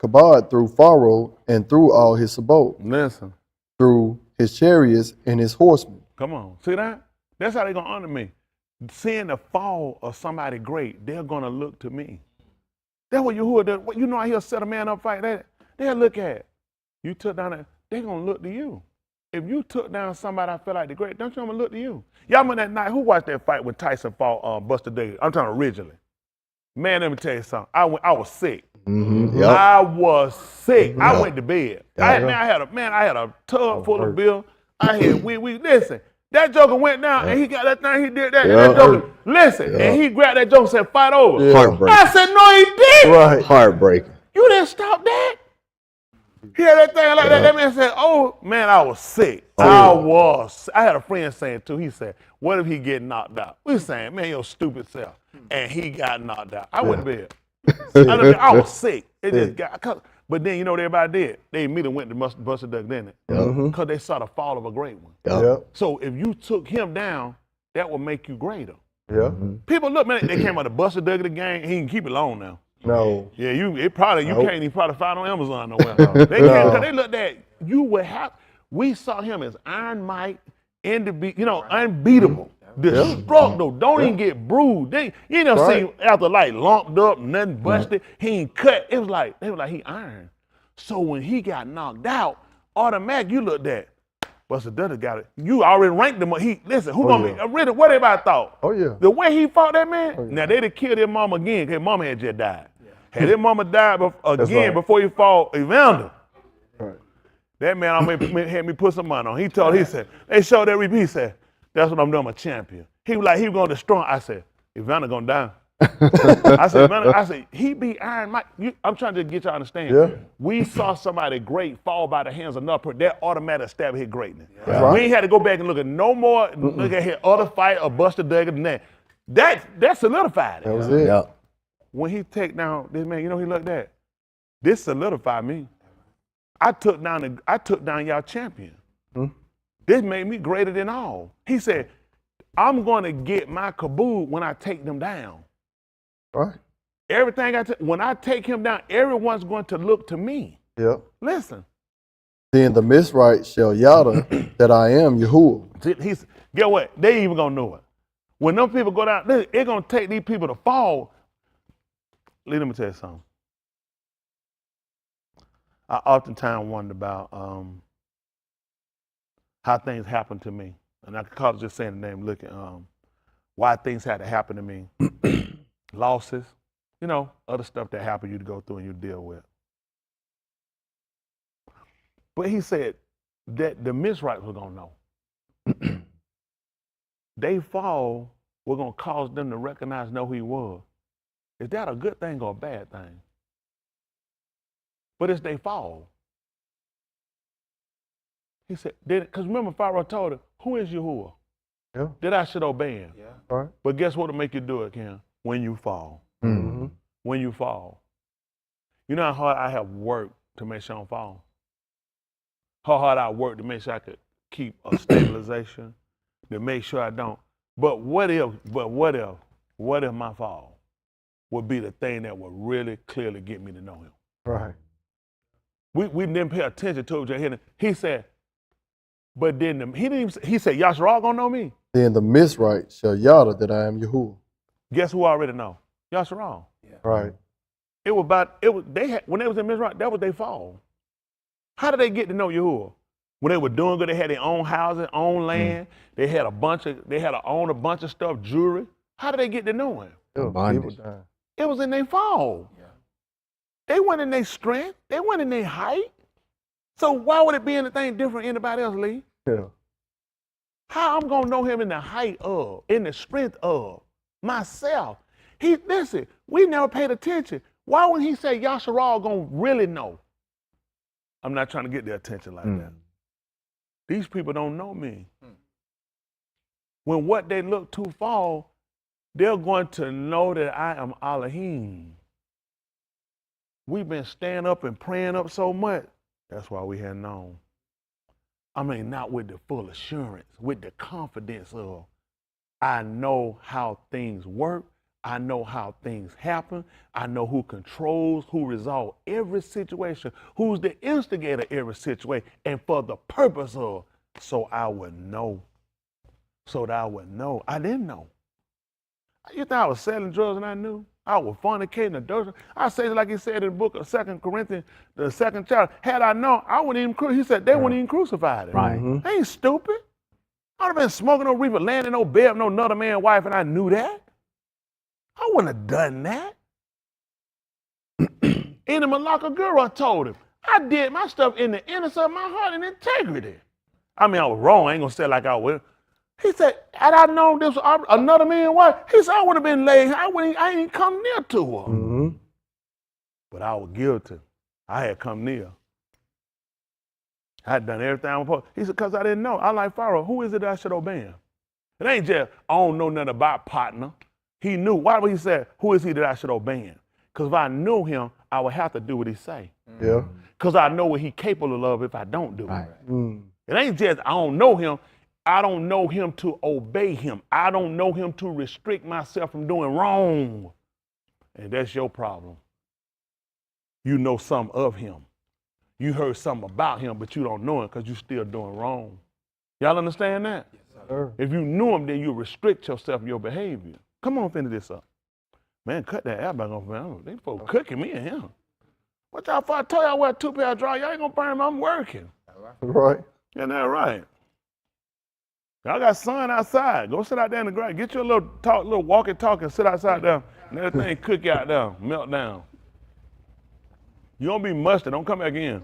kabod, through Pharaoh and through all his sabot, Listen. through his chariots and his horsemen. Come on. See that? That's how they're going to honor me. Seeing the fall of somebody great, they're going to look to me. That's what Yahuah does. You know how he'll set a man up fight that? They'll look at. You took down that, they're going to look to you. If you took down somebody I feel like the great, don't you want to look to you? Y'all remember that night, who watched that fight when Tyson fought Buster Douglas? I'm talking originally. Man, let me tell you something. I was sick. Mm-hmm. Yep. I was sick. I Yep. went to bed. Yeah. I had a tub full of beer. I had we listen. That joker went down and he got that thing. He did that. And that joker, listen, and he grabbed that joker and said, "Fight over." Yeah. Heartbreaking. I said, "No, he didn't. Right. Heartbreaking. You didn't stop that." He had that thing like that. That man said, "Oh man, I was sick. I had a friend saying too. He said, "What if he get knocked out?" We saying, "Man, your stupid self." And he got knocked out. I went to bed. I was sick. It just got. But then you know what everybody did? They immediately went to Buster Douglas, didn't it? Because they saw the fall of a great one. Yep. So if you took him down, that would make you greater. Yeah. People look, man, they came out of Buster Douglas gang. He can keep it long now. No. Yeah, you can't even probably find on Amazon nowhere. They can't, because they looked at you would have. We saw him as Iron Mike, unbeatable, destructible. Don't even get bruised. You know, see after like lumped up, nothing busted. He ain't cut. It was like they were like he iron. So when he got knocked out, automatic you looked at. Buster Douglas got it. You already ranked him. Who gonna be? Really, what everybody thought? Oh yeah. The way he fought that man. Now they'd have killed his mama again. Because his mama had just died. Had his mama died again before he fought Evander. Right. That man had me put some money on. He said, they showed that repeat. He said, that's what I'm doing, I'm a champion. He was like, he was going to destroy him. I said, Evander going to die. I said, he beat Iron Mike. I'm trying to get y'all to understand. Yeah. We saw somebody great fall by the hands of another person. That automatic established his greatness. Yeah. Right. We ain't had to go back and look at no more, look at his other fight or Buster Douglas than that. That solidified it. That was it. Yep. When he take down this man, you know he looked at? This solidified me. I took down y'all champion. This made me greater than all. He said, I'm going to get my kabod when I take them down. Right. Everything when I take him down, everyone's going to look to me. Yep. Listen. Then the Mizrite shall yada that I am Yahuah. Get what? They even going to know it. When them people go down, it's going to take these people to fall. Let me tell you something. I oftentimes wonder about how things happen to me. And I could call it just saying the name, look at why things had to happen to me. Losses, other stuff that happened you to go through and you deal with. But he said that the Mizrites were going to know. They fall, we're going to cause them to know who he was. Is that a good thing or a bad thing? But it's they fall. He said, because remember Pharaoh told her, who is Yahuah? Yeah. That I should obey him. Yeah. Right. But guess what will make you do it, Ken? When you fall. Mm-hmm. When you fall. You know how hard I have worked to make sure I don't fall? How hard I worked to make sure I could keep a stabilization, to make sure I don't. But what if my fall would be the thing that would really clearly get me to know him? Right. We didn't pay attention to it. He said, but then he said, Yasharal gonna know me. Then the Mizrite shall yada that I am Yahuah. Guess who I already know? Yasharal. Yeah. Right. When they was in Mizrach, that was their fall. How did they get to know Yahuah? When they were doing good, they had their own houses, own land. They had own a bunch of stuff, jewelry. How did they get to know him? Yeah, Bondage. people dying. It was in their fall. Yeah. They weren't in their strength. They weren't in their height. So why would it be anything different than anybody else, Lee? Yeah. How I'm gonna know him in the height of, in the strength of myself? Listen, we never paid attention. Why would he say Yasharal gonna really know? I'm not trying to get their attention like that. These people don't know me. When what they look to fall, they're going to know that I am Elohim. We've been staying up and praying up so much. That's why we hadn't known. I mean, not with the full assurance, with the confidence of, I know how things work. I know how things happen. I know who controls, who resolves every situation, who's the instigator of every situation, and for the purpose of, so I would know. So that I would know. I didn't know. You think I was selling drugs and I knew? I was fornicating, adultery. I say like he said in the book of 2 Corinthians, the 2nd chapter. Had I known, I wouldn't even crucify. He said they wouldn't even crucify him. Right. They ain't stupid. I'd have been smoking no reefer, laying in no bed with no another man's wife, and I knew that. I wouldn't have done that. In the Malacca girl told him, I did my stuff in the innocence of my heart and integrity. I mean, I was wrong. I ain't gonna say it like I was. He said, had I known this was another man's wife, he said, I would have been laid. I ain't even come near to her. But I was guilty. I had come near. I had done everything I was supposed to. He said, because I didn't know. I like Pharaoh, who is it that I should obey him? It ain't just, I don't know nothing about partner. He knew. Why would he say, who is he that I should obey him? Because if I knew him, I would have to do what he say. Yeah. Because I know what he's capable of if I don't do Right. it. It ain't just, I don't know him. I don't know him to obey him. I don't know him to restrict myself from doing wrong. And that's your problem. You know something of him. You heard something about him, but you don't know him because you're still doing wrong. Y'all understand that? Yes, sir. If you knew him, then you restrict yourself in your behavior. Come on, finish this up. Man, cut that air back off, man. These folks cooking me and him. What y'all for? I told y'all I wear 2 pair of drawers. Y'all ain't gonna burn me. I'm working. Right. Isn't that right? Y'all got sun outside. Go sit out there in the grass. Get your little walkie-talkie and sit outside there. And everything cook you out there, melt down. You don't be musty. Don't come back in.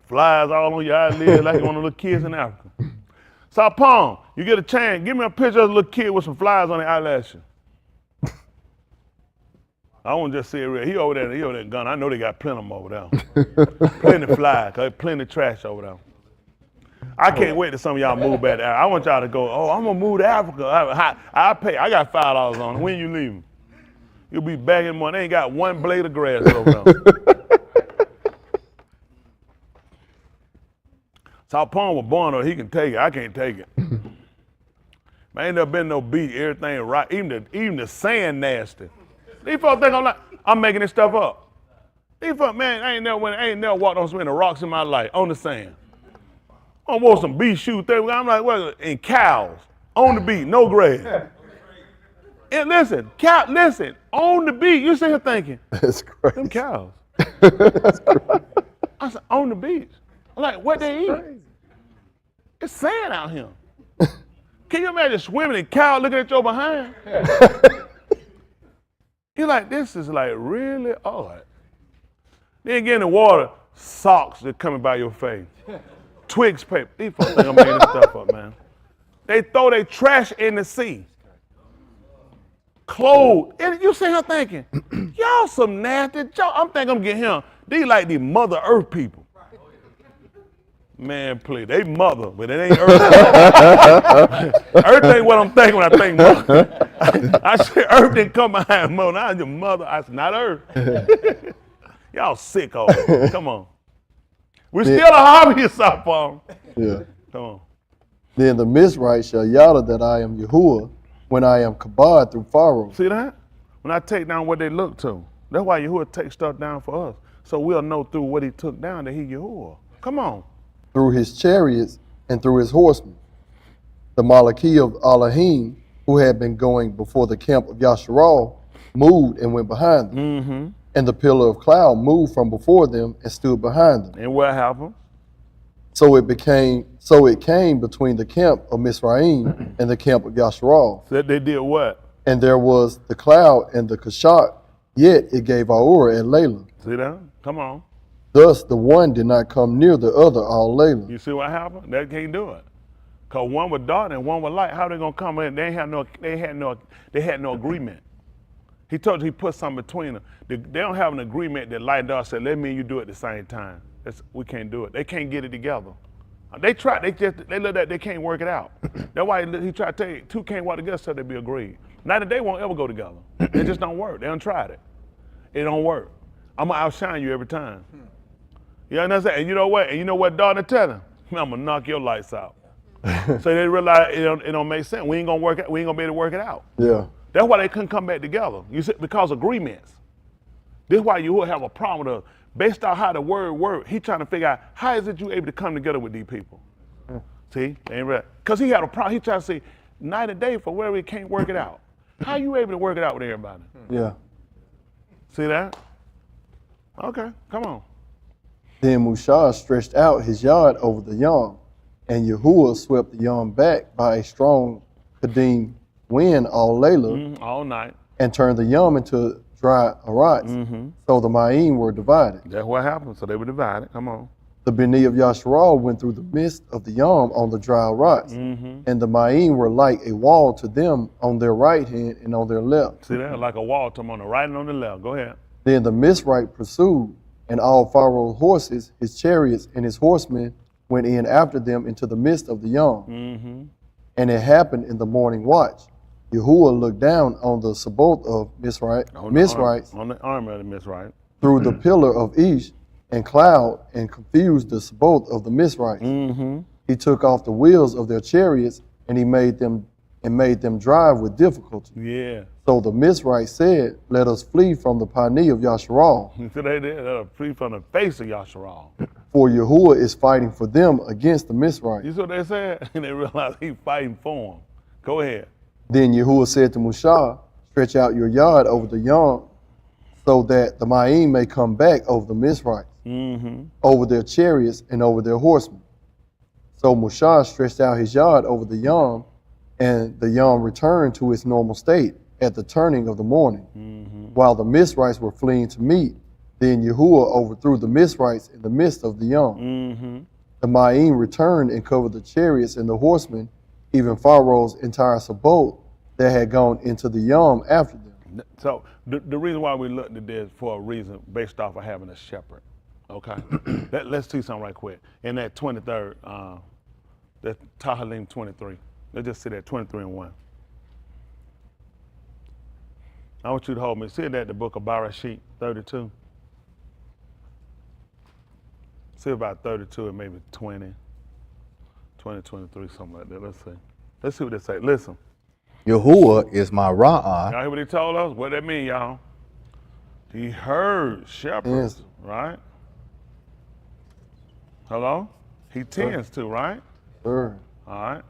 Flies all on your eyelids like one of the little kids in Africa. So, Palm, you get a chance. Give me a picture of a little kid with some flies on the eyelashes. I won't just say it real. He over there gun. I know they got plenty of them over there. Plenty of flies, plenty of trash over there. I can't wait till some of y'all move back to Africa. I want y'all to go, I'm gonna move to Africa. I pay. I got $5 on it. When you leaving? You'll be back in the morning. They ain't got one blade of grass over there. South Palm was born though, he can take it. I can't take it. Man, ain't never been no beach. Everything right. Even the sand nasty. These folks think I'm making this stuff up. These folks, man, I ain't never walked on so many rocks in my life on the sand. I wore some beach shoes. I'm like, what? And cows on the beach, no grass. And listen, on the beach. You sit here thinking, That's crazy. them cows. I said, on the beach. I'm like, what they eat? It's sand out here. Can you imagine swimming and cow looking at your behind? You're like, this is like really odd. Then get in the water, socks that coming by your face. Twigs paper. These folks think I'm making this stuff up, man. They throw their trash in the sea. Clothes. And you sit here thinking, y'all some nasty joke. I'm thinking I'm getting him. These like the Mother Earth people. Man, please, they mother, but it ain't Earth. Earth ain't what I'm thinking when I think mother. I said Earth didn't come behind mother. I said mother. I said not Earth. Y'all sick all over. Come on. We're still a hobby, South Palm. Yeah. Come on. Then the Mizrite shall yada that I am Yahuah when I am kabod through Pharaoh. See that? When I take down what they look to. That's why Yahuah takes stuff down for us. So we'll know through what he took down that he Yahuah. Come on. Through his chariots and through his horsemen. The Malachi of Elohim, who had been going before the camp of Yasharal, moved and went behind them. And the pillar of cloud moved from before them and stood behind them. And what happened? So it came between the camp of Mizraim and the camp of Yasharal. So they did what? And there was the cloud and the Kashak, Yet it gave Auryah and Layla. See that? Come on. Thus the one did not come near the other all Layla. You see what happened? They can't do it. Cause one was dark and one was light. How they gonna come in? They had no agreement. He told you he put something between them. They don't have an agreement that light and dark said, let me and you do it at the same time. We can't do it. They can't get it together. They try. They look at. They can't work it out. That's why he tried to tell you two can't work together so they be agreed. Night and day won't ever go together. It just don't work. They done tried it. It don't work. I'm gonna outshine you every time. You understand? And you know what? And you know what daughter tell them? I'm gonna knock your lights out. So they realize it don't make sense. We ain't gonna work it. We ain't gonna be able to work it out. Yeah. That's why they couldn't come back together. You see, because agreements. This is why you will have a problem with us. Based on how the word works, he trying to figure out how is it you able to come together with these people. See, ain't right. Because he had a problem. He trying to say night and day for where we can't work it out. How you able to work it out with everybody? Yeah. See that? Okay, come on. Then Mushah stretched out his yard over the Yom, and Yahuah swept the Yom back by a strong Kadim wind all Layla, All night. and turned the Yom into dry arats. So the Ma'im were divided. That's what happened. So they were divided. Come on. The Beni of Yasharal went through the midst of the Yom on the dry arats, and the Ma'im were like a wall to them on their right hand and on their left. See that? Like a wall to them on the right and on the left. Go ahead. Then the Mizraite pursued, and all Pharaoh's horses, his chariots, and his horsemen went in after them into the midst of the Yom. And it happened in the morning watch. Yahuah looked down on the Sabaoth of Mizraites On the armor of the Mizrite. through the pillar of Ish and cloud, and confused the Sabaoth of the Mizraites. He took off the wheels of their chariots, and he made them drive with difficulty. Yeah. So the Mizraites said, let us flee from the Pani of Yasharal, So they did. They're free from the face of Yasharal. for Yahuah is fighting for them against the Mizraites. You see what they said? And they realized he's fighting for them. Go ahead. Then Yahuah said to Mushah, stretch out your yard over the Yom, so that the Ma'im may come back over the Mizraites, over their chariots and over their horsemen. So Mushah stretched out his yard over the Yom, and the Yom returned to its normal state at the turning of the morning, while the Mizraites were fleeing to meet. Then Yahuah overthrew the Mizraites in the midst of the Yom. The Ma'im returned and covered the chariots and the horsemen, even Pharaoh's entire Sabaoth that had gone into the Yom after them. So the reason why we looked at this for a reason based off of having a shepherd. Okay. Let's see something right quick. In that 23rd, that Tahalym 23. Let's just see that 23 and 1. I want you to hold me. See that the book of B-Rashyth 32. See about 32 and maybe 20, 23, something like that. Let's see. Let's see what they say. Listen. Yahuah is my Ra'ah. Y'all hear what he told us? What that mean, y'all? He heard shepherds, right? Hello? He tends to, right? Sure. All right.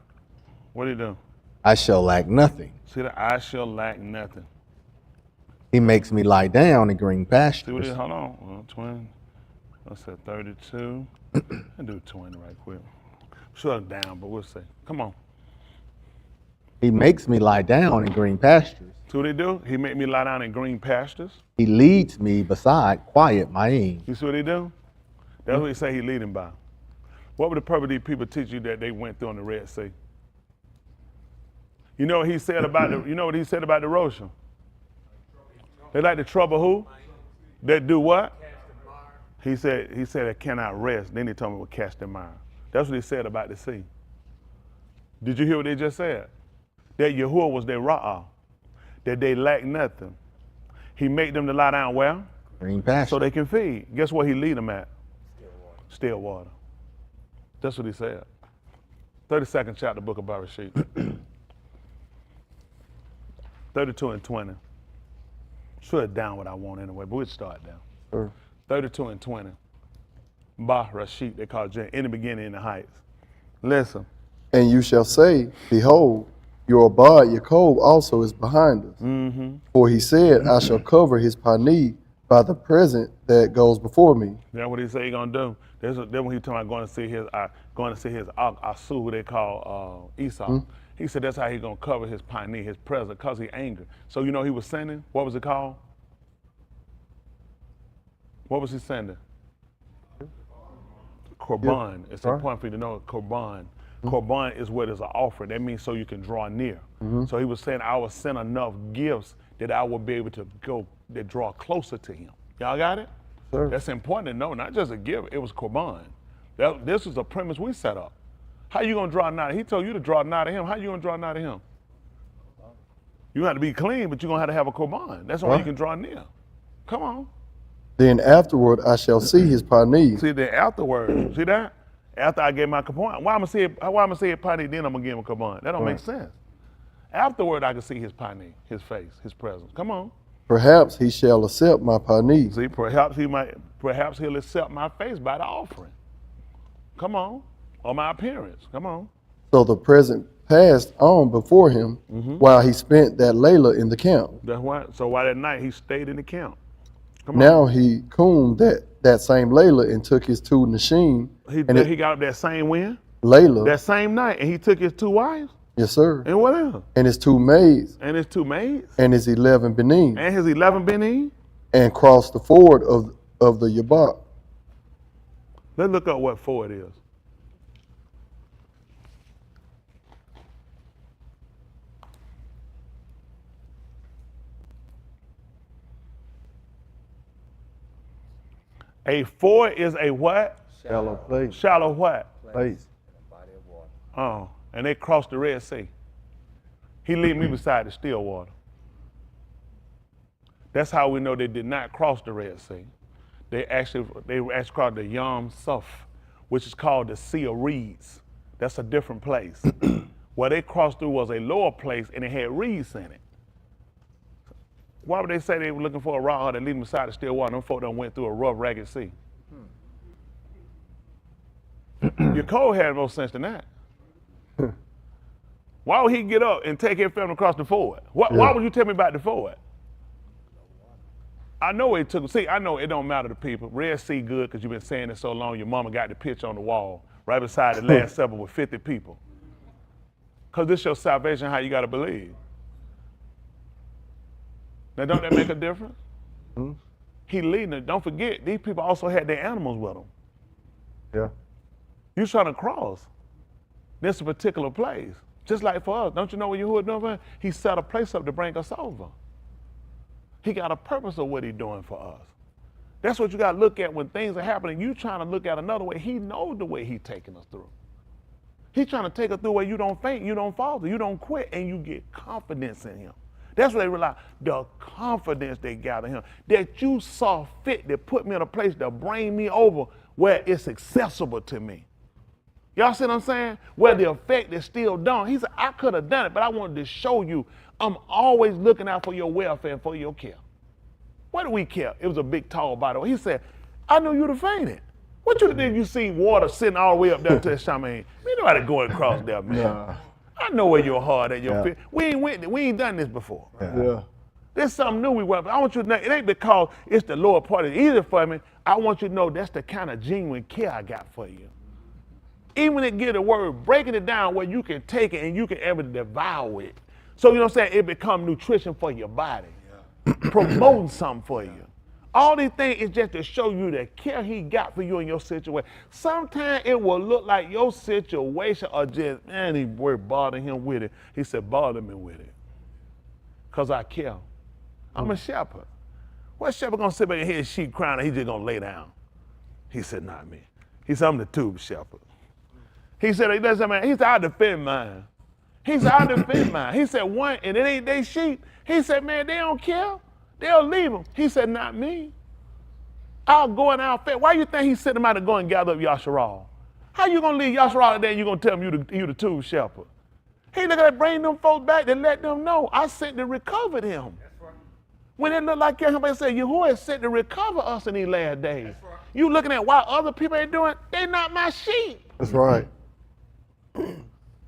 What do you do? I shall lack nothing. See that I shall lack nothing. He makes me lie down in green See what pastures. it is? Hold on. Well, 20. Let's say 32. I'll do 20 right quick. Shut it down, but we'll see. Come on. He makes me lie down in green pastures. See what he do? He make me lie down in green pastures. He leads me beside quiet Ma'im. You see what he do? That's what he say he leading by. What would the purpose of these people teach you that they went through on the Red Sea? You know what he said about the Roshan? They like to trouble who? That do what? He said it cannot rest. Then he told me what cast in mire. That's what he said about the sea. Did you hear what they just said? That Yahuah was their Ra'ah, that they lack nothing. He made them to lie down where? Green pastures. So they can feed. Guess what he lead them at? Still water. That's what he said. 32nd chapter, book of B-Rashyth. 32 and 20. Should have down what I want anyway, but we'll start down. Sure. 32 and 20. B-Rashyth, they call it in the beginning in the heights. Listen. And you shall say, behold, your Abad Yaakov also is behind us. For he said, I shall cover his Pani by the present that goes before me. That's what he said he gonna do. That's when he talking about going to see his Asu, who they call Esau. He said that's how he gonna cover his Pani, his present, cause he angry. So you know he was sinning. What was it called? What was he sending? Korban. It's right. important for you to know korban. Korban is what is an offering. That means so you can draw near. So he was saying, I will send enough gifts that I will be able to go, that draw closer to him. Y'all got it? Sir. That's important to know, not just a gift, it was korban. This is a premise we set up. How you gonna draw nigh? He told you to draw nigh to him. How you gonna draw nigh to him? You have to be clean, but you're gonna have a korban. That's the way you can draw near. Come on. Then afterward I shall see his panis. See, then afterwards, see that? After I gave my korban, why I'm gonna say it pani, then I'm gonna give him a korban? That don't make sense. Afterward, I can see his pani, his face, his presence. Come on. Perhaps he shall accept my panis. See, perhaps he'll accept my face by the offering. Come on. Or my appearance. Come on. So the present passed on before him while he spent that Layla in the camp. That's why. So why that night he stayed in the camp. Come Now on. he combed that same Layla and took his two Nashim. He got up that same win, Layla. that same night, and he took his 2 wives. Yes, sir. And what else? And his 2 maids. And his 2 maids. And his 11 Benin. And his 11 Benin. And crossed the ford of the Yabak. Let's look up what ford is. A ford is a what? Shallow place. Shallow what? Place. Oh, and they crossed the Red Sea. He lead me beside the still water. That's how we know they did not cross the Red Sea. They actually crossed the Yam Suf, which is called the Sea of Reeds. That's a different place. Where they crossed through was a lower place and it had reeds in it. Why would they say they were looking for a rock that lead them beside the still water? Them folk done went through a rough, ragged sea. Your code had more sense than that. Why would he get up and take his family across the ford? Why would you tell me about the ford? I know it took, see, I know it don't matter to people. Red Sea good because you've been saying it so long, your mama got the picture on the wall right beside the Last Supper with 50 people. Because this is your salvation, how you got to believe. Now, don't that make a difference? He leading it. Don't forget, these people also had their animals with them. Yeah. You trying to cross this particular place. Just like for us, don't you know what Yahuah doing? He set a place up to bring us over. He got a purpose of what he's doing for us. That's what you got to look at when things are happening. You trying to look at another way. He knows the way he's taking us through. He's trying to take us through where you don't faint, you don't falter, you don't quit, and you get confidence in him. That's what they realize, the confidence they got in him. That you saw fit to put me in a place to bring me over where it's accessible to me. Y'all see what I'm saying? Where the effect is still done. He said, I could have done it, but I wanted to show you I'm always looking out for your welfare and for your care. What do we care? It was a big, tall body. He said, I knew you'd have fainted. What you did you see water sitting all the way up there to the Shaman? We know how to go across there, man. Nah. I know where your heart and your feet. We ain't done this before. Yeah. There's something new we want. I want you to know, it ain't because it's the lower part that's easy for me. I want you to know that's the kind of genuine care I got for you. Even when it get a word, breaking it down where you can take it and you can ever devour it. So you know what I'm saying? It become nutrition for your body. Promoting something for you. All these things is just to show you the care he got for you in your situation. Sometimes it will look like your situation or just, man, he worth bothering him with it. He said, bother me with it. Because I care. I'm a shepherd. What shepherd gonna sit back and hear his sheep crying and he just gonna lay down? He said, not me. He said, I'm the tube shepherd. He said, listen, man, he said, I defend mine. He said, I defend mine. He said, one, and it ain't they sheep. He said, man, they don't care. They'll leave them. He said, not me. I'll go and I'll fed. Why you think he sent them out to go and gather up Yasharal? How you gonna leave Yasharal today and you gonna tell him you the tube shepherd? He look at bring them folks back to let them know I sent to recover them. Right. When it look like somebody said, Yahuah is sent to recover us in these last days. Right. You looking at why other people ain't doing, they not my sheep. That's right.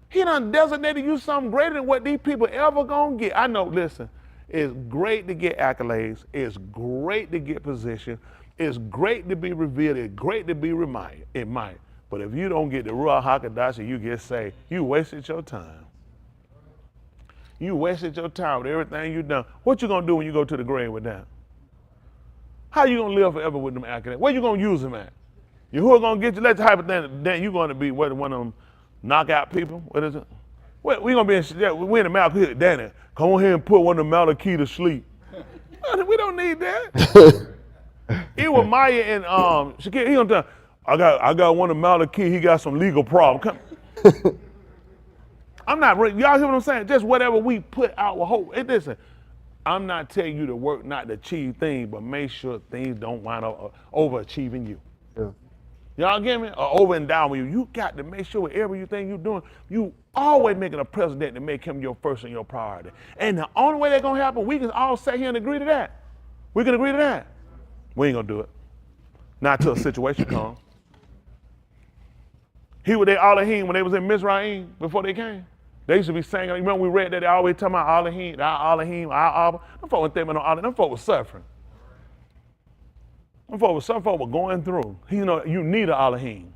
He done designated you something greater than what these people ever gonna get. I know, listen, it's great to get accolades. It's great to get position. It's great to be revealed. It's great to be reminded. It might. But if you don't get the Ruach HaKodesh and you get saved, you wasted your time. You wasted your time with everything you done. What you gonna do when you go to the grave with that? How you gonna live forever with them accolades? Where you gonna use them at? Yahuah gonna get you? Let's hypothetical. Then you gonna be what, one of them knockout people? What is it? We gonna be we in the Malachite. Dany'AL, come on here and put one of the Malachite to sleep. We don't need that. It was Maya and Shakir. He gonna tell, I got one of Malachite. He got some legal problem. I'm not. Y'all hear what I'm saying? Just whatever we put out with hope. Listen, I'm not telling you to work not to achieve things, but make sure things don't wind up overachieving you. Yeah. Y'all get me? Or over-endowing you. You got to make sure everything you're doing, you always making a president to make him your first and your priority. And the only way that's going to happen, we can all sit here and agree to that. We can agree to that. We ain't going to do it. Not till a situation comes. He was there, Elohim, when they was in Mizraim before they came. They used to be singing. Remember we read that they always talking about Elohim, our Elohim, our Abba. Them folks weren't thinking about Elohim. Them folks was suffering. Some folks were going through. You need an Elohim.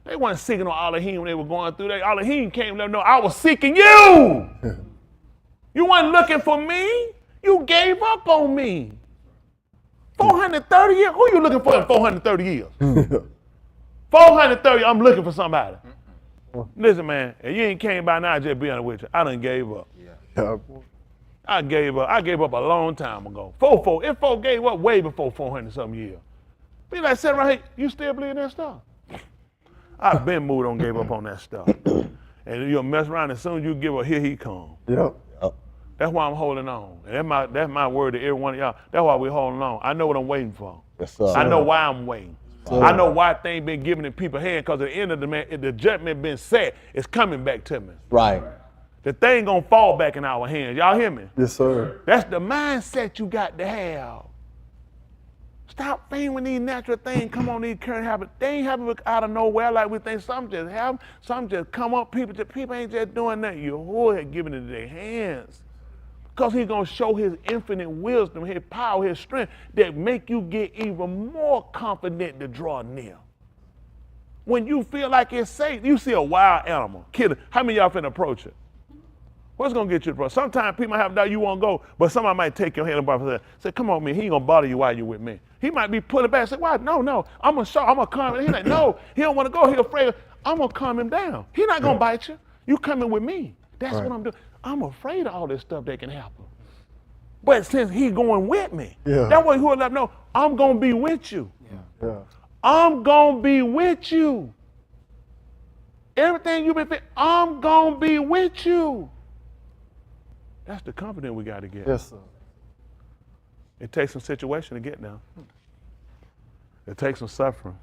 They weren't seeking on Elohim when they were going through. Elohim came and let them know, I was seeking you. You weren't looking for me. You gave up on me. 430 years? Who you looking for in 430 years? 430, I'm looking for somebody. Listen, man, if you ain't came by now, just be honest with you. I done gave up. Yeah. I gave up a long time ago. If folk gave up way before 400 something years. Be like, sit right here, you still believe in that stuff? I've been moved on, gave up on that stuff. And you'll mess around, as soon as you give up, here he come. Yep. That's why I'm holding on. And that's my word to every one of y'all. That's why we're holding on. I know what I'm waiting for. Yes, sir. I know why I'm waiting. I know why things been given in people's hands, because at the end of the judgment been set, it's coming back to me. Right. The thing gonna fall back in our hands. Y'all hear me? Yes, sir. That's the mindset you got to have. Stop thinking when these natural things come on, these current habits. They ain't happen out of nowhere like we think. Some just happen. Some just come up. People ain't just doing that. Yahuah had given it to their hands. Because he's going to show his infinite wisdom, his power, his strength that make you get even more confident to draw near. When you feel like it's safe, you see a wild animal, kill it. How many of y'all finna approach it? What's going to get you to approach? Sometimes people have doubt you won't go, but somebody might take your hand and say, come on, man, he ain't going to bother you while you're with me. He might be pulling back and say, why? No, I'm going to calm him. He's like, no, he don't want to go. He's afraid. I'm going to calm him down. He's not going to bite you. You coming with me. That's what I'm doing. I'm afraid of all this stuff that can happen. But since he's going with me, that's what he'll let me know, I'm going to be with you. Yeah. I'm going to be with you. Everything you've been thinking, I'm going to be with you. That's the confidence we got to get. Yes, sir. It takes some situation to get there. It takes some suffering.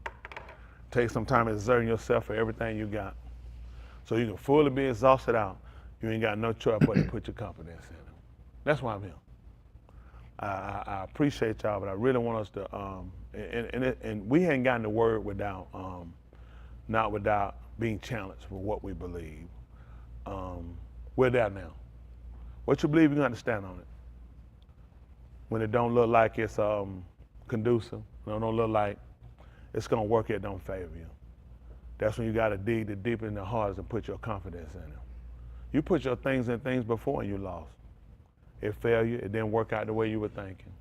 It takes some time exerting yourself for everything you got. So you can fully be exhausted out. You ain't got no choice but to put your confidence in him. That's why I'm here. I appreciate y'all, but I really want us to, and we ain't gotten the word without, not without being challenged for what we believe. We're there now. What you believe, you're going to stand on it. When it don't look like it's conducive, when it don't look like it's going to work, it don't favor you. That's when you got to dig the deep in the hearts and put your confidence in him. You put your things in things before and you lost. It failed you. It didn't work out the way you were thinking.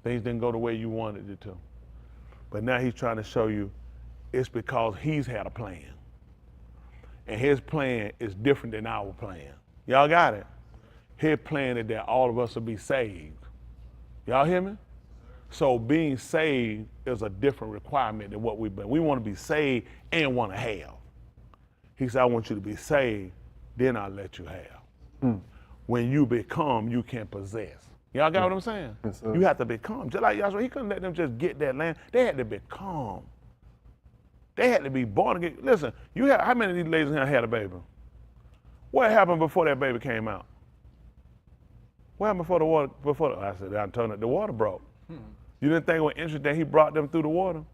Things didn't go the way you wanted it to. But now he's trying to show you it's because he's had a plan. And his plan is different than our plan. Y'all got it? His plan is that all of us will be saved. Y'all hear me? So being saved is a different requirement than what we've been. We want to be saved and want to have. He said, I want you to be saved, then I'll let you have. When you become, you can possess. Y'all got what I'm saying? Yes, sir. You have to become. Just like Yahshua, he couldn't let them just get that land. They had to become. They had to be born again. Listen, how many of these ladies here had a baby? What happened before that baby came out? What happened before I said, I'm telling it, the water broke. You didn't think it was interesting that he brought them through the water?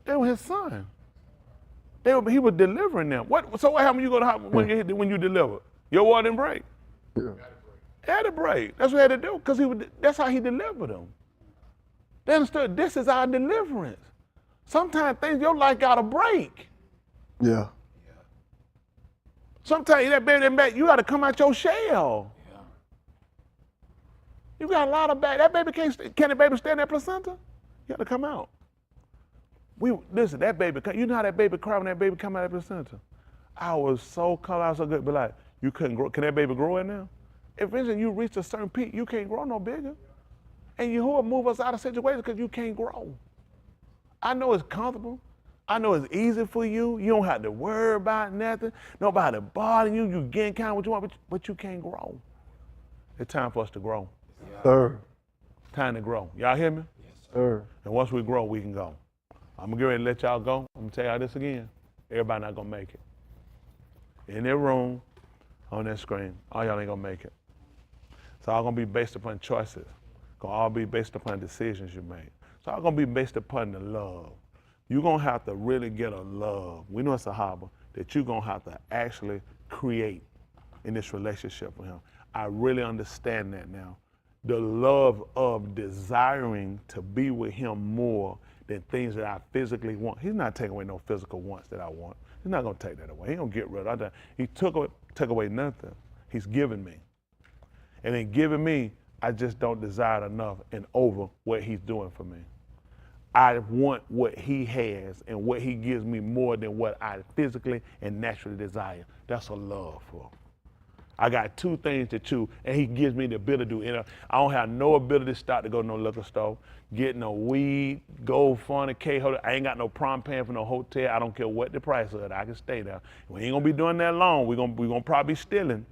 That was his son. He was delivering them. So what happened when you go to when you deliver? Your water didn't break. Yeah. It had to break. That's what he had to do, because that's how he delivered them. They understood this is our deliverance. Sometimes things in your life gotta break. Yeah. Sometimes that baby, you gotta come out your shell. You got a lot of baby. That baby can the baby stay in that placenta? You have to come out. Listen, that baby, you know how that baby cry when that baby come out of that placenta? I was so caught out so good, but like, you couldn't grow. Can that baby grow in now? If you reach a certain peak, you can't grow no bigger. And Yahuah move us out of situations because you can't grow. I know it's comfortable. I know it's easy for you. You don't have to worry about nothing. Nobody bothering you. You getting kind of what you want, but you can't grow. It's time for us to grow. Sir. Time to grow. Y'all hear me? Sir. And once we grow, we can go. I'm going to get ready to let y'all go. I'm going to tell y'all this again. Everybody not going to make it. In their room, on that screen, all y'all ain't going to make it. It's all going to be based upon choices. It's going to all be based upon decisions you make. It's all going to be based upon the love. You're going to have to really get a love. We know it's a harbor that you're going to have to actually create in this relationship with him. I really understand that now. The love of desiring to be with him more than things that I physically want. He's not taking away no physical wants that I want. He's not going to take that away. He ain't going to get rid of that. He took away nothing. He's given me. And in giving me, I just don't desire enough and over what he's doing for me. I want what he has and what he gives me more than what I physically and naturally desire. That's a love for. I got two things to choose, and he gives me the ability to do it. I don't have no ability to start to go to no liquor store, get no weed, gold fornicate. I ain't got no prom paying for no hotel. I don't care what the price of it. I can stay there. We ain't gonna be doing that long. We're gonna probably be stealing.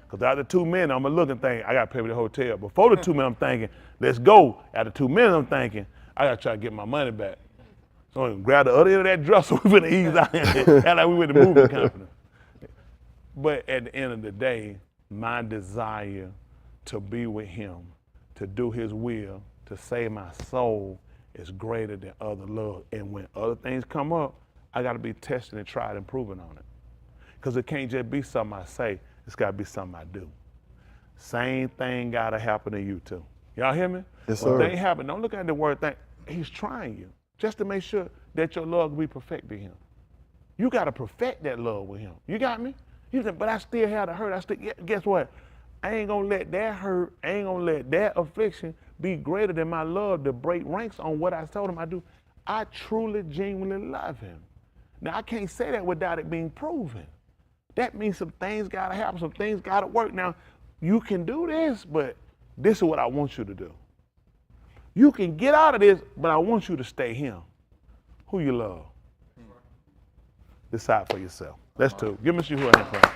Because after 2 minutes, I'm looking thinking, I gotta pay for the hotel. Before the 2 minutes, I'm thinking, let's go. After 2 minutes, I'm thinking, I gotta try to get my money back. So I grab the other end of that dresser, we finna ease out here. Act like we with the moving company. But at the end of the day, my desire to be with him, to do his will, to save my soul is greater than other love. And when other things come up, I gotta be tested and tried and proven on it. Because it can't just be something I say, it's gotta be something I do. Same thing gotta happen to you too. Y'all hear me? Yes, sir. When things happen, don't look at the word thing. He's trying you just to make sure that your love will be perfect to him. You gotta perfect that love with him. You got me? You said, but I still have the hurt. Guess what? I ain't gonna let that hurt, I ain't gonna let that affliction be greater than my love to break ranks on what I told him I do. I truly, genuinely love him. Now, I can't say that without it being proven. That means some things gotta happen, some things gotta work. Now, you can do this, but this is what I want you to do. You can get out of this, but I want you to stay him. Who you love? Decide for yourself. Let's do. Give me Yahuah a hand.